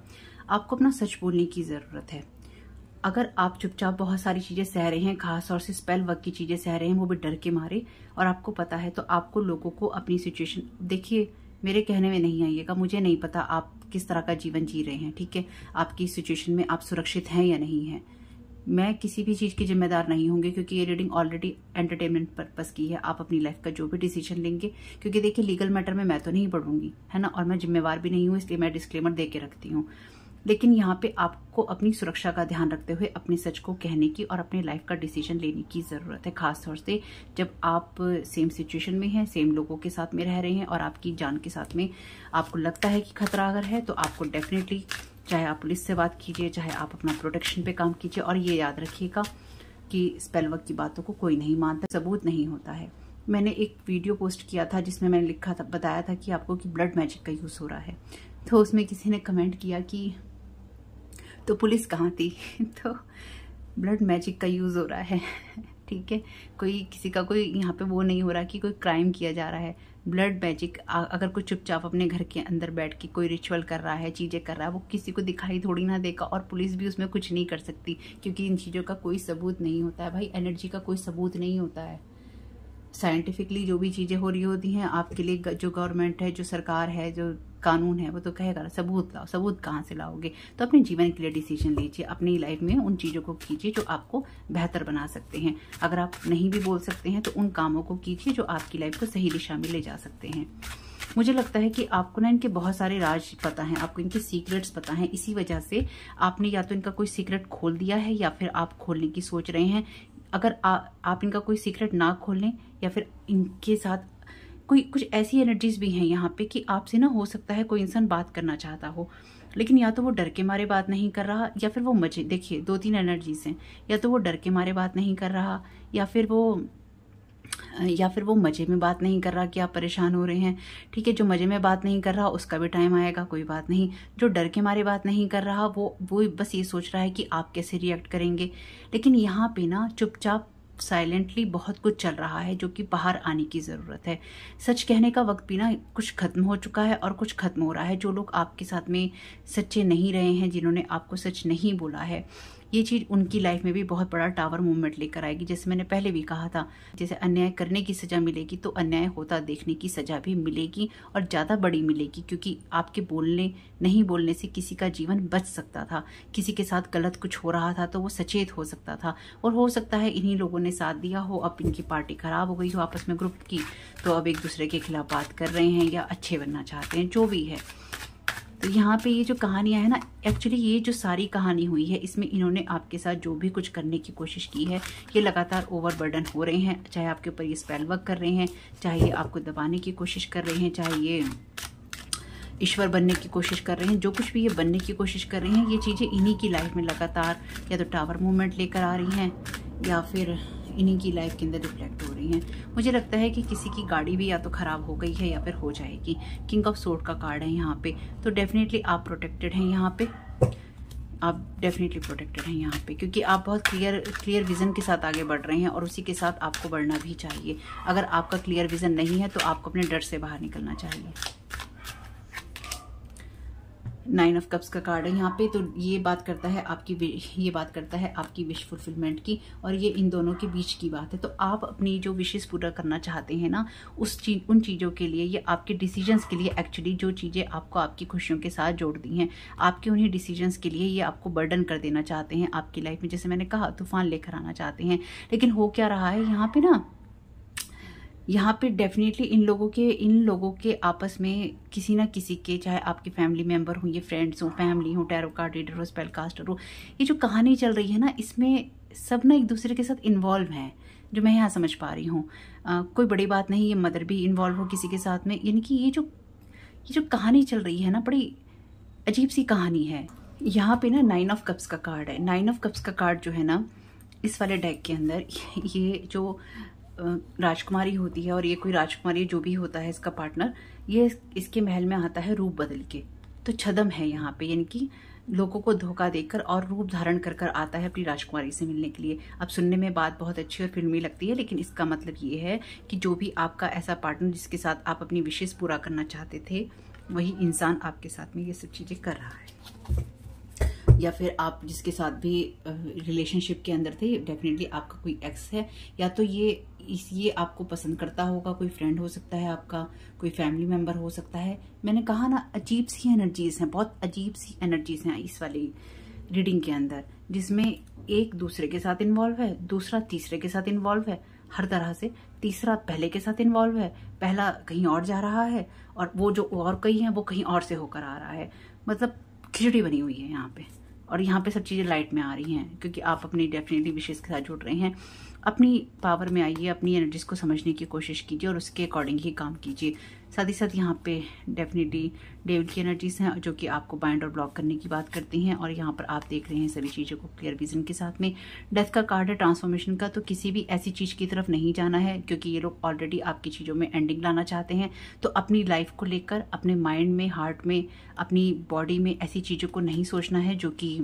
आपको अपना सच बोलने की ज़रूरत है। अगर आप चुपचाप बहुत सारी चीज़ें सह रहे हैं, खास तौर से स्पेल वर्क की चीज़ें सह रहे हैं, वो भी डर के मारे, और आपको पता है, तो आपको लोगों को अपनी सिचुएशन, देखिए मेरे कहने में नहीं आइएगा, मुझे नहीं पता आप किस तरह का जीवन जी रहे हैं, ठीक है। आपकी सिचुएशन में आप सुरक्षित हैं या नहीं हैं, मैं किसी भी चीज़ की जिम्मेदार नहीं होंगी, क्योंकि ये रीडिंग ऑलरेडी एंटरटेनमेंट पर्पस की है। आप अपनी लाइफ का जो भी डिसीजन लेंगे, क्योंकि देखिए लीगल मैटर में मैं तो नहीं पढ़ूंगी, है ना, और मैं जिम्मेवार भी नहीं हूँ, इसलिए मैं डिस्क्लेमर दे के रखती हूँ। लेकिन यहाँ पे आपको अपनी सुरक्षा का ध्यान रखते हुए अपने सच को कहने की और अपने लाइफ का डिसीजन लेने की ज़रूरत है। खासतौर से जब आप सेम सिचुएशन में हैं, सेम लोगों के साथ में रह रहे हैं, और आपकी जान के साथ में आपको लगता है कि खतरा अगर है, तो आपको डेफिनेटली, चाहे आप पुलिस से बात कीजिए, चाहे आप अपना प्रोटेक्शन पे काम कीजिए। और ये याद रखिएगा कि स्पेल वर्क की बातों को कोई नहीं मानता, सबूत नहीं होता है। मैंने एक वीडियो पोस्ट किया था जिसमें मैंने लिखा था, बताया था कि आपको कि ब्लड मैजिक का यूज़ हो रहा है। तो उसमें किसी ने कमेंट किया कि तो पुलिस कहाँ थी? तो ब्लड मैजिक का यूज़ हो रहा है, ठीक है। कोई किसी का कोई यहाँ पे वो नहीं हो रहा कि कोई क्राइम किया जा रहा है। ब्लड मैजिक, अगर कोई चुपचाप अपने घर के अंदर बैठ के कोई रिचुअल कर रहा है, चीज़ें कर रहा है, वो किसी को दिखाई थोड़ी ना देगा, और पुलिस भी उसमें कुछ नहीं कर सकती, क्योंकि इन चीज़ों का कोई सबूत नहीं होता है भाई। एनर्जी का कोई सबूत नहीं होता है। साइंटिफिकली जो भी चीज़ें हो रही होती हैं आपके लिए, जो गवर्नमेंट है, जो सरकार है, जो कानून है, वो तो कहेगा सबूत लाओ। सबूत कहाँ से लाओगे? तो अपने जीवन के लिए डिसीजन लीजिए, अपनी लाइफ में उन चीज़ों को कीजिए जो आपको बेहतर बना सकते हैं। अगर आप नहीं भी बोल सकते हैं तो उन कामों को कीजिए जो आपकी लाइफ को सही दिशा में ले जा सकते हैं। मुझे लगता है कि आपको ना इनके बहुत सारे राज पता हैं, आपको इनके सीक्रेट्स पता हैं। इसी वजह से आपने या तो इनका कोई सीक्रेट खोल दिया है, या फिर आप खोलने की सोच रहे हैं। अगर आप इनका कोई सीक्रेट ना खोलें, या फिर इनके साथ कोई कुछ ऐसी एनर्जीज भी हैं यहाँ पे कि आपसे ना हो सकता है कोई इंसान बात करना चाहता हो, लेकिन या तो वो डर के मारे बात नहीं कर रहा, या फिर वो मजे, देखिए 2-3 एनर्जीज हैं, या तो वो डर के मारे बात नहीं कर रहा, या फिर वो मजे में बात नहीं कर रहा कि आप परेशान हो रहे हैं, ठीक है। जो मजे में बात नहीं कर रहा उसका भी टाइम आएगा, कोई बात नहीं। जो डर के मारे बात नहीं कर रहा वो बस ये सोच रहा है कि आप कैसे रिएक्ट करेंगे। लेकिन यहाँ पे ना चुपचाप साइलेंटली बहुत कुछ चल रहा है जो कि बाहर आने की ज़रूरत है। सच कहने का वक्त भी ना कुछ खत्म हो चुका है और कुछ खत्म हो रहा है। जो लोग आपके साथ में सच्चे नहीं रहे हैं, जिन्होंने आपको सच नहीं बोला है, ये चीज़ उनकी लाइफ में भी बहुत बड़ा टावर मूवमेंट लेकर आएगी। जैसे मैंने पहले भी कहा था, जैसे अन्याय करने की सज़ा मिलेगी तो अन्याय होता देखने की सज़ा भी मिलेगी, और ज़्यादा बड़ी मिलेगी, क्योंकि आपके नहीं बोलने से किसी का जीवन बच सकता था। किसी के साथ गलत कुछ हो रहा था तो वो सचेत हो सकता था, और हो सकता है इन्हीं लोगों ने साथ दिया हो, अब इनकी पार्टी खराब हो गई हो आपस में ग्रुप की, तो अब एक दूसरे के खिलाफ बात कर रहे हैं या अच्छे बनना चाहते हैं, जो भी है। तो यहाँ पे ये जो कहानियाँ है ना, एक्चुअली ये जो सारी कहानी हुई है, इसमें इन्होंने आपके साथ जो भी कुछ करने की कोशिश की है, ये लगातार ओवरबर्डन हो रहे हैं। चाहे आपके ऊपर ये स्पेल वर्क कर रहे हैं, चाहे ये आपको दबाने की कोशिश कर रहे हैं, चाहे ये ईश्वर बनने की कोशिश कर रहे हैं, जो कुछ भी ये बनने की कोशिश कर रहे हैं, ये चीज़ें इन्हीं की लाइफ में लगातार या तो टावर मूवमेंट लेकर आ रही हैं, या फिर इन्हीं की लाइफ के अंदर रिफ्लेक्ट हो रही हैं। मुझे लगता है कि किसी की गाड़ी भी या तो ख़राब हो गई है या फिर हो जाएगी। किंग ऑफ सोर्ड का कार्ड है यहाँ पे, तो डेफिनेटली आप प्रोटेक्टेड हैं यहाँ पे। आप डेफिनेटली प्रोटेक्टेड हैं यहाँ पे, क्योंकि आप बहुत क्लियर विज़न के साथ आगे बढ़ रहे हैं और उसी के साथ आपको बढ़ना भी चाहिए। अगर आपका क्लियर विज़न नहीं है तो आपको अपने डर से बाहर निकलना चाहिए। 9 ऑफ कप्स का कार्ड है यहाँ पे, तो ये बात करता है आपकी विश फुलफिलमेंट की, और ये इन दोनों के बीच की बात है। तो आप अपनी जो विशेस पूरा करना चाहते हैं ना, उन चीज़ों के लिए, ये आपके डिसीजंस के लिए, एक्चुअली जो चीज़ें आपको आपकी खुशियों के साथ जोड़ दी हैं, आपके उन्हीं डिसीजंस के लिए ये आपको बर्डन कर देना चाहते हैं आपकी लाइफ में। जैसे मैंने कहा, तूफान लेकर आना चाहते हैं। लेकिन हो क्या रहा है यहाँ पे ना, यहाँ पे डेफिनेटली इन लोगों के आपस में किसी ना किसी के, चाहे आपके फैमिली मेंबर हो, ये फ्रेंड्स हो, फैमिली हो, टैरो कार्ड रीडर हो, स्पेल कास्टर हो, ये जो कहानी चल रही है ना, इसमें सब ना एक दूसरे के साथ इन्वॉल्व हैं, जो मैं यहाँ समझ पा रही हूँ। कोई बड़ी बात नहीं, ये मदर भी इन्वॉल्व हो किसी के साथ में, यानी कि ये जो कहानी चल रही है ना, बड़ी अजीब सी कहानी है। यहाँ पे ना 9 ऑफ कप्स का कार्ड है। 9 ऑफ कप्स का कार्ड जो है ना, इस वाले डेक के अंदर, ये जो राजकुमारी होती है, और ये कोई राजकुमारी जो भी होता है इसका पार्टनर, ये इसके महल में आता है रूप बदल के। तो छदम है यहाँ पे, यानी कि लोगों को धोखा देकर और रूप धारण कर कर आता है अपनी राजकुमारी से मिलने के लिए। अब सुनने में बात बहुत अच्छी और फिल्मी लगती है, लेकिन इसका मतलब ये है कि जो भी आपका ऐसा पार्टनर जिसके साथ आप अपनी विशेष पूरा करना चाहते थे, वही इंसान आपके साथ में ये सब चीज़ें कर रहा है। या फिर आप जिसके साथ भी रिलेशनशिप के अंदर थे, डेफिनेटली आपका कोई एक्स है, या तो ये आपको पसंद करता होगा, कोई फ्रेंड हो सकता है आपका, कोई फैमिली मेंबर हो सकता है। मैंने कहा ना, अजीब सी एनर्जीज हैं, बहुत अजीब सी एनर्जीज हैं इस वाली रीडिंग के अंदर, जिसमें एक दूसरे के साथ इन्वॉल्व है, दूसरा तीसरे के साथ इन्वॉल्व है, हर तरह से। तीसरा पहले के साथ इन्वॉल्व है, पहला कहीं और जा रहा है, और वो जो और कहीं है वो कहीं और से होकर आ रहा है। मतलब खिचड़ी बनी हुई है यहाँ पे, और यहाँ पे सब चीज़ें लाइट में आ रही हैं, क्योंकि आप अपनी डेफिनेटली विशेष के साथ जुड़ रहे हैं। अपनी पावर में आइए, अपनी एनर्जीज को समझने की कोशिश कीजिए और उसके अकॉर्डिंग ही काम कीजिए। साथ ही साथ यहाँ पे डेफिनेटली डेविल की एनर्जीज हैं, जो कि आपको बाइंड और ब्लॉक करने की बात करती हैं। और यहाँ पर आप देख रहे हैं सभी चीज़ों को क्लियर विजन के साथ में। डेथ का कार्ड है ट्रांसफॉर्मेशन का, तो किसी भी ऐसी चीज़ की तरफ नहीं जाना है, क्योंकि ये लोग ऑलरेडी आपकी चीज़ों में एंडिंग लाना चाहते हैं। तो अपनी लाइफ को लेकर, अपने माइंड में, हार्ट में, अपनी बॉडी में ऐसी चीज़ों को नहीं सोचना है जो कि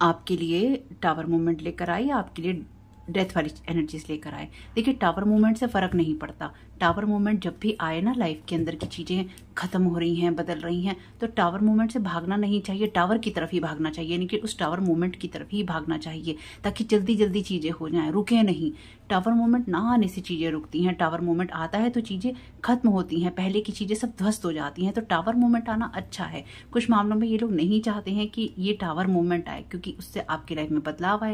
आपके लिए टावर मूवमेंट लेकर आए, या आपके लिए डेथ वाली एनर्जीज लेकर आए। देखिए, टावर मूवमेंट से फर्क नहीं पड़ता। टावर मूवमेंट जब भी आए ना, लाइफ के अंदर की चीजें खत्म हो रही हैं, बदल रही हैं, तो टावर मूवमेंट से भागना नहीं चाहिए, टावर की तरफ ही भागना चाहिए, यानी कि उस टावर मूवमेंट की तरफ ही भागना चाहिए, ताकि जल्दी जल्दी चीजें हो जाएं, रुके नहीं। टावर मूवमेंट ना आने से चीजें रुकती हैं, टावर मूवमेंट आता है तो चीजें खत्म होती हैं, पहले की चीजें सब ध्वस्त हो जाती हैं। तो टावर मूवमेंट आना अच्छा है। कुछ मामलों में ये लोग नहीं चाहते हैं कि ये टावर मूवमेंट आए, क्योंकि उससे आपकी लाइफ में बदलाव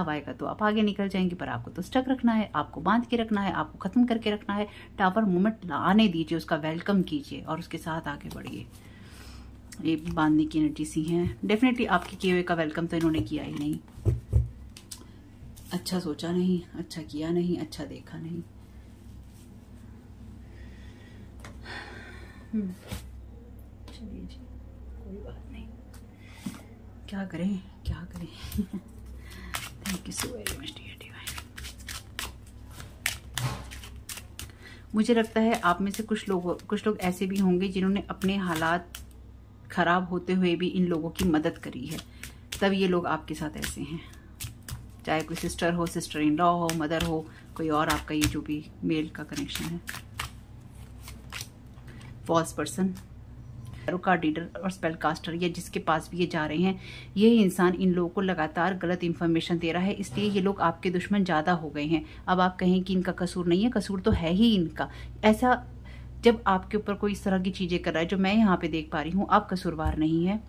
आएगा तो आप आगे निकल जाएंगे, पर आपको तो स्टक रखना है, आपको बांध के रखना है, आपको खत्म करके रखना है। टावर मूवमेंट आने दीजिए, उसका वेलकम कीजिए और उसके साथ आगे बढ़िए। ये बांधने की एनर्जी सी है। डेफिनेटली आपके किए हुए का वेलकम तो इन्होंने किया ही नहीं, अच्छा सोचा नहीं, अच्छा किया नहीं, अच्छा देखा नहीं। चलिए जी, कोई बात नहीं, क्या करें। Thank you so very much dear divine. मुझे लगता है आप में से कुछ लोग ऐसे भी होंगे जिन्होंने अपने हालात खराब होते हुए भी इन लोगों की मदद करी है, तब ये लोग आपके साथ ऐसे हैं। चाहे कोई सिस्टर हो, सिस्टर इन लॉ हो, मदर हो, कोई और आपका ये जो भी मेल का कनेक्शन है। False person, tarot card reader और स्पेल कास्टर, या जिसके पास भी ये जा रहे हैं, ये इंसान इन लोगों को लगातार गलत इन्फॉर्मेशन दे रहा है, इसलिए ये लोग आपके दुश्मन ज़्यादा हो गए हैं। अब आप कहें कि इनका कसूर नहीं है, कसूर तो है ही इनका। ऐसा जब आपके ऊपर कोई इस तरह की चीज़ें कर रहा है, जो मैं यहाँ पे देख पा रही हूँ, आप कसूरवार नहीं है।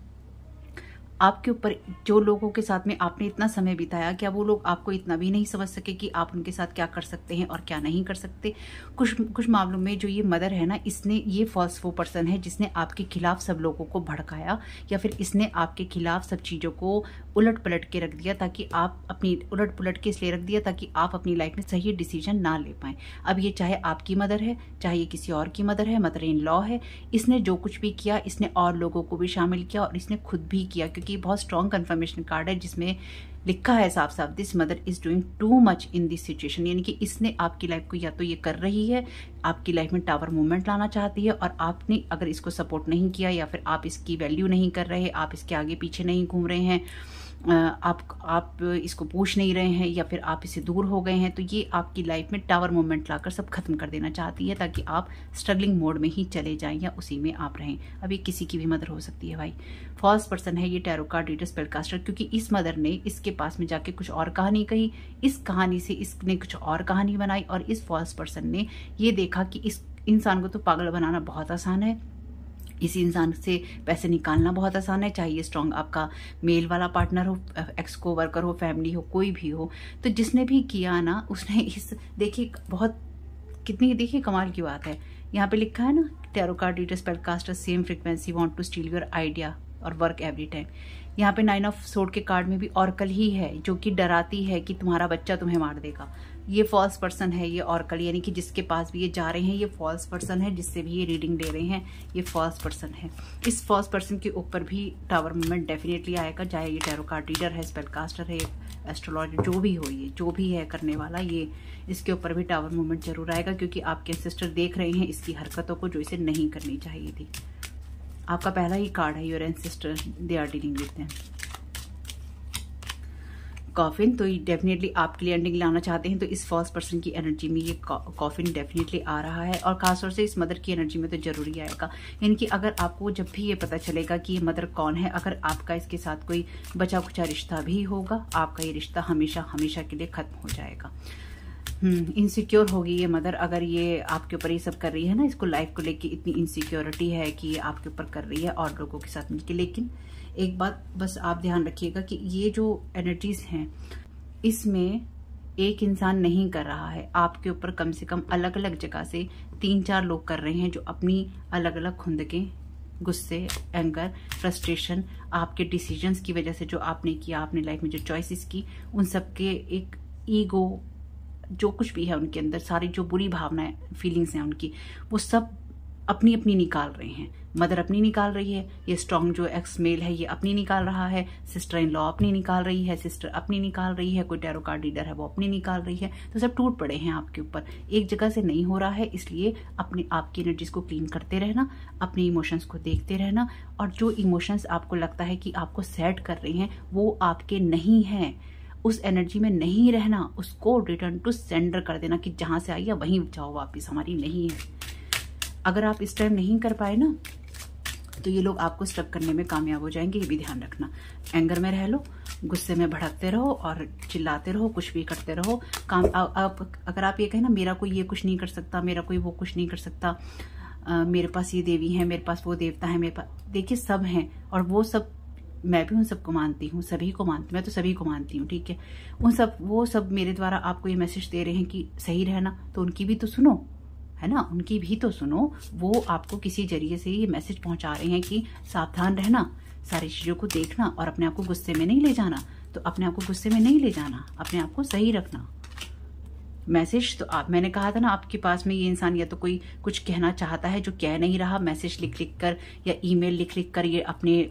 आपके ऊपर जो लोगों के साथ में आपने इतना समय बिताया, क्या वो लोग आपको इतना भी नहीं समझ सके कि आप उनके साथ क्या कर सकते हैं और क्या नहीं कर सकते। कुछ मामलों में जो ये मदर है ना, इसने, ये फॉल्स वो पर्सन है जिसने आपके खिलाफ सब लोगों को भड़काया, या फिर इसने आपके खिलाफ सब चीज़ों को उलट पलट के रख दिया, ताकि आप अपनी उलट पुलट के इसलिए रख दिया ताकि आप अपनी लाइफ में सही डिसीजन ना ले पाएं। अब ये चाहे आपकी मदर है, चाहे ये किसी और की मदर है, मदर इन लॉ है, इसने जो कुछ भी किया, इसने और लोगों को भी शामिल किया और इसने खुद भी किया, क्योंकि क्योंकि बहुत स्ट्रॉन्ग कन्फर्मेशन कार्ड है जिसमें लिखा है साफ साफ, this mother is doing too much in this situation, यानी कि इसने आपकी लाइफ को या तो ये कर रही है, आपकी लाइफ में टावर मूवमेंट लाना चाहती है, और आपने अगर इसको सपोर्ट नहीं किया या फिर आप इसकी वैल्यू नहीं कर रहे, आप इसके आगे पीछे नहीं घूम रहे हैं, आप इसको पूछ नहीं रहे हैं, या फिर आप इससे दूर हो गए हैं, तो ये आपकी लाइफ में टावर मूवमेंट लाकर सब खत्म कर देना चाहती है ताकि आप स्ट्रगलिंग मोड में ही चले जाएं या उसी में आप रहें। अब ये किसी की भी मदर हो सकती है भाई। फॉल्स पर्सन है ये टैरो कार्ड रीडर स्पेलकास्टर, क्योंकि इस मदर ने इसके पास में जाके कुछ और कहानी कही, इस कहानी से इसने कुछ और कहानी बनाई, और इस फॉल्स पर्सन ने ये देखा कि इस इंसान को तो पागल बनाना बहुत आसान है, इस इंसान से पैसे निकालना बहुत आसान है, चाहे ये स्ट्रॉन्ग आपका मेल वाला पार्टनर हो, एक्स को वर्कर हो, फैमिली हो, कोई भी हो। तो जिसने भी किया ना उसने इस देखिए बहुत कितनी देखिए कमाल की बात है, यहाँ पे लिखा है ना tarot card reader spellcaster same frequency want to steal your idea और वर्क एवरी टाइम। यहाँ पे 9 ऑफ सोर्ड के कार्ड में भी ऑर्कल ही है जो कि डराती है कि तुम्हारा बच्चा तुम्हें मार देगा। ये फॉल्स पर्सन है, ये ऑर्कल, यानी कि जिसके पास भी ये जा रहे हैं ये फॉल्स पर्सन है, जिससे भी ये रीडिंग ले रहे हैं ये फॉल्स पर्सन है। इस फॉल्स पर्सन के ऊपर भी टावर मूवमेंट डेफिनेटली आएगा, चाहे ये टैरो कार्ड रीडर है, स्पेलकास्टर है, एस्ट्रोलॉजर, जो भी हो, ये जो भी है करने वाला, ये इसके ऊपर भी टावर मूवमेंट जरूर आएगा, क्योंकि आपके एंसेस्टर देख रहे हैं इसकी हरकतों को जो इसे नहीं करनी चाहिए थी। आपका पहला ही कार्ड है your ancestor they are dealing with them. Coffin, तो ये डेफिनेटली आपके लिए एंडिंग लाना चाहते हैं, तो इस फॉल्स पर्सन की एनर्जी में ये कॉफिन डेफिनेटली आ रहा है, और खासतौर से इस मदर की एनर्जी में तो जरूरी आएगा। यानी कि अगर आपको जब भी ये पता चलेगा कि ये मदर कौन है, अगर आपका इसके साथ कोई बचा कुचा रिश्ता भी होगा, आपका ये रिश्ता हमेशा हमेशा के लिए खत्म हो जाएगा। इनसिक्योर होगी ये मदर, अगर ये आपके ऊपर ये सब कर रही है ना, इसको लाइफ को लेके इतनी इनसिक्योरिटी है कि ये आपके ऊपर कर रही है और लोगों के साथ मिलकर। लेकिन एक बात बस आप ध्यान रखिएगा कि ये जो एनर्जीज हैं इसमें एक इंसान नहीं कर रहा है, आपके ऊपर कम से कम अलग अलग जगह से 3-4 लोग कर रहे हैं, जो अपनी अलग अलग खुंदकें, गुस्से, एंगर, फ्रस्ट्रेशन, आपके डिसीजंस की वजह से जो आपने किया, आपने लाइफ में जो चॉइसेस की, उन सब के एक ईगो, जो कुछ भी है उनके अंदर, सारी जो बुरी भावनाएं, फीलिंग्स हैं उनकी, वो सब अपनी अपनी निकाल रहे हैं। मदर अपनी निकाल रही है, ये स्ट्रॉन्ग जो एक्स मेल है ये अपनी निकाल रहा है, सिस्टर इन लॉ अपनी निकाल रही है, सिस्टर अपनी निकाल रही है, कोई टैरो कार्ड रीडर है वो अपनी निकाल रही है। तो सब टूट पड़े हैं आपके ऊपर, एक जगह से नहीं हो रहा है। इसलिए अपने आपकी एनर्जीज को क्लीन करते रहना, अपने इमोशंस को देखते रहना, और जो इमोशंस आपको लगता है कि आपको सैड कर रहे हैं वो आपके नहीं हैं, उस एनर्जी में नहीं रहना, उसको रिटर्न टू सेंडर कर देना कि जहां से आई है वहीं जाओ वापिस, हमारी नहीं है। अगर आप इस टाइम नहीं कर पाए ना तो ये लोग आपको स्टक करने में कामयाब हो जाएंगे, ये भी ध्यान रखना। एंगर में रह लो, गुस्से में भड़कते रहो और चिल्लाते रहो, कुछ भी करते रहो। काम अगर आप ये कहें ना मेरा कोई ये कुछ नहीं कर सकता, मेरा कोई वो कुछ नहीं कर सकता, मेरे पास ये देवी है, मेरे पास वो देवता है, मेरे पास, देखिए सब हैं, और वो सब मैं भी उन सबको मानती हूँ, सभी को मानती, मैं तो सभी को मानती हूँ, ठीक है। वो सब मेरे द्वारा आपको ये मैसेज दे रहे हैं कि सही रहना, तो उनकी भी तो सुनो, है ना, उनकी भी तो सुनो। वो आपको किसी जरिए से ये मैसेज पहुंचा रहे हैं कि सावधान रहना, सारी चीजों को देखना, और अपने आप को गुस्से में नहीं ले जाना। तो अपने आप को गुस्से में नहीं ले जाना, अपने आप को सही रखना। मैसेज तो मैंने कहा था ना, आपके पास में ये इंसान या तो कोई कुछ कहना चाहता है जो कह नहीं रहा, मैसेज लिख लिख कर या ईमेल लिख लिख कर ये अपने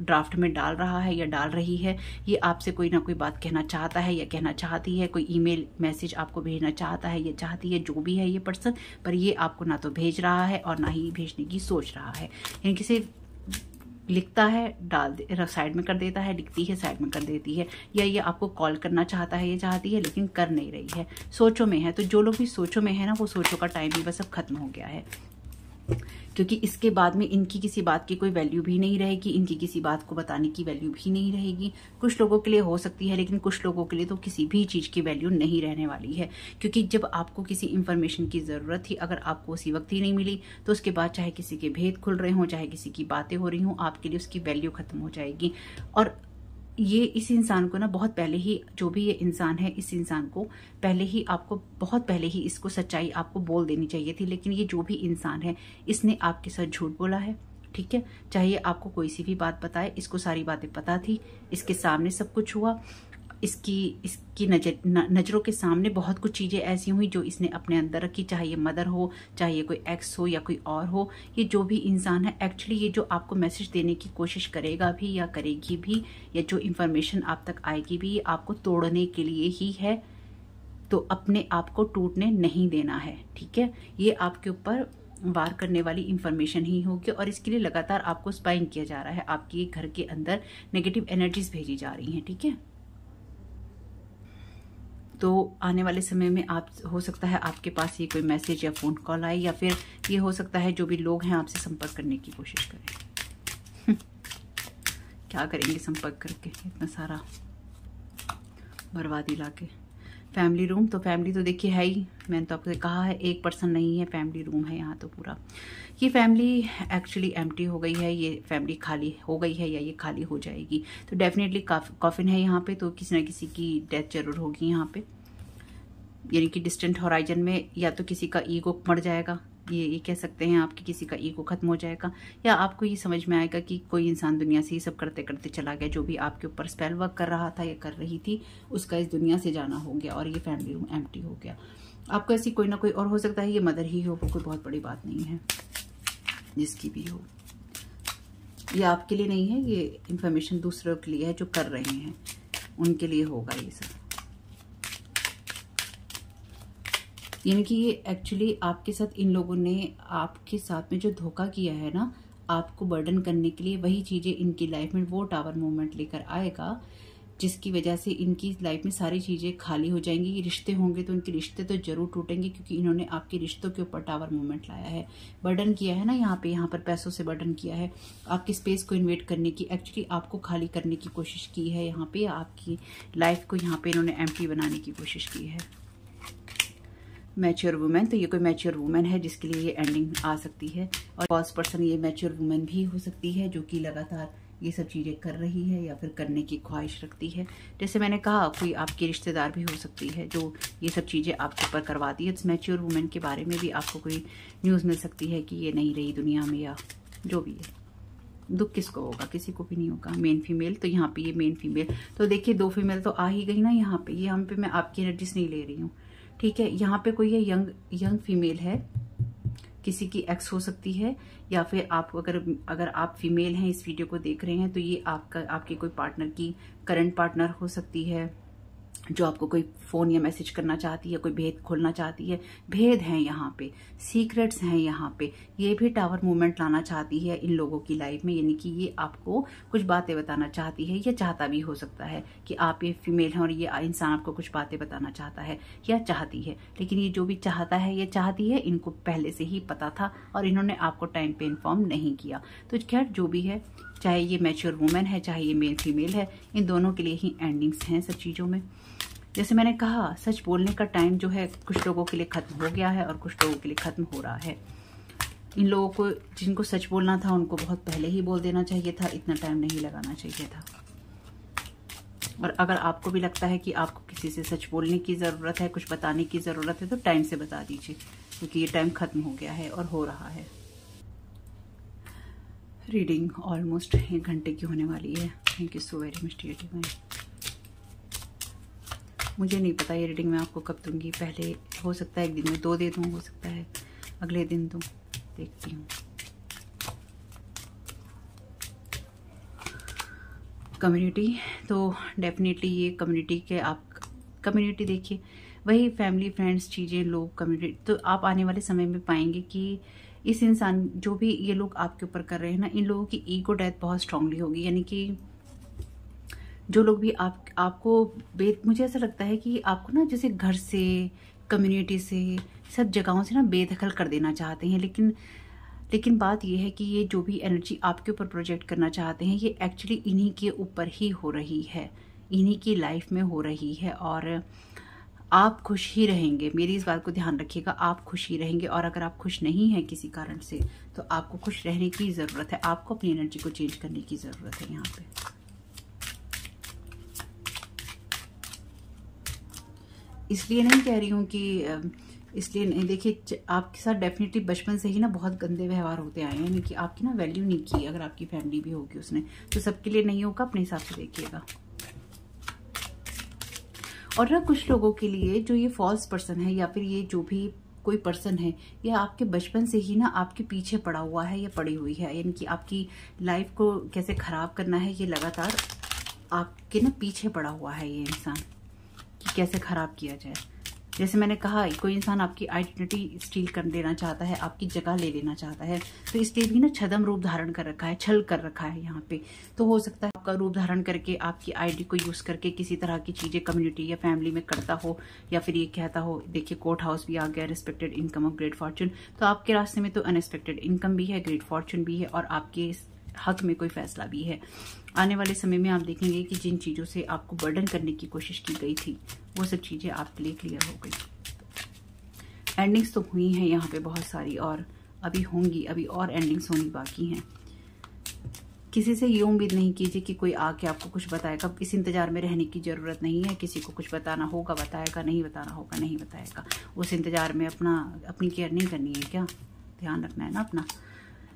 ड्राफ्ट में डाल रहा है या डाल रही है। ये आपसे कोई ना कोई बात कहना चाहता है या कहना चाहती है, कोई ईमेल मैसेज आपको भेजना चाहता है या चाहती है, जो भी है ये पर्सन, पर ये आपको ना तो भेज रहा है और ना ही भेजने की सोच रहा है। यानी कि सिर्फ लिखता है, डाल साइड में कर देता है, लिखती है साइड में कर देती है, या ये आपको कॉल करना चाहता है या चाहती है लेकिन कर नहीं रही है, सोचों में है। तो जो लोग भी सोचों में है ना, वो सोचों का टाइम भी बस अब खत्म हो गया है, क्योंकि इसके बाद में इनकी किसी बात की कोई वैल्यू भी नहीं रहेगी, इनकी किसी बात को बताने की वैल्यू भी नहीं रहेगी। कुछ लोगों के लिए हो सकती है, लेकिन कुछ लोगों के लिए तो किसी भी चीज की वैल्यू नहीं रहने वाली है, क्योंकि जब आपको किसी इंफॉर्मेशन की जरूरत थी, अगर आपको उसी वक्त ही नहीं मिली, तो उसके बाद चाहे किसी के भेद खुल रहे हों, चाहे किसी की बातें हो रही हों, आपके लिए उसकी वैल्यू खत्म हो जाएगी। और ये इस इंसान को ना बहुत पहले ही, जो भी ये इंसान है, इस इंसान को पहले ही, आपको बहुत पहले ही इसको सच्चाई आपको बोल देनी चाहिए थी। लेकिन ये जो भी इंसान है, इसने आपके साथ झूठ बोला है, ठीक है। चाहे आपको कोई सी भी बात बताए, इसको सारी बातें पता थी, इसके सामने सब कुछ हुआ, इसकी नज़रों के सामने बहुत कुछ चीज़ें ऐसी हुई जो इसने अपने अंदर रखी, चाहे ये मदर हो, चाहे ये कोई एक्स हो या कोई और हो। ये जो भी इंसान है एक्चुअली ये जो आपको मैसेज देने की कोशिश करेगा भी या करेगी भी, या जो इन्फॉर्मेशन आप तक आएगी भी, ये आपको तोड़ने के लिए ही है। तो अपने आप को टूटने नहीं देना है, ठीक है। ये आपके ऊपर वार करने वाली इंफॉर्मेशन ही होगी और इसके लिए लगातार आपको स्पाइंग किया जा रहा है। आपके घर के अंदर नेगेटिव एनर्जीज भेजी जा रही हैं, ठीक है। तो आने वाले समय में आप हो सकता है आपके पास ये कोई मैसेज या फ़ोन कॉल आए, या फिर ये हो सकता है जो भी लोग हैं आपसे संपर्क करने की कोशिश करें। क्या करेंगे संपर्क करके, इतना सारा बर्बादी लाके। फैमिली रूम, तो फैमिली तो देखिए है ही, मैंने तो आपको कहा है एक पर्सन नहीं है, फैमिली रूम है यहाँ तो पूरा। ये फैमिली एक्चुअली एम्प्टी हो गई है, ये फैमिली खाली हो गई है या ये खाली हो जाएगी। तो डेफिनेटली कॉफिन है यहाँ पे, तो किसी ना किसी की डेथ जरूर होगी यहाँ पे, यानी कि डिस्टेंट होराइजन में या तो किसी का ईगो मर जाएगा, ये कह सकते हैं आपकी किसी का ईगो खत्म हो जाएगा, या आपको ये समझ में आएगा कि कोई इंसान दुनिया से ये सब करते करते चला गया, जो भी आपके ऊपर स्पेल वर्क कर रहा था या कर रही थी उसका इस दुनिया से जाना हो गया और ये फैमिली रूम एम्प्टी हो गया। आपको ऐसी कोई ना कोई और हो सकता है, ये मदर ही हो, वो कोई बहुत बड़ी बात नहीं है, जिसकी भी हो। ये आपके लिए नहीं है, ये इंफॉर्मेशन दूसरों के लिए है, जो कर रहे हैं उनके लिए होगा ये सब। यानी कि ये एक्चुअली आपके साथ इन लोगों ने आपके साथ में जो धोखा किया है ना, आपको बर्डन करने के लिए, वही चीज़ें इनकी लाइफ में वो टावर मूवमेंट लेकर आएगा, जिसकी वजह से इनकी लाइफ में सारी चीज़ें खाली हो जाएंगी। ये रिश्ते होंगे तो इनके रिश्ते तो जरूर टूटेंगे, क्योंकि इन्होंने आपके रिश्तों के ऊपर टावर मूवमेंट लाया है, बर्डन किया है ना यहाँ पर पैसों से बर्डन किया है, आपकी स्पेस को इन्वेट करने की, एक्चुअली आपको खाली करने की कोशिश की है यहाँ पे, आपकी लाइफ को यहाँ पे इन्होंने एम्प्टी बनाने की कोशिश की है। मैच्योर वुमेन, तो ये कोई मैच्योर वुमेन है जिसके लिए ये एंडिंग आ सकती है, और फर्स्ट पर्सन ये मैच्योर वुमेन भी हो सकती है जो कि लगातार ये सब चीज़ें कर रही है या फिर करने की ख्वाहिश रखती है। जैसे मैंने कहा, कोई आपकी रिश्तेदार भी हो सकती है जो ये सब चीज़ें आपके ऊपर करवाती है। इस मैच्योर वुमेन के बारे में भी आपको कोई न्यूज़ मिल सकती है कि ये नहीं रही दुनिया में, या जो भी है। दुख किसको होगा, किसी को भी नहीं होगा। मेन फीमेल, तो यहाँ पे ये मेन फीमेल, तो देखिए 2 फीमेल तो आ ही गई ना यहाँ पे मैं आपकी एनर्जीज नहीं ले रही हूँ, ठीक है। यहाँ पे कोई ये यंग फीमेल है, किसी की एक्स हो सकती है, या फिर आप अगर आप फीमेल हैं इस वीडियो को देख रहे हैं तो ये आपके कोई पार्टनर की करंट पार्टनर हो सकती है, जो आपको कोई फोन या मैसेज करना चाहती है, कोई भेद खोलना चाहती है। भेद हैं यहाँ पे, सीक्रेट्स हैं यहाँ पे, ये भी टावर मूवमेंट लाना चाहती है इन लोगों की लाइफ में, यानी कि ये आपको कुछ बातें बताना चाहती है, या चाहता भी हो सकता है कि आप ये फीमेल हैं और ये इंसान आपको कुछ बातें बताना चाहता है या चाहती है। लेकिन ये जो भी चाहता है या चाहती है, इनको पहले से ही पता था और इन्होंने आपको टाइम पे इन्फॉर्म नहीं किया। तो खैर जो भी है, चाहे ये मैच्योर वुमेन है चाहे ये मेल फीमेल है, इन दोनों के लिए ही एंडिंग्स हैं सब चीज़ों में। जैसे मैंने कहा, सच बोलने का टाइम जो है कुछ लोगों के लिए खत्म हो गया है और कुछ लोगों के लिए खत्म हो रहा है। इन लोगों को, जिनको सच बोलना था, उनको बहुत पहले ही बोल देना चाहिए था, इतना टाइम नहीं लगाना चाहिए था। और अगर आपको भी लगता है कि आपको किसी से सच बोलने की ज़रूरत है, कुछ बताने की ज़रूरत है, तो टाइम से बता दीजिए, क्योंकि ये टाइम खत्म हो गया है और हो रहा है। रीडिंग ऑलमोस्ट 1 घंटे की होने वाली है। Thank you so very much dear divine. मुझे नहीं पता ये रीडिंग मैं आपको कब दूंगी, पहले हो सकता है 1 दिन में 2 दे दूँ, हो सकता है अगले दिन दूँ, देखती हूँ। कम्युनिटी, तो डेफिनेटली ये कम्युनिटी के आप कम्युनिटी देखिए, वही फैमिली फ्रेंड्स चीज़ें लोग कम्युनिटी, तो आप आने वाले समय में पाएंगे कि इस इंसान जो भी ये लोग आपके ऊपर कर रहे हैं ना, इन लोगों की ईगो डेथ बहुत स्ट्रांगली होगी। यानी कि जो लोग भी आपको मुझे ऐसा लगता है कि आपको ना जैसे घर से, कम्युनिटी से, सब जगहों से ना बेदखल कर देना चाहते हैं। लेकिन बात यह है कि ये जो भी एनर्जी आपके ऊपर प्रोजेक्ट करना चाहते हैं, ये एक्चुअली इन्हीं के ऊपर ही हो रही है, इन्हीं की लाइफ में हो रही है, और आप खुश ही रहेंगे। मेरी इस बात को ध्यान रखिएगा, आप खुश ही रहेंगे। और अगर आप खुश नहीं हैं किसी कारण से, तो आपको खुश रहने की ज़रूरत है, आपको अपनी एनर्जी को चेंज करने की ज़रूरत है यहाँ पे। इसलिए नहीं कह रही हूँ कि इसलिए नहीं, देखिए आपके साथ डेफिनेटली बचपन से ही ना बहुत गंदे व्यवहार होते आए हैं, यानी कि आपकी ना वैल्यू नहीं की। अगर आपकी फैमिली भी होगी उसने, तो सबके लिए नहीं होगा, अपने हिसाब से देखिएगा। और ना कुछ लोगों के लिए जो ये फॉल्स पर्सन है या फिर ये जो भी कोई पर्सन है, ये आपके बचपन से ही ना आपके पीछे पड़ा हुआ है या पड़ी हुई है, यानी कि आपकी लाइफ को कैसे खराब करना है ये लगातार आपके ना पीछे पड़ा हुआ है ये इंसान, कि कैसे खराब किया जाए। जैसे मैंने कहा, कोई इंसान आपकी आइडेंटिटी स्टील कर लेना चाहता है, आपकी जगह ले लेना चाहता है, तो इसलिए भी ना छद्म रूप धारण कर रखा है, छल कर रखा है यहाँ पे। तो हो सकता है आपका रूप धारण करके आपकी आईडी को यूज करके किसी तरह की चीजें कम्युनिटी या फैमिली में करता हो, या फिर ये कहता हो, देखिए कोर्ट हाउस भी आ गया, respected income of great Fortune. तो आपके रास्ते में तो अनएक्सपेक्टेड इनकम भी है, ग्रेट फॉर्चून भी है, और आपके हक में कोई फैसला भी है। आने वाले समय में आप देखेंगे कि जिन चीजों से आपको बर्डन करने की कोशिश की गई थी वो सब चीजें आपके लिए क्लियर हो गई। एंडिंग्स तो हुई हैं यहाँ पे बहुत सारी, और अभी होंगी, अभी और एंडिंग्स होनी बाकी हैं। किसी से ये उम्मीद नहीं कीजिए कि कोई आके आपको कुछ बताएगा। इस इंतजार में रहने की जरूरत नहीं है। किसी को कुछ बताना होगा बताएगा, नहीं बताना होगा नहीं बताएगा। उस इंतजार में अपनी केयर नहीं करनी है क्या? ध्यान रखना है ना अपना।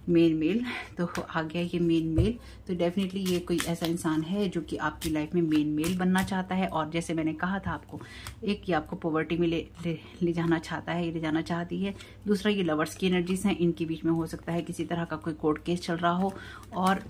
मेन मेल तो आ गया ये मेन मेल। तो डेफिनेटली ये कोई ऐसा इंसान है जो कि आपकी लाइफ में मेन मेल बनना चाहता है। और जैसे मैंने कहा था आपको, एक ये आपको पॉवर्टी में ले जाना चाहता है, ले जाना चाहती है। दूसरा, ये लवर्स की एनर्जीज हैं, इनके बीच में हो सकता है किसी तरह का कोई कोर्ट केस चल रहा हो। और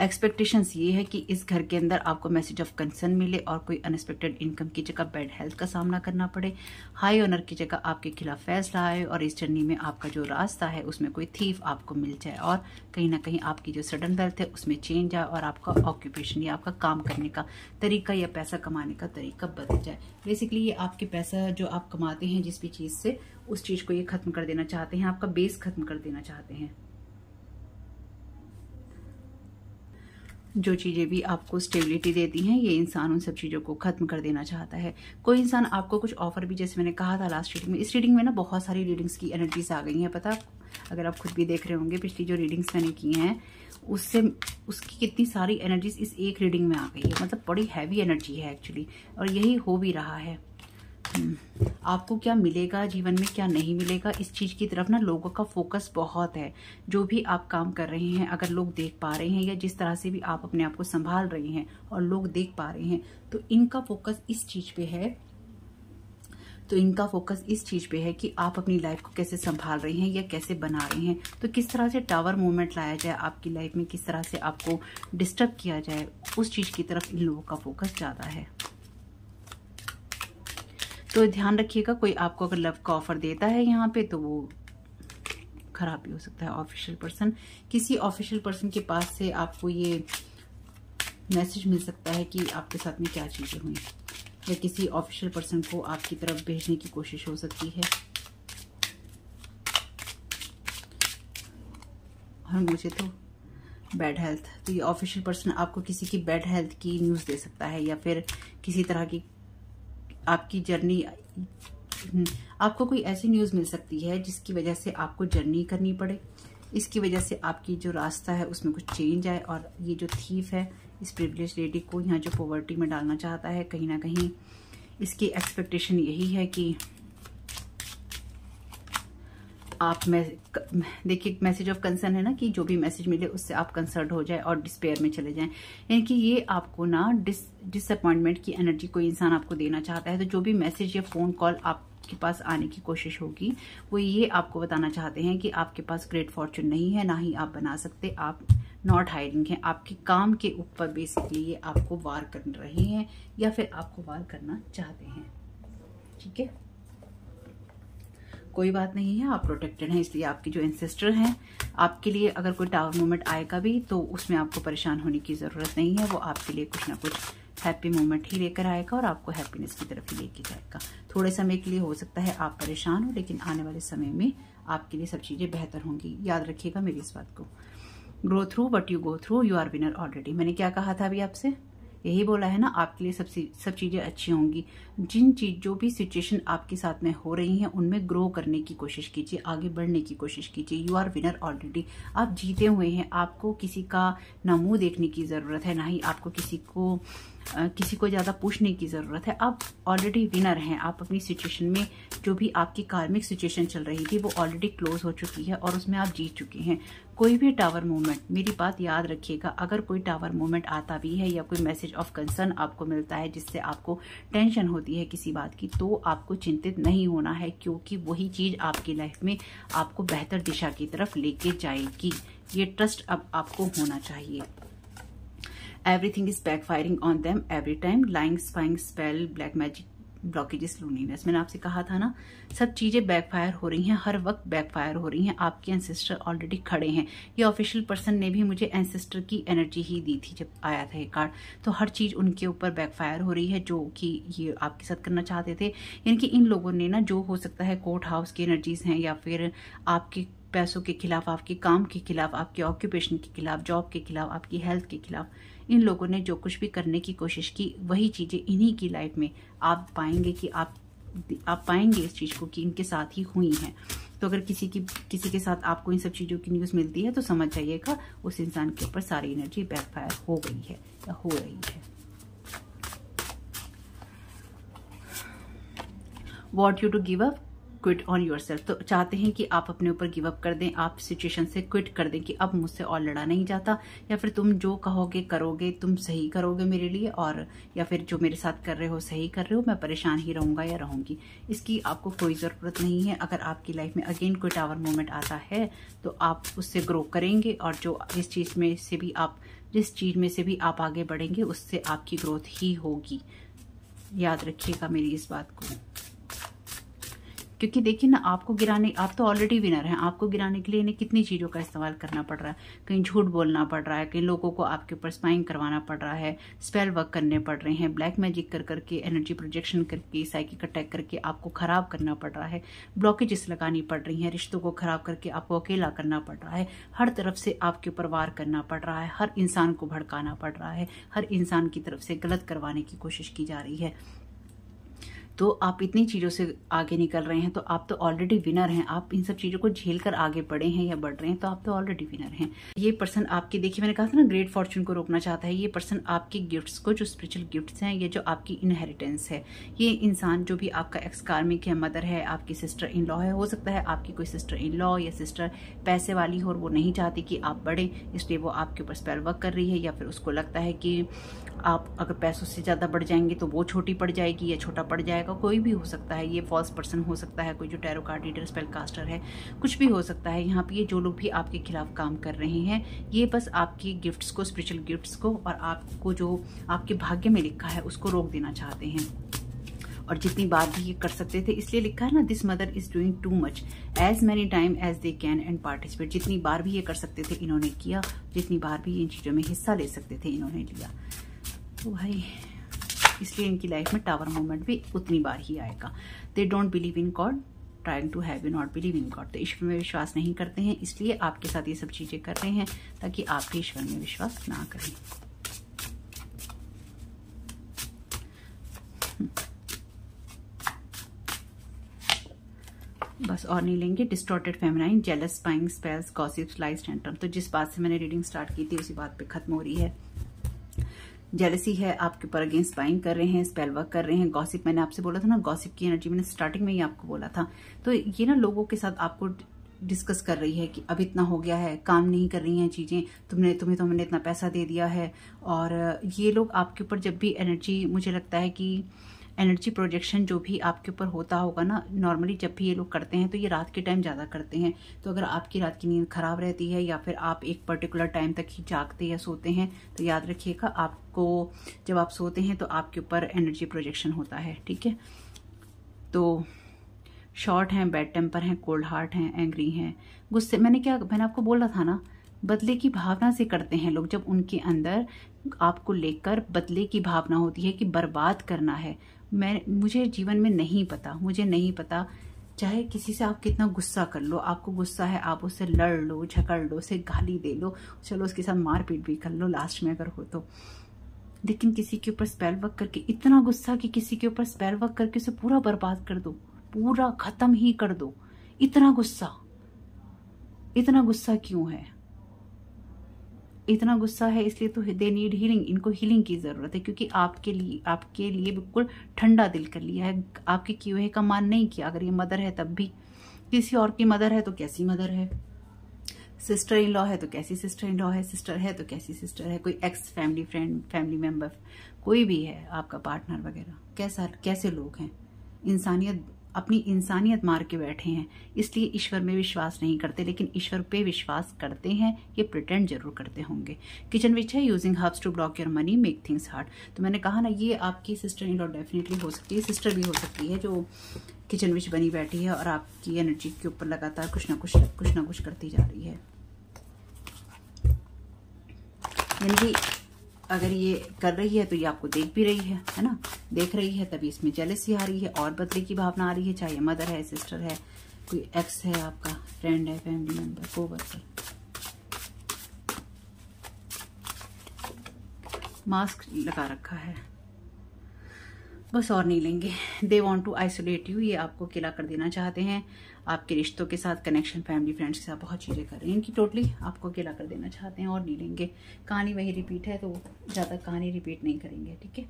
एक्सपेक्टेशंस ये है कि इस घर के अंदर आपको मैसेज ऑफ कंसर्न मिले और कोई अनएक्सपेक्टेड इनकम की जगह बैड हेल्थ का सामना करना पड़े, हाई ऑनर की जगह आपके खिलाफ फैसला आए, और इस जर्नी में आपका जो रास्ता है उसमें कोई थीफ आपको मिल जाए, और कहीं ना कहीं आपकी जो सडन वेल्थ है उसमें चेंज आए, और आपका ऑक्यूपेशन या आपका काम करने का तरीका या पैसा कमाने का तरीका बदल जाए। बेसिकली ये आपके पैसा जो आप कमाते हैं जिस भी चीज से, उस चीज को ये खत्म कर देना चाहते हैं, आपका बेस खत्म कर देना चाहते हैं। जो चीजें भी आपको स्टेबिलिटी देती हैं, ये इंसान उन सब चीजों को खत्म कर देना चाहता है। कोई इंसान आपको कुछ ऑफर भी, जैसे मैंने कहा था लास्ट रीडिंग में, इस रीडिंग में ना बहुत सारी रीडिंग्स की एनर्जीज आ गई हैं। पता, अगर आप खुद भी देख रहे होंगे पिछली जो रीडिंग्स मैंने की हैं उसकी कितनी सारी एनर्जीज इस एक रीडिंग में आ गई है। मतलब बड़ी हैवी एनर्जी है एक्चुअली, और यही हो भी रहा है। आपको क्या मिलेगा जीवन में, क्या नहीं मिलेगा, इस चीज की तरफ ना लोगों का फोकस बहुत है। जो भी आप काम कर रहे हैं, अगर लोग देख पा रहे हैं, या जिस तरह से भी आप अपने आप को संभाल रहे हैं और लोग देख पा रहे हैं, तो इनका फोकस इस चीज पे है। कि आप अपनी लाइफ को कैसे संभाल रहे हैं या कैसे बना रहे हैं। तो किस तरह से टावर मूवमेंट लाया जाए आपकी लाइफ में, किस तरह से आपको डिस्टर्ब किया जाए, उस चीज की तरफ इन लोगों का फोकस ज्यादा है। तो ध्यान रखिएगा, कोई आपको अगर लव का ऑफर देता है यहाँ पे, तो वो खराब भी हो सकता है। ऑफिशियल पर्सन, किसी ऑफिशियल पर्सन के पास से आपको ये मैसेज मिल सकता है कि आपके साथ में क्या चीजें हुई, या किसी ऑफिशियल पर्सन को आपकी तरफ भेजने की कोशिश हो सकती है। और मुझे तो बैड हेल्थ, तो ये ऑफिशियल पर्सन आपको किसी की बैड हेल्थ की न्यूज दे सकता है, या फिर किसी तरह की आपकी जर्नी, आपको कोई ऐसी न्यूज मिल सकती है जिसकी वजह से आपको जर्नी करनी पड़े। इसकी वजह से आपकी जो रास्ता है उसमें कुछ चेंज आए। और ये जो थीफ है, इस प्रिविलेज लेडी को यहाँ जो पॉवर्टी में डालना चाहता है, कहीं ना कहीं इसकी एक्सपेक्टेशन यही है कि आप देखिए, मैसेज ऑफ कंसर्न है ना, कि जो भी मैसेज मिले उससे आप कंसर्न हो जाए और डिस्पेयर में चले जाएं। यानी कि ये आपको ना डिसअपॉइंटमेंट की एनर्जी कोई इंसान आपको देना चाहता है। तो जो भी मैसेज या फोन कॉल आपके पास आने की कोशिश होगी, वो ये आपको बताना चाहते हैं कि आपके पास ग्रेट फॉर्चून नहीं है, ना ही आप बना सकते, आप नॉट हायरिंग है। आपके काम के ऊपर बेसिकली ये आपको वार कर रहे हैं, या फिर आपको वार करना चाहते हैं। ठीक है, कोई बात नहीं है, आप प्रोटेक्टेड हैं। इसलिए आपके जो एंसेस्टर हैं, आपके लिए अगर कोई टावर मोमेंट आएगा भी तो उसमें आपको परेशान होने की जरूरत नहीं है। वो आपके लिए कुछ ना कुछ हैप्पी मोमेंट ही लेकर आएगा, और आपको हैप्पीनेस की तरफ ही लेके जाएगा। थोड़े समय के लिए हो सकता है आप परेशान हो, लेकिन आने वाले समय में आपके लिए सब चीजें बेहतर होंगी। याद रखिएगा मेरी इस बात को। Grow through what you go through, you are winner already. मैंने क्या कहा था अभी आपसे, यही बोला है ना, आपके लिए सब चीजें अच्छी होंगी। जो भी सिचुएशन आपके साथ में हो रही हैं, उनमें ग्रो करने की कोशिश कीजिए, आगे बढ़ने की कोशिश कीजिए। यू आर विनर ऑलरेडी, आप जीते हुए हैं। आपको किसी का ना मुंह देखने की जरूरत है, ना ही आपको किसी को किसी को ज़्यादा पूछने की ज़रूरत है। आप ऑलरेडी विनर हैं। आप अपनी सिचुएशन में जो भी आपकी कार्मिक सिचुएशन चल रही थी वो ऑलरेडी क्लोज हो चुकी है और उसमें आप जीत चुके हैं। कोई भी टावर मूवमेंट, मेरी बात याद रखिएगा, अगर कोई टावर मूवमेंट आता भी है या कोई मैसेज ऑफ कंसर्न आपको मिलता है जिससे आपको टेंशन होती है किसी बात की, तो आपको चिंतित नहीं होना है, क्योंकि वही चीज़ आपकी लाइफ में आपको बेहतर दिशा की तरफ लेके जाएगी। ये ट्रस्ट अब आपको होना चाहिए। Everything is backfiring on them every time. Lying, spying, spell, black magic, blockages, loneliness. मैंने आपसे कहा था ना, सब चीज़ें बैकफायर हो रही हैं, हर वक्त बैकफायर हो रही हैं। आपके एंसेस्टर ऑलरेडी खड़े हैं। ये ऑफिशियल पर्सन ने भी मुझे एंसेस्टर की एनर्जी ही दी थी जब आया था ये कार्ड। तो हर चीज़ उनके ऊपर बैकफायर हो रही है जो कि ये आपके साथ करना चाहते थे। यानी कि इन लोगों ने ना, जो हो सकता है कोर्ट हाउस की एनर्जीज हैं या फिर आपके पैसों के खिलाफ, आपके काम के खिलाफ, आपके ऑक्यूपेशन के खिलाफ, जॉब के खिलाफ, आपकी हेल्थ के खिलाफ, इन लोगों ने जो कुछ भी करने की कोशिश की, वही चीज़ें इन्हीं की लाइफ में आप पाएंगे कि आप पाएंगे इस चीज़ को कि इनके साथ ही हुई हैं। तो अगर किसी के साथ आपको इन सब चीज़ों की न्यूज़ मिलती है तो समझ जाइएगा उस इंसान के ऊपर सारी एनर्जी बैकफायर हो गई है या हो रही है। Want you to give up, quit on yourself. तो चाहते हैं कि आप अपने ऊपर गिव अप कर दें, आप सिचुएशन से क्विट कर दें कि अब मुझसे और लड़ा नहीं जाता, या फिर तुम जो कहोगे करोगे, तुम सही करोगे मेरे लिए, और या फिर जो मेरे साथ कर रहे हो सही कर रहे हो, मैं परेशान ही रहूंगा या रहूंगी। इसकी आपको कोई ज़रूरत नहीं है। अगर आपकी लाइफ में अगेन कोई टावर मोमेंट आता है तो आप उससे ग्रो करेंगे, और जो जिस चीज़ में से भी आप आगे बढ़ेंगे उससे आपकी ग्रोथ ही होगी। याद रखिएगा मेरी इस बात को, क्योंकि देखिए ना, आपको गिराने, आप तो ऑलरेडी विनर हैं, आपको गिराने के लिए इन्हें कितनी चीज़ों का इस्तेमाल करना पड़ रहा है। कहीं झूठ बोलना पड़ रहा है, कहीं लोगों को आपके ऊपर स्पाइंग करवाना पड़ रहा है, स्पेल वर्क करने पड़ रहे हैं, ब्लैक मैजिक कर करके, एनर्जी प्रोजेक्शन करके, साइकिक अटैक करके आपको खराब करना पड़ रहा है, ब्लॉकेजेस लगानी पड़ रही हैं, रिश्तों को खराब करके आपको अकेला करना पड़ रहा है, हर तरफ से आपके ऊपर वार करना पड़ रहा है, हर इंसान को भड़काना पड़ रहा है, हर इंसान की तरफ से गलत करवाने की कोशिश की जा रही है। तो आप इतनी चीज़ों से आगे निकल रहे हैं तो आप तो ऑलरेडी विनर हैं। आप इन सब चीज़ों को झेल कर आगे बढ़े हैं या बढ़ रहे हैं तो आप तो ऑलरेडी विनर हैं। ये पर्सन आपके, देखिए मैंने कहा था ना, ग्रेट फॉर्चून को रोकना चाहता है। ये पर्सन आपके गिफ्ट्स को, जो स्पिरिचुअल गिफ्ट्स हैं, ये जो आपकी इनहेरिटेंस है, ये इंसान जो भी आपका एक्स कार्मिक है, मदर है, आपकी सिस्टर इन लॉ है, हो सकता है आपकी कोई सिस्टर इन लॉ या सिस्टर पैसे वाली हो और वो नहीं चाहती कि आप बढ़े, इसलिए वो आपके ऊपर स्पेल वर्क कर रही है, या फिर उसको लगता है कि आप अगर पैसों से ज़्यादा बढ़ जाएंगे तो वो छोटी पड़ जाएगी या छोटा पड़ जाएगा। कोई भी हो सकता है, ये फॉल्स पर्सन हो सकता है, कोई जो tarot card reader, spell caster है, कुछ भी हो सकता है। यहाँ पे ये जो लोग भी आपके खिलाफ काम कर रहे हैं, ये बस आपकी गिफ्ट्स को, स्पिरिचुअल गिफ्ट्स को, और आपको जो आपके भाग्य में लिखा है उसको रोक देना चाहते हैं। और जितनी बार भी ये कर सकते थे, इसलिए लिखा है ना, this mother is doing too much as many time as they can and participate. जितनी बार भी ये कर सकते थे इन्होंने किया, जितनी बार भी इन चीज़ों में हिस्सा ले सकते थे इन्होंने लिया। तो भाई इसलिए इनकी लाइफ में टावर मोमेंट भी उतनी बार ही आएगा। They don't believe in God, trying to have you not believe in God. तो ईश्वर में विश्वास नहीं करते हैं, इसलिए आपके साथ ये सब चीज़ें कर रहे हैं ताकि आप भी ईश्वर में विश्वास ना करें। बस और नहीं लेंगे। Distorted feminine, jealous, spying, spells, gossips, lies, tantrum. तो जिस बात से मैंने रीडिंग स्टार्ट की थी उसी बात पे खत्म हो रही है। जेलसी है, आपके ऊपर अगेंस्ट स्पाइंग कर रहे हैं, स्पेल वर्क कर रहे हैं। गॉसिप, मैंने आपसे बोला था ना, गॉसिप की एनर्जी मैंने स्टार्टिंग में ही आपको बोला था। तो ये ना लोगों के साथ आपको डिस्कस कर रही है कि अब इतना हो गया है, काम नहीं कर रही हैं चीज़ें, तुम्हें तो हमने इतना पैसा दे दिया है। और ये लोग आपके ऊपर जब भी एनर्जी, मुझे लगता है कि एनर्जी प्रोजेक्शन जो भी आपके ऊपर होता होगा ना, नॉर्मली जब भी ये लोग करते हैं तो ये रात के टाइम ज़्यादा करते हैं। तो अगर आपकी रात की नींद खराब रहती है या फिर आप एक पर्टिकुलर टाइम तक ही जागते या सोते हैं, तो याद रखिएगा, आपको जब आप सोते हैं तो आपके ऊपर एनर्जी प्रोजेक्शन होता है। ठीक है, तो शॉर्ट हैं, बैड टेम्पर हैं, कोल्ड हार्ट हैं, एंग्री हैं, गुस्से। मैंने आपको बोला था ना, बदले की भावना से करते हैं लोग। जब उनके अंदर आपको लेकर बदले की भावना होती है कि बर्बाद करना है, मुझे जीवन में नहीं पता, मुझे नहीं पता, चाहे किसी से आप कितना गुस्सा कर लो, आपको गुस्सा है, आप उससे लड़ लो, झगड़ लो, उसे गाली दे लो, चलो उसके साथ मारपीट भी कर लो लास्ट में अगर हो तो, लेकिन किसी के ऊपर स्पेल वर्क करके, इतना गुस्सा कि किसी के ऊपर स्पेल वर्क करके उसे पूरा बर्बाद कर दो, पूरा खत्म ही कर दो। इतना गुस्सा क्यों है? इतना गुस्सा है इसलिए तो दे नीड हीलिंग, इनको हीलिंग की ज़रूरत है, क्योंकि आपके लिए बिल्कुल ठंडा दिल कर लिया है, आपके किए का मान नहीं किया। अगर ये मदर है तब भी, किसी और की मदर है तो कैसी मदर है, सिस्टर इन लॉ है तो कैसी सिस्टर इन लॉ है, सिस्टर है तो कैसी सिस्टर है, कोई x family friend, family member, कोई भी है आपका पार्टनर वगैरह, कैसे लोग हैं। अपनी इंसानियत मार के बैठे हैं, इसलिए ईश्वर में विश्वास नहीं करते, लेकिन ईश्वर पे विश्वास करते हैं, ये प्रिटेंड जरूर करते होंगे। किचन विच है, using herbs to block your money, make things hard. तो मैंने कहा ना, ये आपकी सिस्टर इन लॉ डेफिनेटली हो सकती है, सिस्टर भी हो सकती है जो किचन विच बनी बैठी है और आपकी एनर्जी के ऊपर लगातार कुछ ना कुछ करती जा रही है। यानी कि अगर ये कर रही है तो ये आपको देख भी रही है ना, देख रही है तभी इसमें जेलसी आ रही है और बदले की भावना आ रही है, चाहे ये मदर है, सिस्टर है, कोई एक्स है आपका, फ्रेंड है, फैमिली मेंबर, कोवर्कर। मास्क लगा रखा है, बस और नहीं लेंगे। They want to isolate you, ये आपको अकेला कर देना चाहते हैं, आपके रिश्तों के साथ, कनेक्शन, फैमिली, फ्रेंड्स के साथ बहुत चीज़ें कर रहे हैं, इनकी टोटली आपको अकेला कर देना चाहते हैं और नहीं लेंगे। कहानी वही रिपीट है तो ज़्यादा कहानी रिपीट नहीं करेंगे, ठीक है।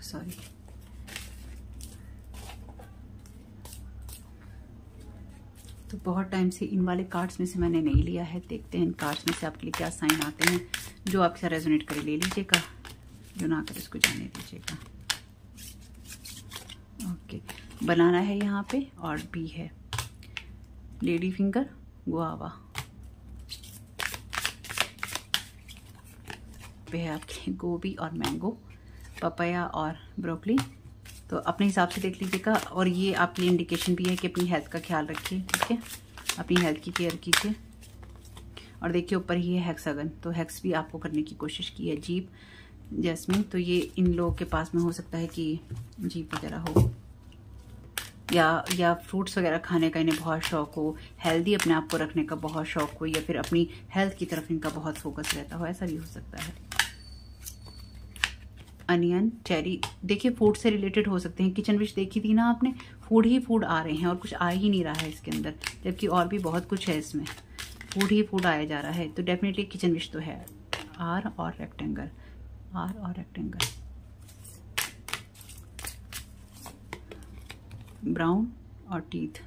सॉरी, तो बहुत टाइम से इन वाले कार्ड्स में से मैंने नहीं लिया है, देखते हैं इन कार्ड्स में से आपके लिए क्या साइन आते हैं। जो आपके साथ रेजोनेट करे ले लीजिएगा, जो ना करे उसको जाने दीजिएगा। ओके, बनाना है यहाँ पे और बी है, लेडी फिंगर, गुआवा पे है आपके गोभी और मैंगो, पपाया और ब्रोकली। तो अपने हिसाब से देख लीजिएगा। और ये आपके लिए इंडिकेशन भी है कि अपनी हेल्थ का ख्याल रखिए, ठीक है, अपनी हेल्थ की केयर कीजिए। और देखिए ऊपर ही है हेक्सागन, तो हेक्स भी आपको करने की कोशिश की है। जीप, जैस्मिन, तो ये इन लोगों के पास में हो सकता है कि जीप वगैरह हो, या फ्रूट्स वगैरह खाने का इन्हें बहुत शौक हो, हेल्दी अपने आप को रखने का बहुत शौक हो, या फिर अपनी हेल्थ की तरफ इनका बहुत फोकस रहता हो, ऐसा भी हो सकता है। अनियन, चेरी, देखिए फूड से रिलेटेड हो सकते हैं। किचन विच देखी थी ना आपने, फूड ही फूड आ रहे हैं और कुछ आ ही नहीं रहा है इसके अंदर, जबकि और भी बहुत कुछ है इसमें, फूड ही फूड आया जा रहा है। तो डेफिनेटली किचन विच तो है। आर और रेक्टेंगल, आर और रेक्टेंगल, ब्राउन और teeth,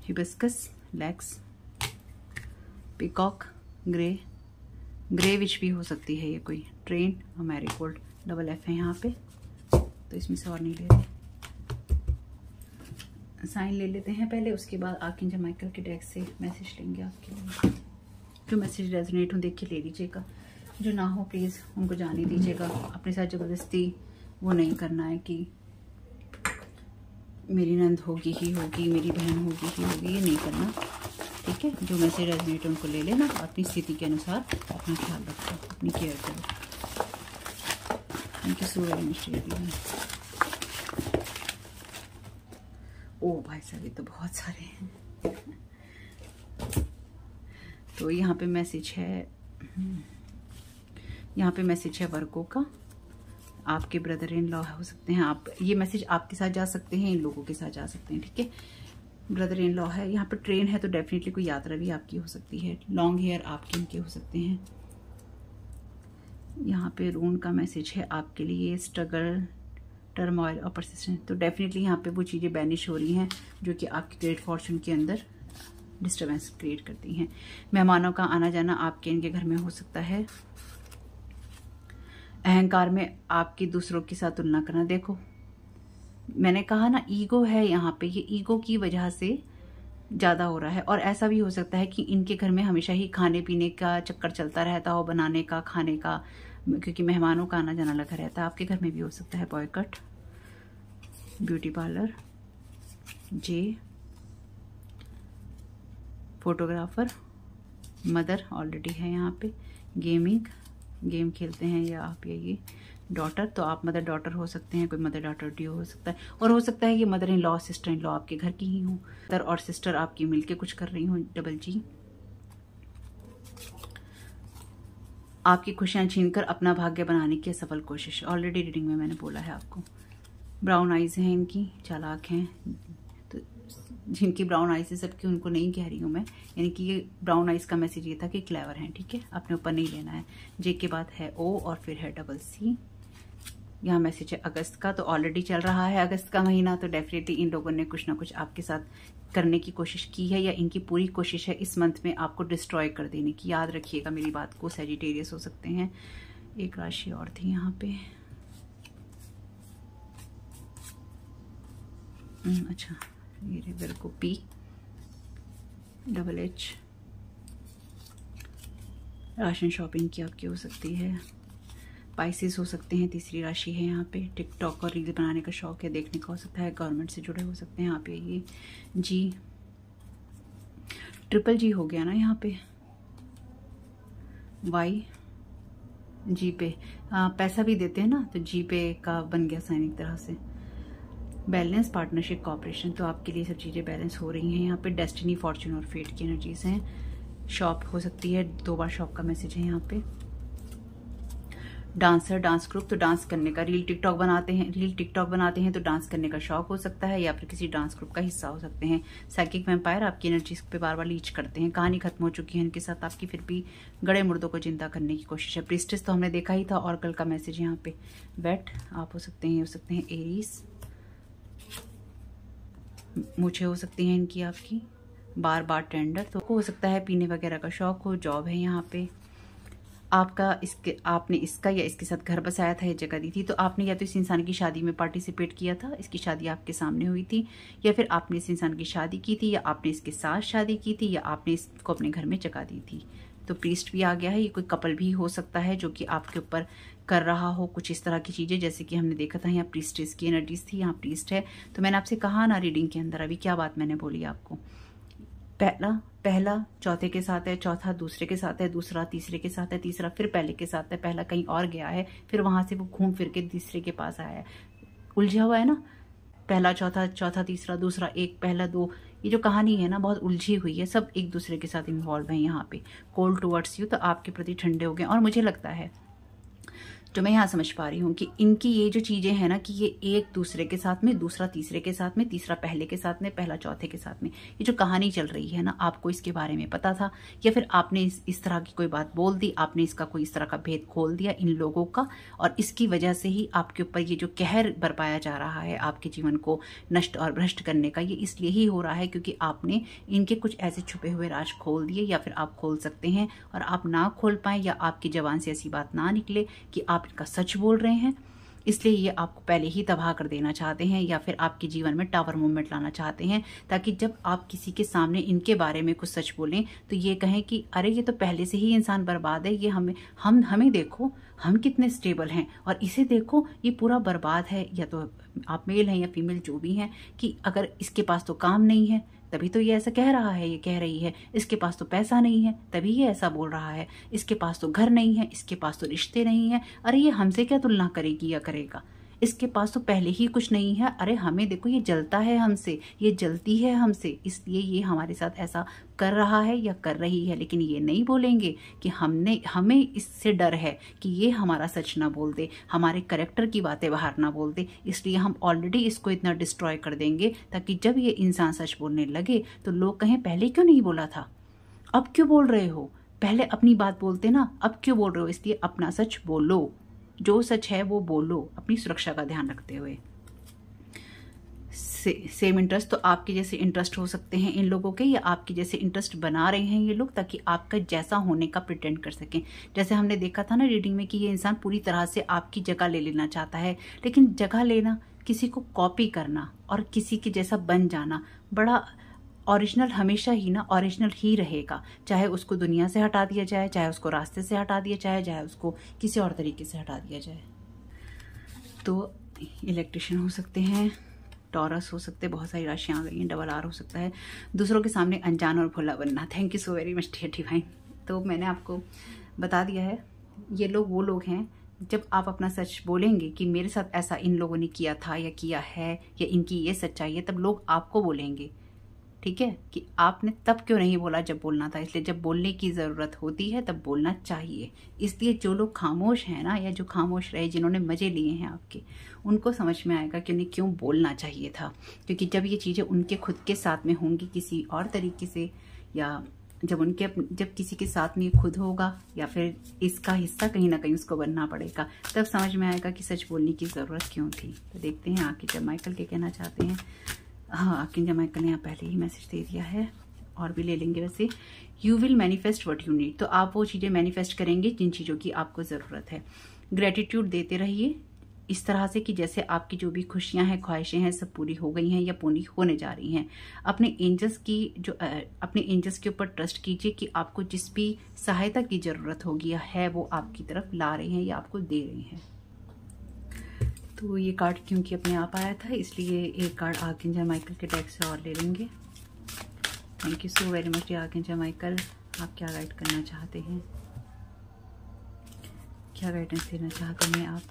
hibiscus, legs, peacock, grey witch भी हो सकती है ये कोई, ट्रेन और मैरीगोल्ड, डबल एफ है यहाँ पे, तो इसमें से और नहीं ले रहे। साइन ले लेते हैं पहले, उसके बाद आर्कएंजल माइकल के डेक से मैसेज लेंगे आपके लिए। जो मैसेज रेजोनेट हो देख के ले लीजिएगा, जो ना हो प्लीज़ उनको जाने दीजिएगा। अपने साथ ज़बरदस्ती वो नहीं करना है कि मेरी नंद होगी ही होगी, मेरी बहन होगी ही होगी, ये नहीं करना, ठीक है। जो मैसेज रेजोनेट उनको ले लेना, अपनी स्थिति के अनुसार अपना ख्याल रखो, अपनी केयर करो। Thank you so very much. ओ भाई साहब, ये तो बहुत सारे हैं। तो यहाँ पे मैसेज है, यहाँ पे मैसेज है वर्को का, आपके ब्रदर इन लॉ हो सकते हैं आप, ये मैसेज आपके साथ जा सकते हैं, इन लोगों के साथ जा सकते हैं, ठीक है। ब्रदर इन लॉ है, यहाँ पे ट्रेन है तो डेफिनेटली कोई यात्रा भी आपकी हो सकती है। लॉन्ग हेयर आपके इनके हो सकते हैं। यहाँ पे रून का मैसेज है आपके लिए, स्ट्रगल, टर्मोइल और परसिस्टेंस। तो डेफिनेटली यहाँ पे वो चीज़ें बैनिश हो रही हैं जो कि आपके ग्रेट फॉर्चून के अंदर डिस्टर्बेंस क्रिएट करती हैं। मेहमानों का आना जाना आपके इनके घर में हो सकता है। अहंकार में आपकी दूसरों के साथ तुलना करना, देखो मैंने कहा ना ईगो है यहाँ पे, ये ईगो की वजह से ज़्यादा हो रहा है। और ऐसा भी हो सकता है कि इनके घर में हमेशा ही खाने पीने का चक्कर चलता रहता हो, बनाने का, खाने का, क्योंकि मेहमानों का आना जाना लगा रहता है। आपके घर में भी हो सकता है बॉयकट, ब्यूटी पार्लर, जे, फोटोग्राफर, मदर ऑलरेडी है यहाँ पे, गेमिंग, गेम खेलते हैं या आप ये डॉटर, तो आप मदर डॉटर हो सकते हैं, कोई मदर डॉटर ड्यू हो सकता है। और हो सकता है ये mother in law, sister in law आपके घर की ही हो, मदर और सिस्टर आपकी मिलके कुछ कर रही हो, डबल जी। आपकी खुशियां छीनकर अपना भाग्य बनाने की सफल कोशिश, ऑलरेडी रीडिंग में मैंने बोला है आपको। ब्राउन आइज हैं इनकी, चालाक हैं, जिनकी ब्राउन आइज है सबकी, उनको नहीं कह रही हूँ मैं, यानी कि ये ब्राउन आइज का मैसेज ये था कि क्लेवर हैं, ठीक है, अपने ऊपर नहीं लेना है। जे के बाद है ओ और फिर है डबल सी। यहाँ मैसेज है अगस्त का, तो ऑलरेडी चल रहा है अगस्त का महीना, तो डेफिनेटली इन लोगों ने कुछ ना कुछ आपके साथ करने की कोशिश की है, या इनकी पूरी कोशिश है इस मंथ में आपको डिस्ट्रॉय कर देने की। याद रखिएगा मेरी बात को, सैजिटेरियस हो सकते हैं। एक राशि और थी यहाँ पे, अच्छा ये रिवर को P double H. Ration shopping की आपकी हो सकती है। स्पाइसेस हो सकते हैं, तीसरी राशि है यहाँ पे। टिकटॉक और रील बनाने का शौक है, देखने का हो सकता है। गवर्नमेंट से जुड़े हो सकते हैं यहाँ पे। ये जी ट्रिपल जी हो गया ना यहाँ पे। वाई जी पे पैसा भी देते हैं ना, तो जी पे का बन गया साइन एक तरह से। बैलेंस, पार्टनरशिप, कॉपरेशन, तो आपके लिए सब चीज़ें बैलेंस हो रही हैं यहाँ पे। डेस्टिनी, फॉर्च्यून और फेट की एनर्जीज हैं। शॉप हो सकती है, 2 बार शॉप का मैसेज है यहाँ पे। डांसर, डांस ग्रुप, तो डांस करने का, रील टिकटॉक बनाते हैं तो डांस करने का शौक हो सकता है, या फिर किसी डांस ग्रुप का हिस्सा हो सकते हैं। साइकिक वैम्पायर, आपकी एनर्जीज पे बार बार लीच करते हैं। कहानी खत्म हो चुकी है इनके साथ आपकी, फिर भी गड़े मुर्दों को जिंदा करने की कोशिश है। प्रीस्टेस तो हमने देखा ही था, ऑरेकल का मैसेज यहाँ पे। वेट आप हो सकते हैं एरीज, मुझे हो सकती हैं इनकी आपकी। बार बार टेंडर, तो हो सकता है पीने वगैरह का शौक हो। जॉब है यहाँ पे आपका, आपने इसका या इसके साथ घर बसाया था, ये जगह दी थी, तो आपने या तो इस इंसान की शादी में पार्टिसिपेट किया था, इसकी शादी आपके सामने हुई थी, या फिर आपने इस इंसान की शादी की थी, या आपने इसके साथ शादी की थी, या आपने इसको अपने घर में जगह दी थी। तो प्रीस्ट भी आ गया है, ये कोई कपल भी हो सकता है जो कि आपके ऊपर कर रहा हो कुछ इस तरह की चीज़ें, जैसे कि हमने देखा था यहाँ प्रीस्टेस की एनर्जीज थी, यहाँ प्रीस्ट है। तो मैंने आपसे कहा ना रीडिंग के अंदर, अभी क्या बात मैंने बोली आपको, पहला चौथे के साथ है, चौथा दूसरे के साथ है, दूसरा तीसरे के साथ है, तीसरा फिर पहले के साथ है, पहला कहीं और गया है, फिर वहां से वो घूम फिर के तीसरे के पास आया है। उलझा हुआ है ना, पहला चौथा, चौथा तीसरा, दूसरा एक, पहला दो, ये जो कहानी है ना बहुत उलझी हुई है, सब एक दूसरे के साथ इन्वॉल्व है यहाँ पे। कोल्ड टुवर्ड्स यू, तो आपके प्रति ठंडे हो गए। और मुझे लगता है जो मैं यहाँ समझ पा रही हूँ कि इनकी ये जो चीजें हैं ना, कि ये एक दूसरे के साथ में, दूसरा तीसरे के साथ में, तीसरा पहले के साथ में, पहला चौथे के साथ में, ये जो कहानी चल रही है ना, आपको इसके बारे में पता था, या फिर आपने इस तरह की कोई बात बोल दी, आपने इसका कोई इस तरह का भेद खोल दिया इन लोगों का, और इसकी वजह से ही आपके ऊपर ये जो कहर बरपाया जा रहा है आपके जीवन को नष्ट और भ्रष्ट करने का, ये इसलिए ही हो रहा है क्योंकि आपने इनके कुछ ऐसे छुपे हुए राज खोल दिए, या फिर आप खोल सकते हैं और आप ना खोल पाए, या आपकी जबान से ऐसी बात ना निकले कि आप इनका सच बोल रहे हैं, इसलिए ये आपको पहले ही तबाह कर देना चाहते हैं, या फिर आपके जीवन में टावर मूवमेंट लाना चाहते हैं, ताकि जब आप किसी के सामने इनके बारे में कुछ सच बोलें तो ये कहें कि अरे ये तो पहले से ही इंसान बर्बाद है, ये हमें देखो हम कितने स्टेबल हैं, और इसे देखो ये पूरा बर्बाद है। या तो आप मेल हैं या फीमेल जो भी हैं, कि अगर इसके पास तो काम नहीं है तभी तो ये ऐसा कह रहा है, ये कह रही है, इसके पास तो पैसा नहीं है तभी ये ऐसा बोल रहा है, इसके पास तो घर नहीं है, इसके पास तो रिश्ते नहीं है, अरे ये हमसे क्या तुलना करेगी या करेगा, इसके पास तो पहले ही कुछ नहीं है, अरे हमें देखो ये जलता है हमसे, ये जलती है हमसे, इसलिए ये हमारे साथ ऐसा कर रहा है या कर रही है। लेकिन ये नहीं बोलेंगे कि हमें इससे डर है कि ये हमारा सच ना बोल दे, हमारे कैरेक्टर की बातें बाहर ना बोल दे, इसलिए हम ऑलरेडी इसको इतना डिस्ट्रॉय कर देंगे, ताकि जब ये इंसान सच बोलने लगे तो लोग कहें पहले क्यों नहीं बोला था, अब क्यों बोल रहे हो, पहले अपनी बात बोलते ना, अब क्यों बोल रहे हो, इसलिए अपना सच बोलो, जो सच है वो बोलो, अपनी सुरक्षा का ध्यान रखते हुए। सेम इंटरेस्ट, तो आपके जैसे इंटरेस्ट हो सकते हैं इन लोगों के, या आपके जैसे इंटरेस्ट बना रहे हैं ये लोग ताकि आपका जैसा होने का प्रिटेंड कर सकें। जैसे हमने देखा था ना रीडिंग में कि ये इंसान पूरी तरह से आपकी जगह ले लेना चाहता है, लेकिन जगह लेना, किसी को कॉपी करना और किसी के जैसा बन जाना, बड़ा ओरिजिनल हमेशा ही ना ओरिजिनल ही रहेगा, चाहे उसको दुनिया से हटा दिया जाए, चाहे उसको रास्ते से हटा दिया जाए, चाहे उसको किसी और तरीके से हटा दिया जाए। तो इलेक्ट्रिशियन हो सकते हैं, टॉरस हो सकते हैं, बहुत सारी राशियां आ गई हैं, डबल आर हो सकता है, दूसरों के सामने अनजान और भोला बनना। Thank you so very much dear divine. तो मैंने आपको बता दिया है, ये लोग वो लोग हैं, जब आप अपना सच बोलेंगे कि मेरे साथ ऐसा इन लोगों ने किया था या किया है, या इनकी ये सच्चाई है, तब लोग आपको बोलेंगे ठीक है, कि आपने तब क्यों नहीं बोला जब बोलना था। इसलिए जब बोलने की ज़रूरत होती है तब बोलना चाहिए। इसलिए जो लोग खामोश हैं ना, या जो खामोश रहे, जिन्होंने मज़े लिए हैं आपके, उनको समझ में आएगा कि उन्हें क्यों बोलना चाहिए था। क्योंकि जब ये चीज़ें उनके खुद के साथ में होंगी किसी और तरीके से, या जब किसी के साथ में खुद होगा, या फिर इसका हिस्सा कहीं ना कहीं उसको बनना पड़ेगा, तब समझ में आएगा कि सच बोलने की ज़रूरत क्यों थी। तो देखते हैं आर्कएंजल माइकल क्या कहना चाहते हैं। हाँ, आर्कएंजल माइकल ने यहाँ पहले ही मैसेज दे दिया है, और भी ले लेंगे वैसे। You will manifest what you need. तो आप वो चीज़ें मैनिफेस्ट करेंगे जिन चीज़ों की आपको ज़रूरत है। ग्रेटिट्यूड देते रहिए इस तरह से कि जैसे आपकी जो भी खुशियां हैं, ख्वाहिशें हैं, सब पूरी हो गई हैं या पूरी होने जा रही हैं। अपने एंजल्स के ऊपर ट्रस्ट कीजिए कि आपको जिस भी सहायता की ज़रूरत होगी है वो आपकी तरफ ला रहे हैं या आपको दे रहे हैं। तो ये कार्ड क्योंकि अपने आप आया था, इसलिए एक कार्ड आर्कएंजल माइकल के डेक से और ले लेंगे। Thank you so very much archangel Michael. आप क्या गाइड करना चाहते हैं, क्या गाइडेंस देना चाहते हैं आप?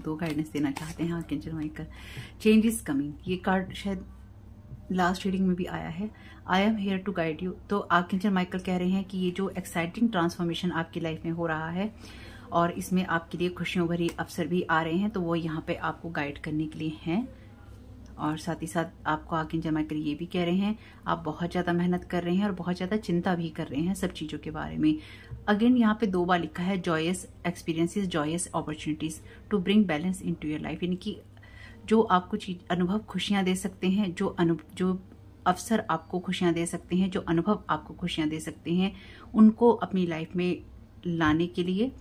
दो गाइडेंस देना चाहते हैं archangel Michael. Change is coming, ये कार्ड शायद लास्ट रीडिंग में भी आया है। I am here to guide you. तो आर्कएंजल माइकल कह रहे हैं कि ये जो एक्साइटिंग ट्रांसफॉर्मेशन आपकी लाइफ में हो रहा है, और इसमें आपके लिए खुशियों भरी अवसर भी आ रहे हैं, तो वो यहाँ पे आपको गाइड करने के लिए हैं। और साथ ही साथ आपको आर्कएंजल माइकल ये भी कह रहे हैं, आप बहुत ज़्यादा मेहनत कर रहे हैं और बहुत ज़्यादा चिंता भी कर रहे हैं सब चीज़ों के बारे में। अगेन यहाँ पे 2 बार लिखा है, joyous experiences, joyous opportunities to bring balance into your life. यानी कि जो आपको अनुभव खुशियाँ दे सकते हैं, जो अवसर आपको खुशियाँ दे सकते हैं, जो अनुभव आपको खुशियाँ दे सकते हैं, उनको अपनी लाइफ में लाने के लिए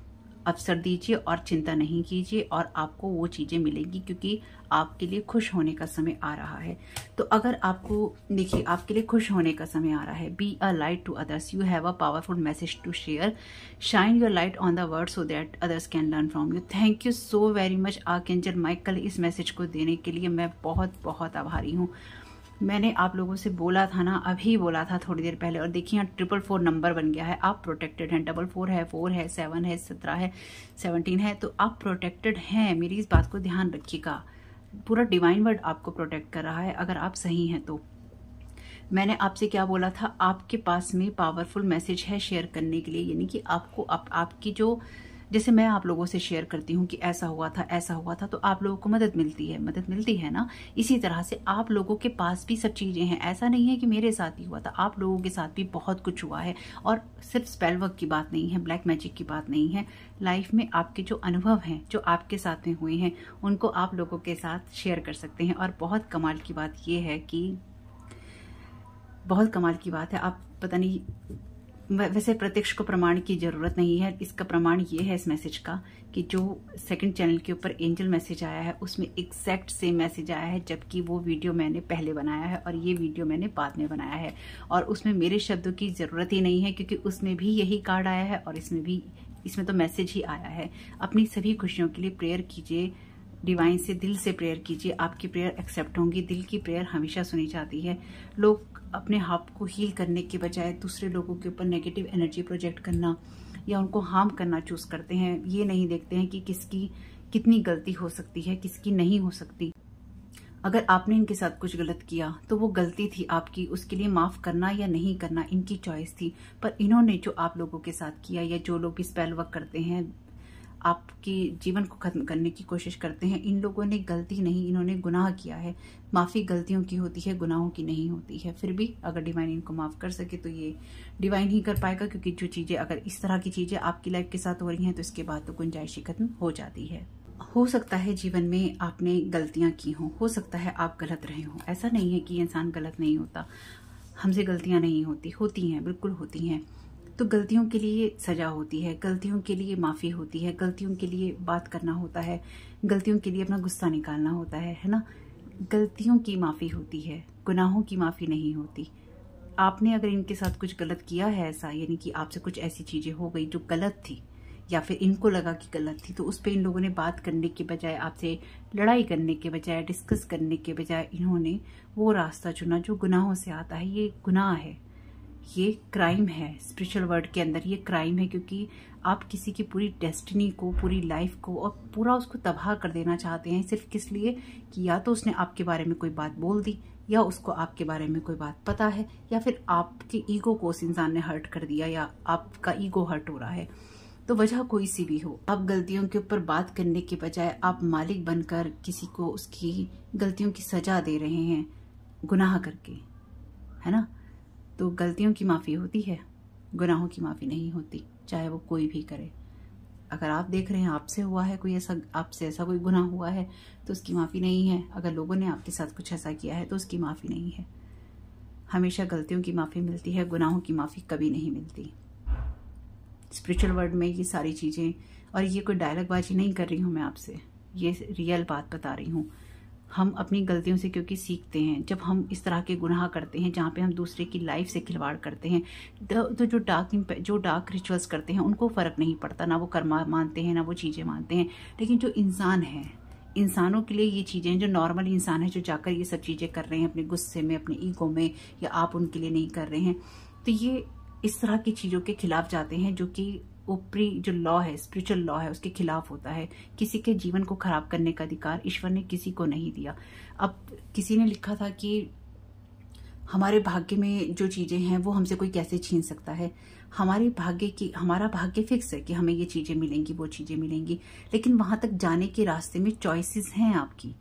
अवसर दीजिए और चिंता नहीं कीजिए, और आपको वो चीज़ें मिलेंगी क्योंकि आपके लिए खुश होने का समय आ रहा है। तो अगर आपको देखिए, आपके लिए खुश होने का समय आ रहा है। Be a light to others, you have a powerful message to share, shine your light on the world so that others can learn from you. Thank you so very much archangel Michael, इस message को देने के लिए मैं बहुत बहुत आभारी हूँ। मैंने आप लोगों से बोला था ना, अभी बोला था थोड़ी देर पहले, और देखिए यहाँ 444 नंबर बन गया है। आप प्रोटेक्टेड हैं। 44 है, 4 है, 7 है, 17 है, 17 है, तो आप प्रोटेक्टेड हैं। मेरी इस बात को ध्यान रखिएगा। पूरा डिवाइन वर्ड आपको प्रोटेक्ट कर रहा है अगर आप सही हैं तो। मैंने आपसे क्या बोला था, आपके पास में पावरफुल मैसेज है शेयर करने के लिए। यानी कि आपको आपकी जो, जैसे मैं आप लोगों से शेयर करती हूँ कि ऐसा हुआ था, ऐसा हुआ था, तो आप लोगों को मदद मिलती है ना। इसी तरह से आप लोगों के पास भी सब चीज़ें हैं। ऐसा नहीं है कि मेरे साथ ही हुआ था, आप लोगों के साथ भी बहुत कुछ हुआ है। और सिर्फ स्पेल वर्क की बात नहीं है, ब्लैक मैजिक की बात नहीं है। लाइफ में आपके जो अनुभव हैं, जो आपके साथ में हुए हैं, उनको आप लोगों के साथ शेयर कर सकते हैं। और बहुत कमाल की बात यह है कि आप पता नहीं, वैसे प्रत्यक्ष को प्रमाण की जरूरत नहीं है। इसका प्रमाण ये है इस मैसेज का कि जो सेकंड चैनल के ऊपर एंजल मैसेज आया है उसमें एग्जैक्ट सेम मैसेज आया है, जबकि वो वीडियो मैंने पहले बनाया है और ये वीडियो मैंने बाद में बनाया है। और उसमें मेरे शब्दों की जरूरत ही नहीं है क्योंकि उसमें भी यही कार्ड आया है और इसमें तो मैसेज ही आया है। अपनी सभी खुशियों के लिए प्रेयर कीजिए, डिवाइन से दिल से प्रेयर कीजिए, आपकी प्रेयर एक्सेप्ट होंगी। दिल की प्रेयर हमेशा सुनी जाती है। लोग अपने आप को हील करने के बजाय दूसरे लोगों के ऊपर नेगेटिव एनर्जी प्रोजेक्ट करना या उनको हार्म करना चूज करते हैं। ये नहीं देखते हैं कि किसकी कितनी गलती हो सकती है, किसकी नहीं हो सकती। अगर आपने इनके साथ कुछ गलत किया तो वो गलती थी आपकी, उसके लिए माफ करना या नहीं करना इनकी चॉइस थी। पर इन्होंने जो आप लोगों के साथ किया, या जो लोग भी स्पेल वर्क करते हैं, आपके जीवन को खत्म करने की कोशिश करते हैं, इन लोगों ने गलती नहीं, इन्होंने गुनाह किया है। माफी गलतियों की होती है, गुनाहों की नहीं होती है। फिर भी अगर डिवाइन इनको माफ कर सके तो ये डिवाइन ही कर पाएगा, क्योंकि जो चीजें, अगर इस तरह की चीजें आपकी लाइफ के साथ हो रही हैं तो इसके बाद तो गुंजाइश ही खत्म हो जाती है। हो सकता है जीवन में आपने गलतियां की हो सकता है आप गलत रहे हो। ऐसा नहीं है कि इंसान गलत नहीं होता, हमसे गलतियां नहीं होती हैं, बिल्कुल होती हैं। तो गलतियों के लिए सजा होती है, गलतियों के लिए माफी होती है, गलतियों के लिए बात करना होता है, गलतियों के लिए अपना गुस्सा निकालना होता है ना। गलतियों की माफी होती है, गुनाहों की माफी नहीं होती। आपने अगर इनके साथ कुछ गलत किया है ऐसा, यानी कि आपसे कुछ ऐसी चीजें हो गई जो गलत थी या फिर इनको लगा कि गलत थी, तो उस पर इन लोगों ने बात करने के बजाय, आपसे लड़ाई करने के बजाय, डिस्कस करने के बजाय इन्होंने वो रास्ता चुना जो गुनाहों से आता है। ये गुनाह है, ये क्राइम है। स्पिरिचुअल वर्ल्ड के अंदर ये क्राइम है, क्योंकि आप किसी की पूरी डेस्टिनी को, पूरी लाइफ को और पूरा उसको तबाह कर देना चाहते हैं, सिर्फ किस लिए कि या तो उसने आपके बारे में कोई बात बोल दी, या उसको आपके बारे में कोई बात पता है, या फिर आपके ईगो को उस इंसान ने हर्ट कर दिया, या आपका ईगो हर्ट हो रहा है। तो वजह कोई सी भी हो, आप गलतियों के ऊपर बात करने के बजाय आप मालिक बनकर किसी को उसकी गलतियों की सजा दे रहे हैं गुनाह करके, है ना। तो गलतियों की माफ़ी होती है, गुनाहों की माफ़ी नहीं होती, चाहे वो कोई भी करे। अगर आप देख रहे हैं आपसे हुआ है कोई ऐसा, आपसे ऐसा कोई गुनाह हुआ है तो उसकी माफ़ी नहीं है। अगर लोगों ने आपके साथ कुछ ऐसा किया है तो उसकी माफ़ी नहीं है। हमेशा गलतियों की माफ़ी मिलती है, गुनाहों की माफ़ी कभी नहीं मिलती। स्पिरिचुअल वर्ल्ड में ये सारी चीज़ें, और ये कोई डायलॉगबाजी नहीं कर रही हूँ मैं आपसे, ये रियल बात बता रही हूँ। हम अपनी गलतियों से क्योंकि सीखते हैं। जब हम इस तरह के गुनाह करते हैं जहाँ पे हम दूसरे की लाइफ से खिलवाड़ करते हैं, तो जो डार्क रिचुअल्स करते हैं उनको फ़र्क नहीं पड़ता, ना वो कर्मा मानते हैं ना वो चीज़ें मानते हैं। लेकिन जो इंसान है, इंसानों के लिए ये चीज़ें, जो नॉर्मल इंसान है जो जाकर ये सब चीज़ें कर रहे हैं अपने गुस्से में, अपने ईगो में, या आप उनके लिए नहीं कर रहे हैं, तो ये इस तरह की चीज़ों के खिलाफ जाते हैं जो कि ऊपरी जो लॉ है, स्पिरिचुअल लॉ है, उसके खिलाफ होता है। किसी के जीवन को खराब करने का अधिकार ईश्वर ने किसी को नहीं दिया। अब किसी ने लिखा था कि हमारे भाग्य में जो चीज़ें हैं वो हमसे कोई कैसे छीन सकता है। हमारा भाग्य फिक्स है कि हमें ये चीज़ें मिलेंगी, वो चीज़ें मिलेंगी, लेकिन वहां तक जाने के रास्ते में चॉइसेस हैं आपकी।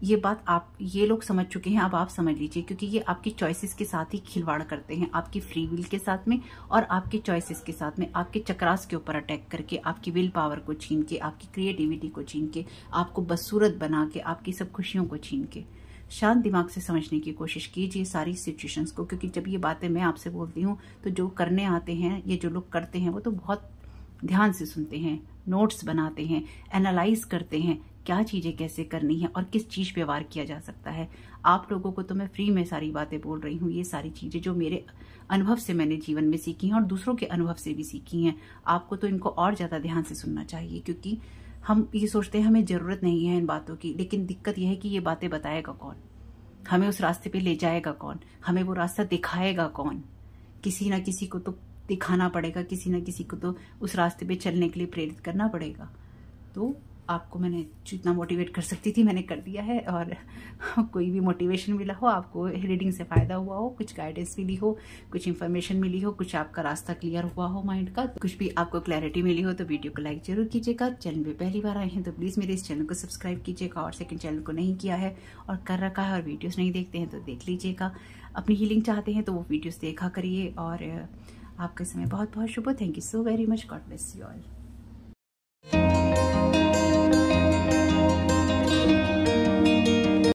ये बात ये लोग समझ चुके हैं, अब आप समझ लीजिए, क्योंकि ये आपकी चॉइसेस के साथ ही खिलवाड़ करते हैं, आपकी फ्री विल के साथ में और आपके चॉइसेस के साथ में, आपके चक्रास के ऊपर अटैक करके, आपकी विल पावर को छीन के, आपकी क्रिएटिविटी को छीन के, आपको बदसूरत बना के, आपकी सब खुशियों को छीन के। शांत दिमाग से समझने की कोशिश कीजिए सारी सिचुएशंस को, क्योंकि जब ये बातें मैं आपसे बोलती हूँ तो जो करने आते हैं, ये जो लोग करते हैं, वो तो बहुत ध्यान से सुनते हैं, नोट्स बनाते हैं, एनालाइज करते हैं क्या चीज़ें कैसे करनी है और किस चीज़ पे वार किया जा सकता है। आप लोगों को तो मैं फ्री में सारी बातें बोल रही हूँ, ये सारी चीज़ें जो मेरे अनुभव से मैंने जीवन में सीखी हैं और दूसरों के अनुभव से भी सीखी हैं। आपको तो इनको और ज़्यादा ध्यान से सुनना चाहिए, क्योंकि हम ये सोचते हैं हमें ज़रूरत नहीं है इन बातों की, लेकिन दिक्कत यह है कि ये बातें बताएगा कौन, हमें उस रास्ते पे ले जाएगा कौन, हमें वो रास्ता दिखाएगा कौन। किसी ना किसी को तो दिखाना पड़ेगा, किसी ना किसी को तो उस रास्ते पे चलने के लिए प्रेरित करना पड़ेगा। तो आपको मैंने जितना मोटिवेट कर सकती थी मैंने कर दिया है, और कोई भी मोटिवेशन मिला हो, आपको रीडिंग से फ़ायदा हुआ हो, कुछ गाइडेंस मिली हो, कुछ इन्फॉर्मेशन मिली हो, कुछ आपका रास्ता क्लियर हुआ हो माइंड का, कुछ भी आपको क्लैरिटी मिली हो, तो वीडियो को लाइक जरूर कीजिएगा। चैनल पे पहली बार आए हैं तो प्लीज़ मेरे इस चैनल को सब्सक्राइब कीजिएगा, और सेकंड चैनल को नहीं किया है और कर रखा है और वीडियोज़ नहीं देखते हैं तो देख लीजिएगा। अपनी हीलिंग चाहते हैं तो वो वीडियोज़ देखा करिए, और आपका समय बहुत बहुत शुभ हो। Thank you so very much, God bless you all.